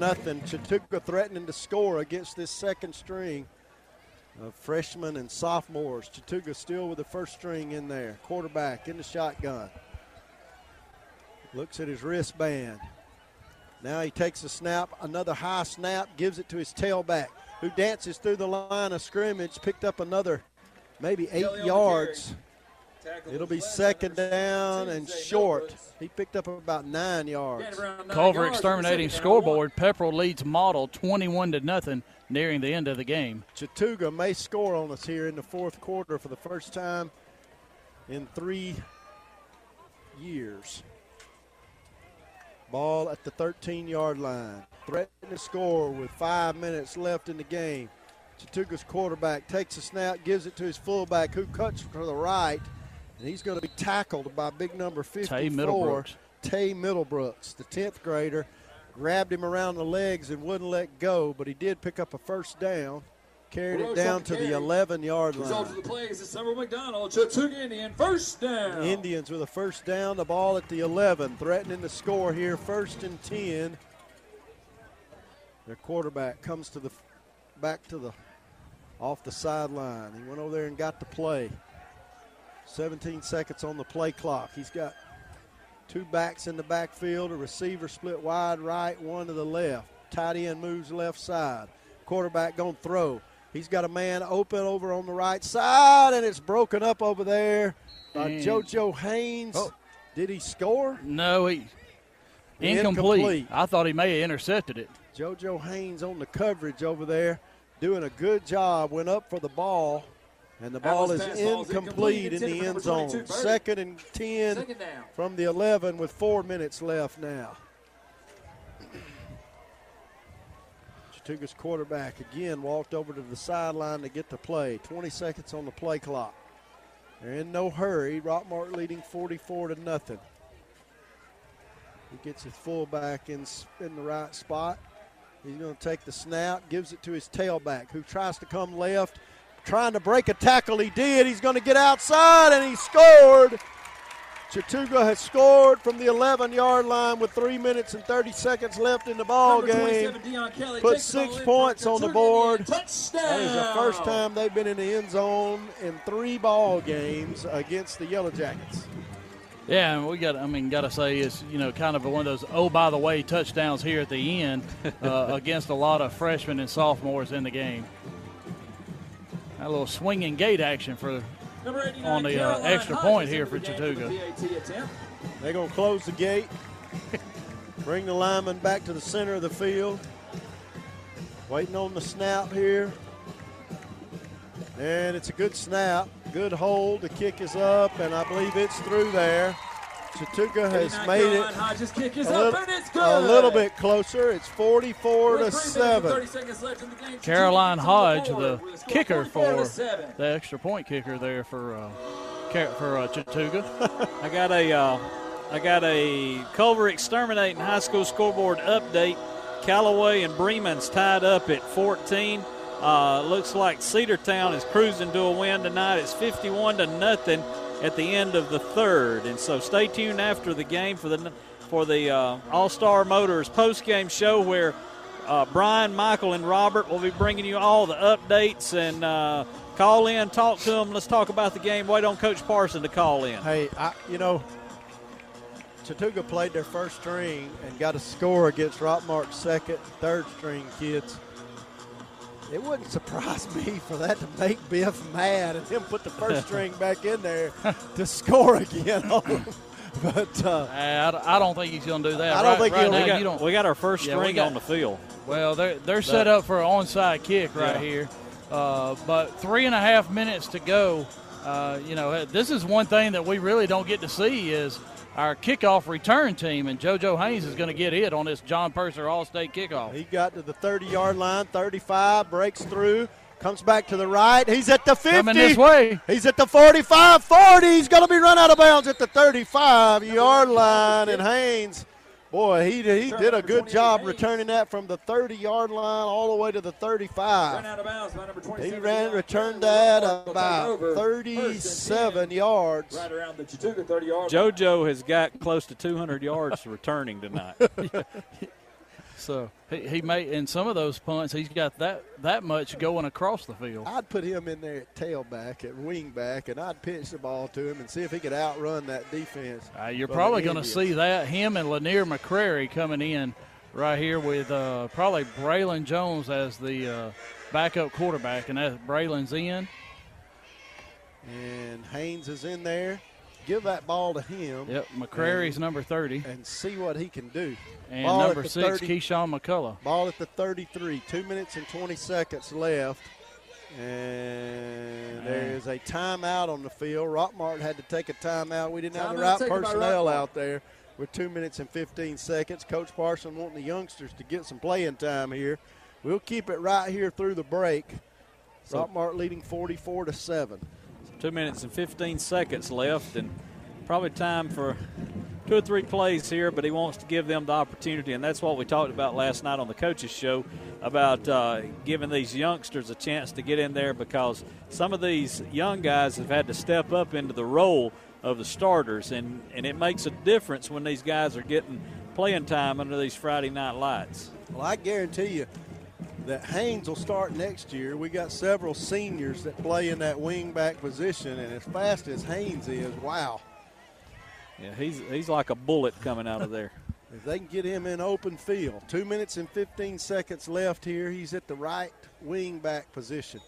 Speaker 4: Chattooga threatening to score against this second string of freshmen and sophomores. Chattooga still with the first string in there. Quarterback in the shotgun. Looks at his wristband. Now he takes a snap, another high snap, gives it to his tailback, who dances through the line of scrimmage, picked up another maybe 8 yards. It'll be second down and short. He picked up about 9 yards.
Speaker 3: Culver exterminating scoreboard. Pepperell leads Model 21-0 nearing the end of the game.
Speaker 4: Chattooga may score on us here in the fourth quarter for the first time in 3 years. Ball at the 13-yard line. Threatening to score with 5 minutes left in the game. Chattooga's quarterback takes a snap, gives it to his fullback, who cuts to the right, and he's going to be tackled by big number 54, Tay Middlebrooks, the 10th grader. Grabbed him around the legs and wouldn't let go, but he did pick up a first down. Carried it down to the 11-yard line.
Speaker 2: Result of the play is Summer McDonald, Chattooga Indian, first down.
Speaker 4: The Indians with a first down, the ball at the 11, threatening to score here, 1st and 10 Their quarterback comes to the off the sideline. He went over there and got the play. 17 seconds on the play clock. He's got two backs in the backfield, a receiver split wide right, one to the left. Tight end moves left side. Quarterback going to throw. He's got a man open over on the right side, and it's broken up over there by JoJo Haynes. Oh. Did he score?
Speaker 3: No, incomplete. I thought he may have intercepted it.
Speaker 4: JoJo Haynes on the coverage over there, doing a good job. Went up for the ball, and the ball is incomplete in the end zone. 2nd and 10 from the 11 with 4 minutes left now. Chattooga's quarterback again walked over to the sideline to get the play. 20 seconds on the play clock. They're in no hurry. Rockmart leading 44-0. He gets his fullback in the right spot. He's going to take the snap, gives it to his tailback, who tries to come left, trying to break a tackle. He did. He's going to get outside, and he scored. Chattooga has scored from the 11-yard line with 3 minutes and 30 seconds left in the ball game. Put 6 points on the board. That is the first time they've been in the end zone in 3 ball games against the Yellow Jackets.
Speaker 3: Yeah, and we got to say it's, kind of one of those, oh, by the way, touchdowns here at the end against a lot of freshmen and sophomores in the game. A little swinging gate action on the extra point here for Chattooga.
Speaker 4: They're going to close the gate, bring the lineman back to the center of the field. Waiting on the snap here. And it's a good snap, good hold. The kick is up, and I believe it's through there. Chattooga has made it a little bit closer. It's 44-7.
Speaker 3: Caroline Hodge, the kicker for the extra point kicker there for Chattooga.
Speaker 6: I got a Culver Exterminating High School scoreboard update. Callaway and Bremen's tied up at 14. Looks like Cedartown is cruising to a win tonight. It's 51-0 at the end of the third. And so stay tuned after the game for the All-Star Motors post-game show where Brian, Michael, and Robert will be bringing you all the updates and call in, talk to them. Let's talk about the game. Wait on Coach Parson to call in.
Speaker 4: Hey, Chattooga played their first string and got a score against Rockmart's second and third string kids. It wouldn't surprise me for that to make Biff mad and him put the first string back in there to score again on him. But
Speaker 3: I don't think he's going to do that.
Speaker 4: I don't think
Speaker 6: we got our first string on the field.
Speaker 3: Well, they're set up for an onside kick here. But 3.5 minutes to go. This is one thing that we really don't get to see is our kickoff return team, and JoJo Haynes is going to get it on this John Purser All-State kickoff.
Speaker 4: He got to the 30-yard line, 35, breaks through, comes back to the right. He's at the 50.
Speaker 3: Coming this way.
Speaker 4: He's at the 45, 40. He's going to be run out of bounds at the 35-yard line, and Haynes, boy, he did a good job returning that from the 30-yard line all the way to the 35. He returned that about 37 yards.
Speaker 2: Right around the Chattooga 30-yard.
Speaker 6: JoJo has got close to 200 yards returning tonight.
Speaker 3: So he made in some of those punts, he's got that much going across the field.
Speaker 4: I'd put him in there at tailback, at wingback, and I'd pitch the ball to him and see if he could outrun that defense.
Speaker 3: You're probably going to see that, him and Lanier McCrary coming in right here with probably Braylon Jones as the backup quarterback, and that's Braylon's in.
Speaker 4: And Haynes is in there. Give that ball to him.
Speaker 3: Yep, McCrary's number 30.
Speaker 4: And see what he can do.
Speaker 3: And ball number 6, Keyshawn McCullough.
Speaker 4: Ball at the 33, 2 minutes and 20 seconds left. And there is a timeout on the field. Rockmart had to take a timeout. We didn't have the right personnel out there with 2 minutes and 15 seconds. Coach Parson wanting the youngsters to get some playing time here. We'll keep it right here through the break. Rockmart leading 44-7.
Speaker 6: 2 minutes and 15 seconds left, and probably time for 2 or 3 plays here, but he wants to give them the opportunity, and that's what we talked about last night on the coaches show about giving these youngsters a chance to get in there because some of these young guys have had to step up into the role of the starters, and it makes a difference when these guys are getting playing time under these Friday night lights.
Speaker 4: Well, I guarantee you that Haynes will start next year. We got several seniors that play in that wing back position, and as fast as Haynes is, wow.
Speaker 6: Yeah, he's like a bullet coming out of there.
Speaker 4: If they can get him in open field. 2 minutes and 15 seconds left here. He's at the right wing back position.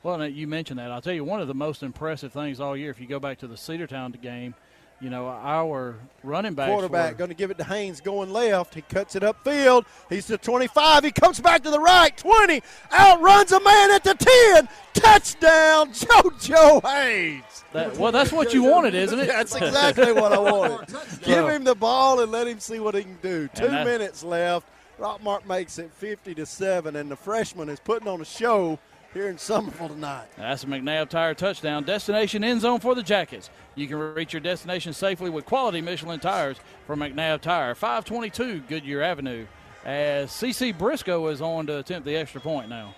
Speaker 3: Well, you mentioned that. I'll tell you, one of the most impressive things all year, if you go back to the Cedartown game, you know, our running backs
Speaker 4: quarterback going to give it to Haynes going left. He cuts it upfield. He's to 25. He comes back to the right. 20. Outruns a man at the 10. Touchdown, JoJo Haynes.
Speaker 3: Well, that's what you wanted, isn't it?
Speaker 4: That's exactly what I wanted. Give him the ball and let him see what he can do. 2 minutes left. Rockmart makes it 50-7, and the freshman is putting on a show here in Summerville tonight.
Speaker 3: That's a McNabb Tire touchdown. Destination end zone for the Jackets. You can reach your destination safely with quality Michelin tires from McNabb Tire. 522 Goodyear Avenue, as CC Briscoe is on to attempt the extra point now.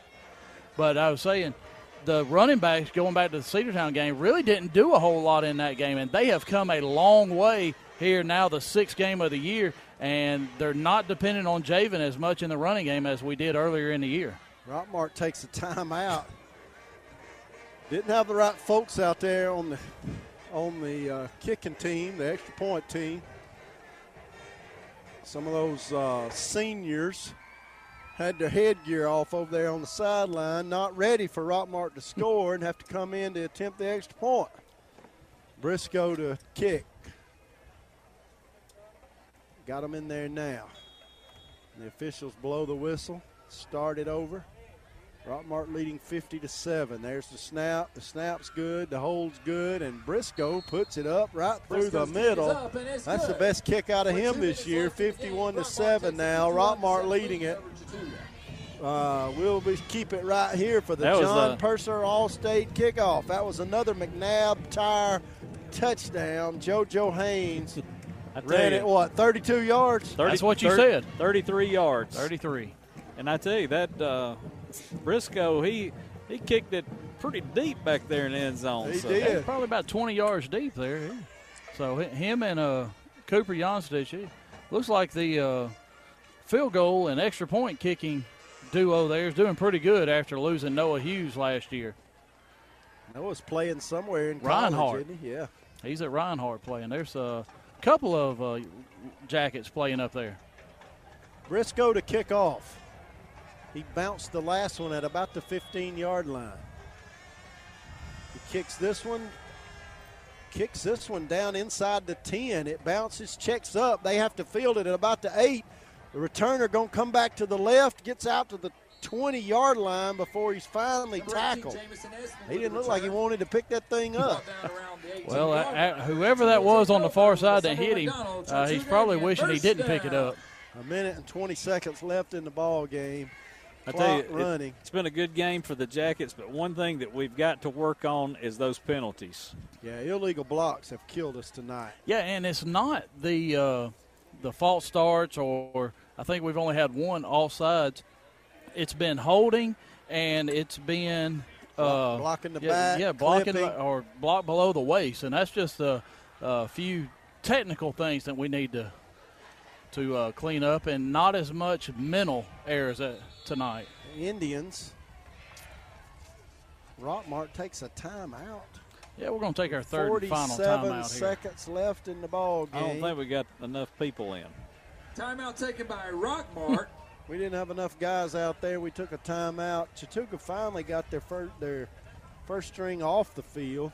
Speaker 3: But I was saying, the running backs, going back to the Cedartown game, really didn't do a whole lot in that game, and they have come a long way here now, the 6th game of the year, and they're not dependent on Javen as much in the running game as we did earlier in the year.
Speaker 4: Rockmart takes a timeout. Didn't have the right folks out there on the kicking team, the extra point team. Some of those seniors had their headgear off over there on the sideline, not ready for Rockmart to score and have to come in to attempt the extra point. Briscoe to kick. Got them in there now. The officials blow the whistle. Start it over. Rockmart leading 50-7. There's the snap. The snap's good. The hold's good. And Briscoe puts it up right through the middle. That's the best kick out of him this year. 51-7 now. Rockmart leading it. We'll keep it right here for the John Purser All-State kickoff. That was another McNabb Tire touchdown. JoJo Haynes ran it, 32 yards?
Speaker 3: That's what you said.
Speaker 6: 33 yards.
Speaker 3: 33.
Speaker 6: And I tell you, that Briscoe, he kicked it pretty deep back there in the end zone.
Speaker 4: He did.
Speaker 3: Probably about 20 yards deep there. So him and Cooper Jonstich, looks like the field goal and extra point kicking duo there is doing pretty good after losing Noah Hughes last year.
Speaker 4: Noah's playing somewhere in college,
Speaker 3: Reinhardt.
Speaker 4: isn't he? Yeah.
Speaker 3: He's at Reinhardt playing. There's a couple of Jackets playing up there.
Speaker 4: Briscoe to kick off. He bounced the last one at about the 15-yard line. He kicks this one down inside the 10. It bounces, checks up. They have to field it at about the 8. The returner going to come back to the left, gets out to the 20-yard line before he's finally tackled. He didn't look like he wanted to pick that thing up.
Speaker 3: Well, whoever that was on the far side that hit him, he's probably wishing he didn't pick it up.
Speaker 4: A minute and 20 seconds left in the ball game.
Speaker 6: I tell you, it's been a good game for the Jackets, but one thing that we've got to work on is those penalties.
Speaker 4: Yeah, illegal blocks have killed us tonight.
Speaker 3: Yeah, and it's not the false starts, or I think we've only had one offsides. It's been holding, and it's been
Speaker 4: blocking the back,
Speaker 3: blocking or block below the waist, and that's just a few technical things that we need to clean up, and not as much mental errors tonight.
Speaker 4: Indians. Rockmart takes a timeout.
Speaker 3: Yeah, we're going to take our third and final timeout here.
Speaker 4: 47 seconds left in the ball game.
Speaker 6: I don't think we got enough people in.
Speaker 2: Timeout taken by Rockmart.
Speaker 4: We didn't have enough guys out there. We took a timeout. Chattooga finally got their first string off the field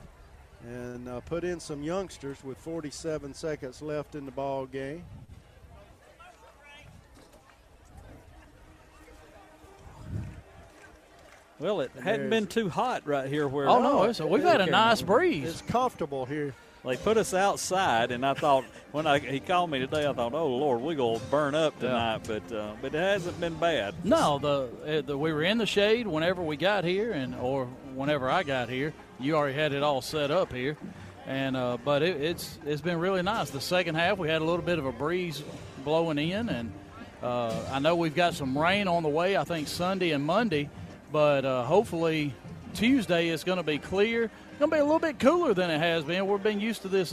Speaker 4: and put in some youngsters with 47 seconds left in the ball game.
Speaker 6: Well, it hadn't been too hot right here.
Speaker 3: We've had a nice breeze.
Speaker 4: It's comfortable here.
Speaker 6: They put us outside, and I thought when he called me today, I thought, oh Lord, we're gonna burn up tonight. But it hasn't been bad.
Speaker 3: No, we were in the shade whenever we got here, or whenever I got here. You already had it all set up here, and but it's been really nice. The second half, we had a little bit of a breeze blowing in, and I know we've got some rain on the way. I think Sunday and Monday. But hopefully Tuesday is going to be clear. It's going to be a little bit cooler than it has been. We've been used to this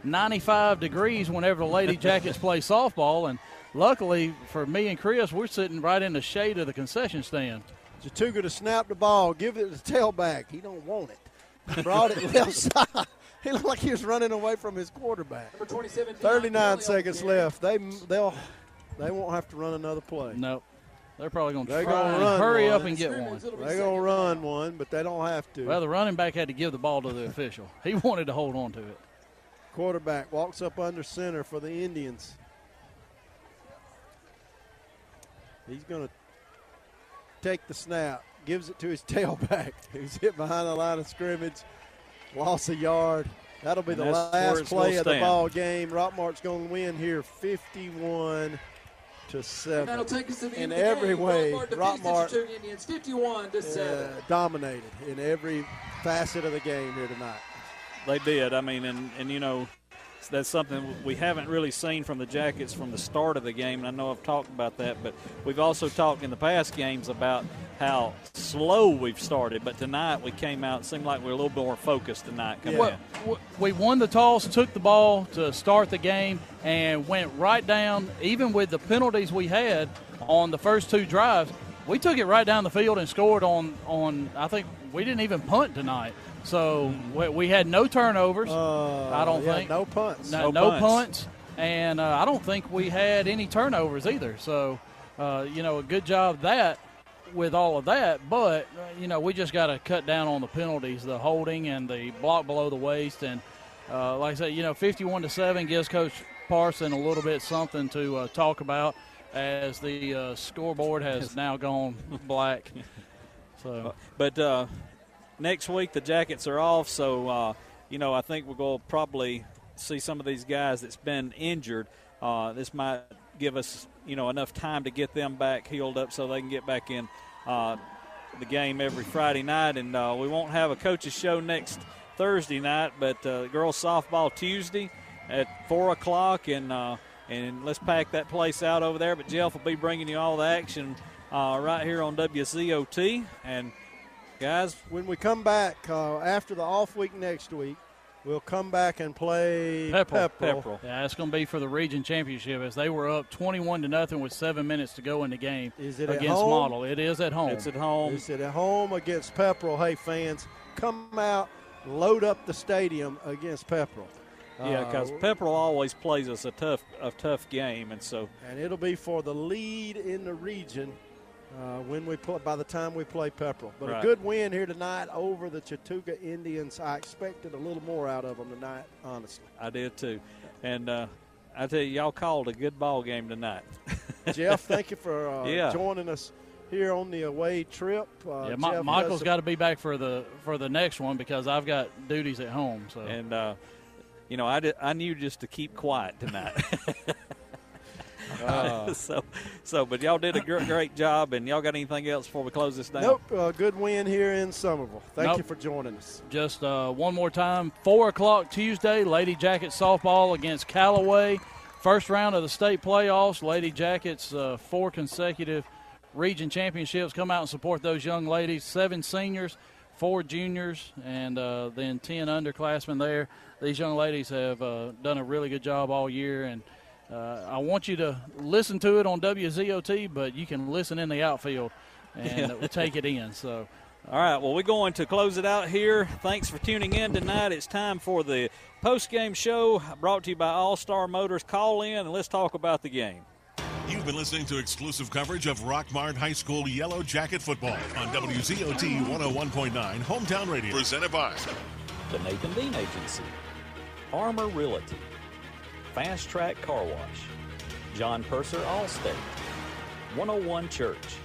Speaker 3: 95 degrees whenever the Lady Jackets play softball. And luckily for me and Chris, we're sitting right in the shade of the concession stand.
Speaker 4: Chattooga to snap the ball, give it to the tailback. He don't want it. Brought it left side. He looked like he was running away from his quarterback. 39 seconds left. They won't have to run another play.
Speaker 3: Nope. They're probably going to
Speaker 4: run
Speaker 3: hurry
Speaker 4: one.
Speaker 3: up and get one.
Speaker 4: They're going to run one, but they don't have to.
Speaker 3: Well, the running back had to give the ball to the official. He wanted to hold on to it.
Speaker 4: Quarterback walks up under center for the Indians. He's going to take the snap, gives it to his tailback. He's hit behind the line of scrimmage, lost a yard. That'll be the last play of the ball game. Rockmart's going to win here 51-7.
Speaker 2: That'll take us to the
Speaker 4: in
Speaker 2: end of the
Speaker 4: every
Speaker 2: game.
Speaker 4: way,
Speaker 2: Rockmart defeats the Chattooga Indians 51-7.
Speaker 4: Dominated in every facet of the game here tonight.
Speaker 6: They did. I mean, and you know, that's something we haven't really seen from the Jackets from the start of the game, and I know I've talked about that, but we've also talked in the past games about how slow we've started, but tonight we came out, it seemed like we were a little more focused tonight.
Speaker 3: We won the toss, took the ball to start the game, and went right down, even with the penalties we had on the first two drives, we took it right down the field and scored on I think we didn't even punt tonight. So we had no turnovers, I don't think.
Speaker 4: No punts.
Speaker 3: No punts. And I don't think we had any turnovers either. So, you know, a good job with all of that. But, you know, we just got to cut down on the penalties, the holding and the block below the waist. And, like I said, you know, 51-7 gives Coach Parson a little bit something to talk about as the scoreboard has now gone black. So,
Speaker 6: but next week the Jackets are off, so you know, I think we're going to probably see some of these guys that's been injured. This might give us, you know, enough time to get them back healed up so they can get back in the game every Friday night. And we won't have a coach's show next Thursday night, but girls softball Tuesday at 4 o'clock, and let's pack that place out over there. But Jeff will be bringing you all the action right here on WZOT. And guys,
Speaker 4: when we come back after the off week next week, we'll come back and play Pepperell.
Speaker 3: Yeah, it's going to be for the region championship as they were up 21-0 with 7 minutes to go in the game.
Speaker 4: Is it
Speaker 3: against
Speaker 4: at home?
Speaker 3: Model? It is at home.
Speaker 6: It's at home.
Speaker 4: It's at home against Pepperell. Hey, fans, come out, load up the stadium against Pepperell.
Speaker 6: Yeah, because Pepperell always plays us a tough game, and so.
Speaker 4: And it'll be for the lead in the region. By the time we play Pepperell. But
Speaker 6: right.
Speaker 4: A good win here tonight over the Chattooga Indians. I expected a little more out of them tonight, honestly.
Speaker 6: I did too. And I tell you, y'all called a good ball game tonight.
Speaker 4: Jeff, thank you for joining us here on the away trip.
Speaker 3: Michael's got to be back for the next one because I've got duties at home. So.
Speaker 6: And, you know, I knew just to keep quiet tonight. But y'all did a great job, and y'all got anything else before we close this down?
Speaker 4: Nope. Good win here in Somerville. Thank you for joining us.
Speaker 3: Just one more time, 4 o'clock Tuesday, Lady Jackets softball against Callaway. First round of the state playoffs. Lady Jackets 4 consecutive region championships. Come out and support those young ladies. 7 seniors, 4 juniors, and then 10 underclassmen there. These young ladies have done a really good job all year, and I want you to listen to it on WZOT, but you can listen in the outfield and take it in. So,
Speaker 6: all right, well, we're going to close it out here. Thanks for tuning in tonight. It's time for the post-game show brought to you by All-Star Motors. Call in and let's talk about the game.
Speaker 1: You've been listening to exclusive coverage of Rockmart High School Yellow Jacket football on WZOT 101.9 Hometown Radio. Presented by
Speaker 9: the Nathan Dean Agency, Armor Realty, Fast Track Car Wash, John Purser Allstate, 101 Church,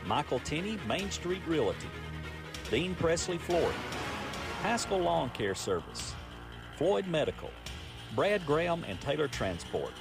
Speaker 9: Michael Tenney Main Street Realty, Dean Presley Flooring, Haskell Lawn Care Service, Floyd Medical, Brad Graham and Taylor Transport,